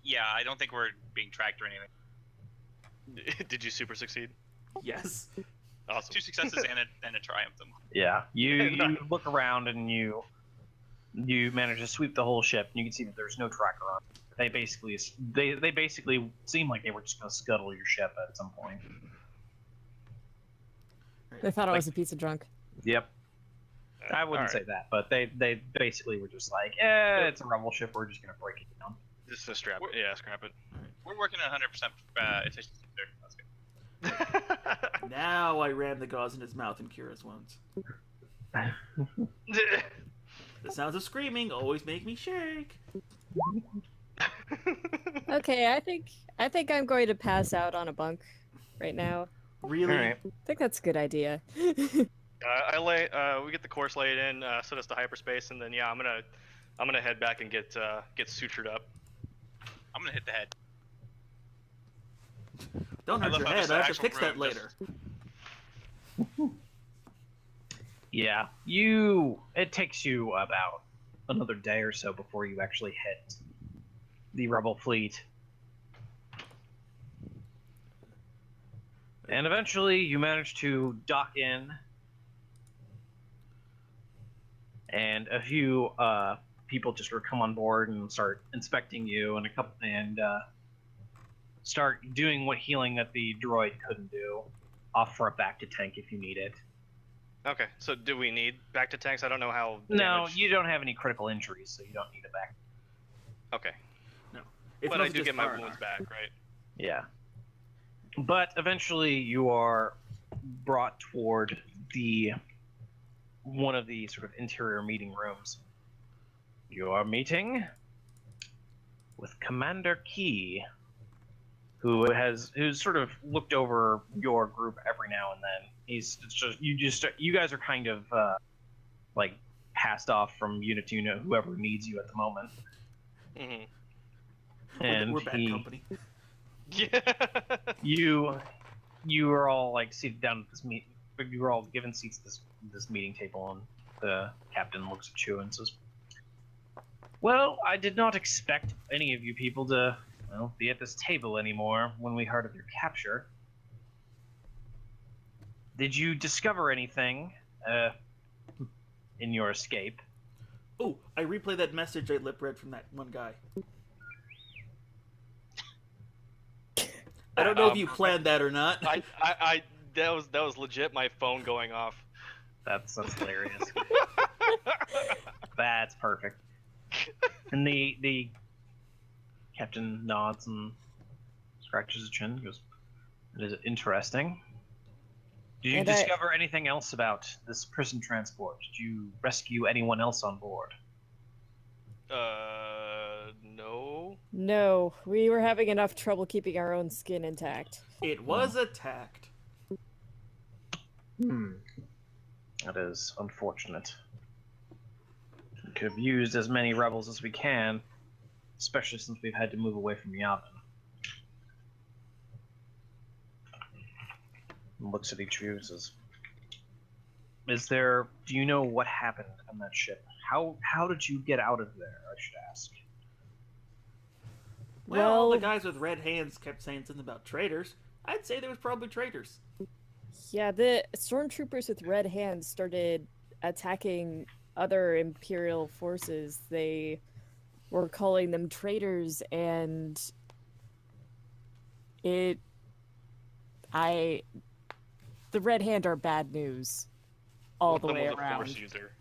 Yeah, I don't think we're being tracked or anything. Did you super succeed? Yes. Awesome. 2 successes and a triumph. Yeah, you look around and you manage to sweep the whole ship, and you can see that there's no tracker on it. They basically seem like they were just going to scuttle your ship at some point. They thought I was a pizza drunk. Yep. I wouldn't say that, but they basically were just like, it's a rebel ship. We're just going to break it down. Just a scrap it. Yeah, scrap it. We're working at 100% efficiency there. That's good. Now I ram the gauze in his mouth and cure his wounds. The sounds of screaming always make me shake. Okay, I think I'm going to pass out on a bunk right now. Really? All right. I think that's a good idea. We get the course laid in, set us to hyperspace, and then yeah, I'm gonna head back and get sutured up. I'm gonna hit the head. Don't I hurt love your how head. this I have to actual fix that room later. Yeah, it takes you about another day or so before you actually hit the rebel fleet. And eventually you manage to dock in, and a few people just sort of come on board and start inspecting you, and start doing what healing that the droid couldn't do. Offer a back to tank if you need it. Okay, so do we need back to tanks? I don't know how. No, damaged- you don't have any critical injuries, so you don't need a back. Okay, It's but I mostly do just get my R&R. wounds back, right? Yeah. But eventually you are brought toward one of the sort of interior meeting rooms. You are meeting with Commander Key, who's sort of looked over your group every now and then. You guys are kind of like passed off from unit to unit, whoever needs you at the moment. Mm-hmm. And We're bad company. Yeah. you are all like seated down at this meeting. You were all given seats at this meeting table, and the captain looks at you and says, "Well, I did not expect any of you people to, be at this table anymore when we heard of your capture. Did you discover anything in your escape?" Oh, I replay that message I lip read from that one guy. I don't know if you planned that or not. I that was legit my phone going off. That's hilarious. That's perfect. And the captain nods and scratches his chin and goes, "It is interesting. Did you And discover anything else about this prison transport? Did you rescue anyone else on board?" No. No, we were having enough trouble keeping our own skin intact. It was attacked. That is unfortunate. We could have used as many rebels as we can, especially since we've had to move away from Yavin. Looks at each of you and says, do you know what happened on that ship? How did you get out of there, I should ask? Well, all the Well- guys with red hands kept saying something about traitors. I'd say there was probably traitors. Yeah, the stormtroopers with red hands started attacking other Imperial forces. They were calling them traitors, and the red hand are bad news all the One of way them was a around. Force user.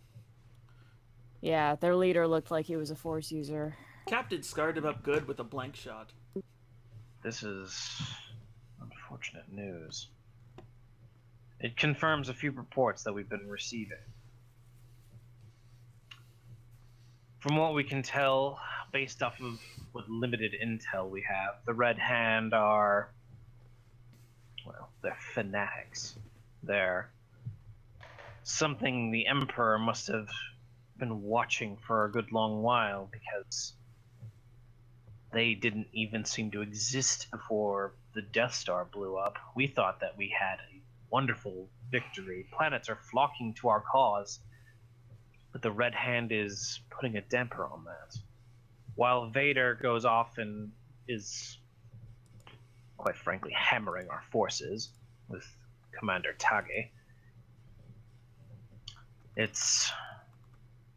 Yeah, their leader looked like he was a Force user. Captain scarred him up good with a blank shot. This is unfortunate news. It confirms a few reports that we've been receiving. From what we can tell, based off of what limited intel we have, the Red Hand are, well, they're fanatics. They're something the Emperor must have been watching for a good long while, because they didn't even seem to exist before the Death Star blew up. We thought that we had a wonderful victory. Planets are flocking to our cause, but the Red Hand is putting a damper on that. While Vader goes off and is, quite frankly, hammering our forces with Commander Tage,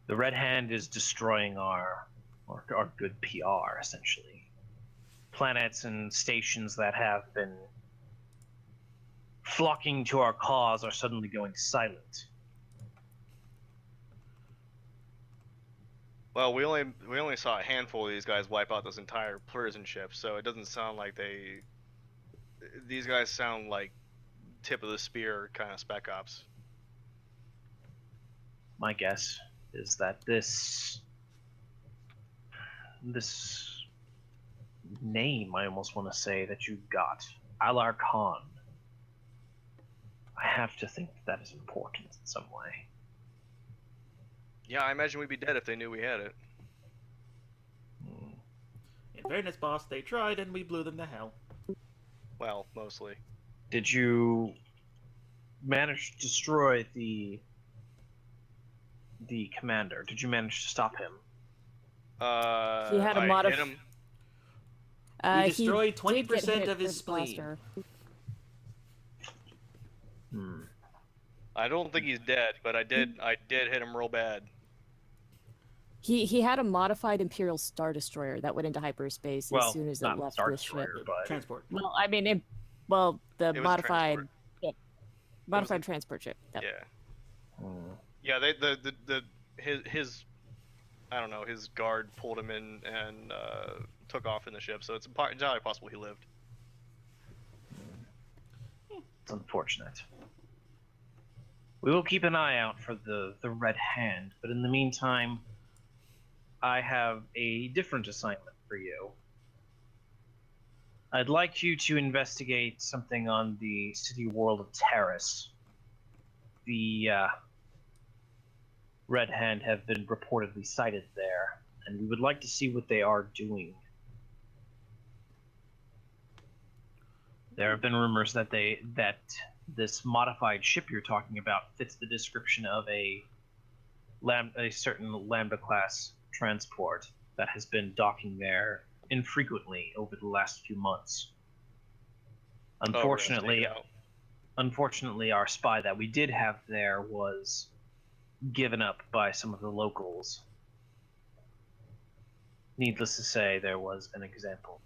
the Red Hand is destroying our good PR, essentially. Planets and stations that have been flocking to our cause are suddenly going silent. Well, we only saw a handful of these guys wipe out this entire prison ship, so it doesn't sound like these guys sound like tip of the spear kind of spec ops. My guess is that this name, I almost want to say, that you got, Alar Khan, I have to think that is important in some way. Yeah, I imagine we'd be dead if they knew we had it. In fairness, boss, they tried and we blew them to hell. Well, mostly. Did you manage to destroy the commander? Did you manage to stop him? He had a I hit him. We He destroyed did 20% get hit of his with spleen. blaster. I don't think he's dead, but I did hit him real bad. He had a modified Imperial Star Destroyer that went into hyperspace Well, as soon as it not left Star the ship. Destroyer, but Transport. Well, I mean, the was a modified, transport. yeah, modified transport ship. Yep. Yeah. Yeah, his I don't know, his guard pulled him in and took off in the ship, so it's entirely possible he lived. it's unfortunate. We will keep an eye out for the Red Hand, but in the meantime, I have a different assignment for you. I'd like you to investigate something on the city world of Terrace. The Red Hand have been reportedly sighted there, and we would like to see what they are doing. There have been rumors that this modified ship you're talking about fits the description of a certain Lambda class transport that has been docking there infrequently over the last few months. Unfortunately, our spy that we did have there was given up by some of the locals. Needless to say, there was an example.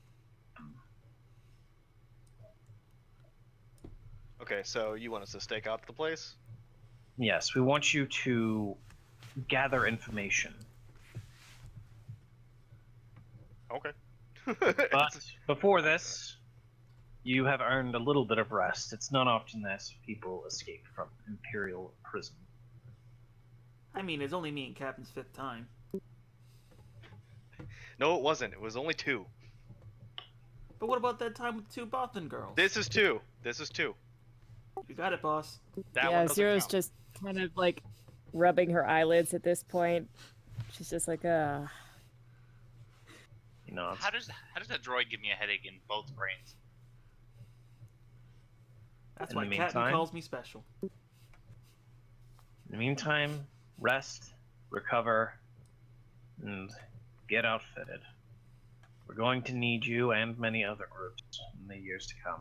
Okay, so you want us to stake out the place? Yes, we want you to gather information. Okay. But before this, you have earned a little bit of rest. It's not often that people escape from Imperial prison. I mean, it's only me and Captain's fifth time. No, it wasn't. It was only 2. But what about that time with the two Bothan girls? This is 2. This is 2. You got it, boss. That yeah, one doesn't Zero's count. just kind of like rubbing her eyelids at this point. She's just like, You know, How does that droid give me a headache in both brains? That's In why the Captain meantime- calls me special. in the meantime, rest, recover, and get outfitted. We're going to need you and many other herbs in the years to come.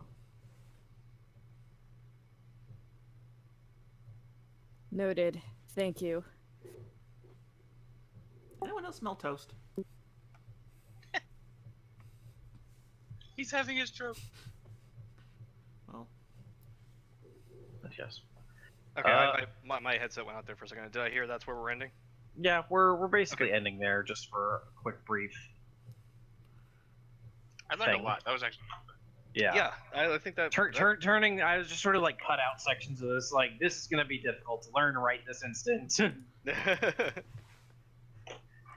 noted. Thank you. Anyone else smell toast? He's having his stroke. Well, Yes. Okay, Uh, my headset went out there for a second. Did I hear that's where we're ending? Yeah, we're basically ending there just for a quick brief. I learned Thing. a lot. That was actually. Yeah. I think that. Turning, I was just sort of like cut out sections of this. Like, this is going to be difficult to learn right this instant.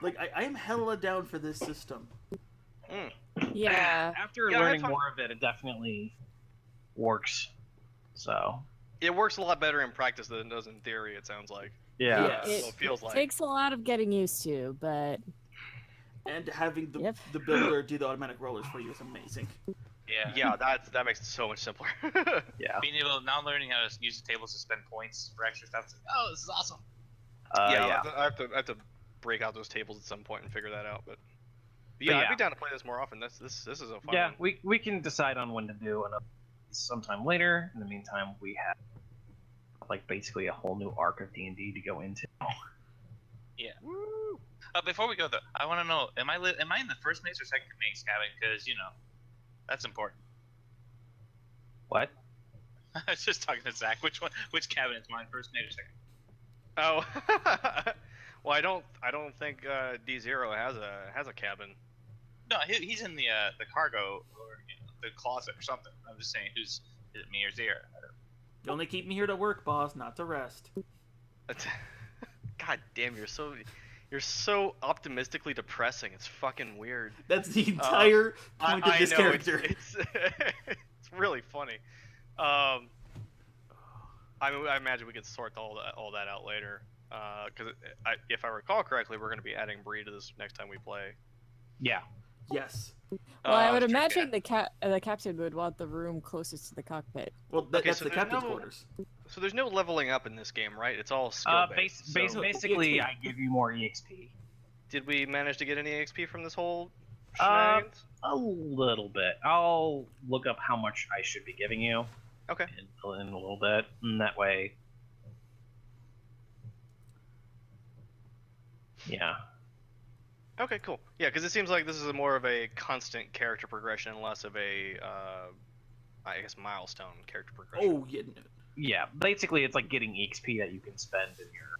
like I am hella down for this system. Yeah. After Yeah, I had learning fun. more of it, it definitely works. So, It works a lot better in practice than it does in theory. It sounds like. yeah. Yeah. So it feels like. Takes a lot of getting used to, but And having the, Yep. the builder do the automatic rollers for you is amazing. Yeah. Yeah, that makes it so much simpler. Yeah. Being able now learning how to use the tables to spend points for extra stuff. It's like, oh, this is awesome. yeah, I have to break out those tables at some point and figure that out. But yeah, I'd yeah. be down to play this more often. This is a fun Yeah, one. we can decide on when to do another sometime later. In the meantime, we have like basically a whole new arc of D&D to go into. Yeah. Before we go though, I want to know: am I in the first maze or second maze, Gavin? Because that's important. What? I was just talking to Zach. Which cabinet's mine? First maze or second? Oh, well, I don't think D0 has a cabin. No, he's in the cargo or the closet or something. I'm just saying, is it me or Zero? You only keep me here to work, boss, not to rest. God damn, you're so optimistically depressing. It's fucking weird. That's the entire point of I this know, character. It's it's really funny. I mean, I imagine we could sort all that out later. Because if I recall correctly, we're going to be adding Bree to this next time we play. Yeah. Yes. well, I would Sure, imagine the captain would want the room closest to the cockpit. Well, Okay, that's so the there's captain's no- quarters. So there's no leveling up in this game, right? It's all skill based. Basically, EXP. I give you more EXP. Did we manage to get any XP from this whole Uh, shenanigans? A little bit. I'll look up how much I should be giving you Okay. in a little bit, and that way. Yeah. Okay, cool. Yeah, because it seems like this is more of a constant character progression and less of a, I guess, milestone character progression. Oh, yeah. Yeah. Basically, it's like getting EXP that you can spend in your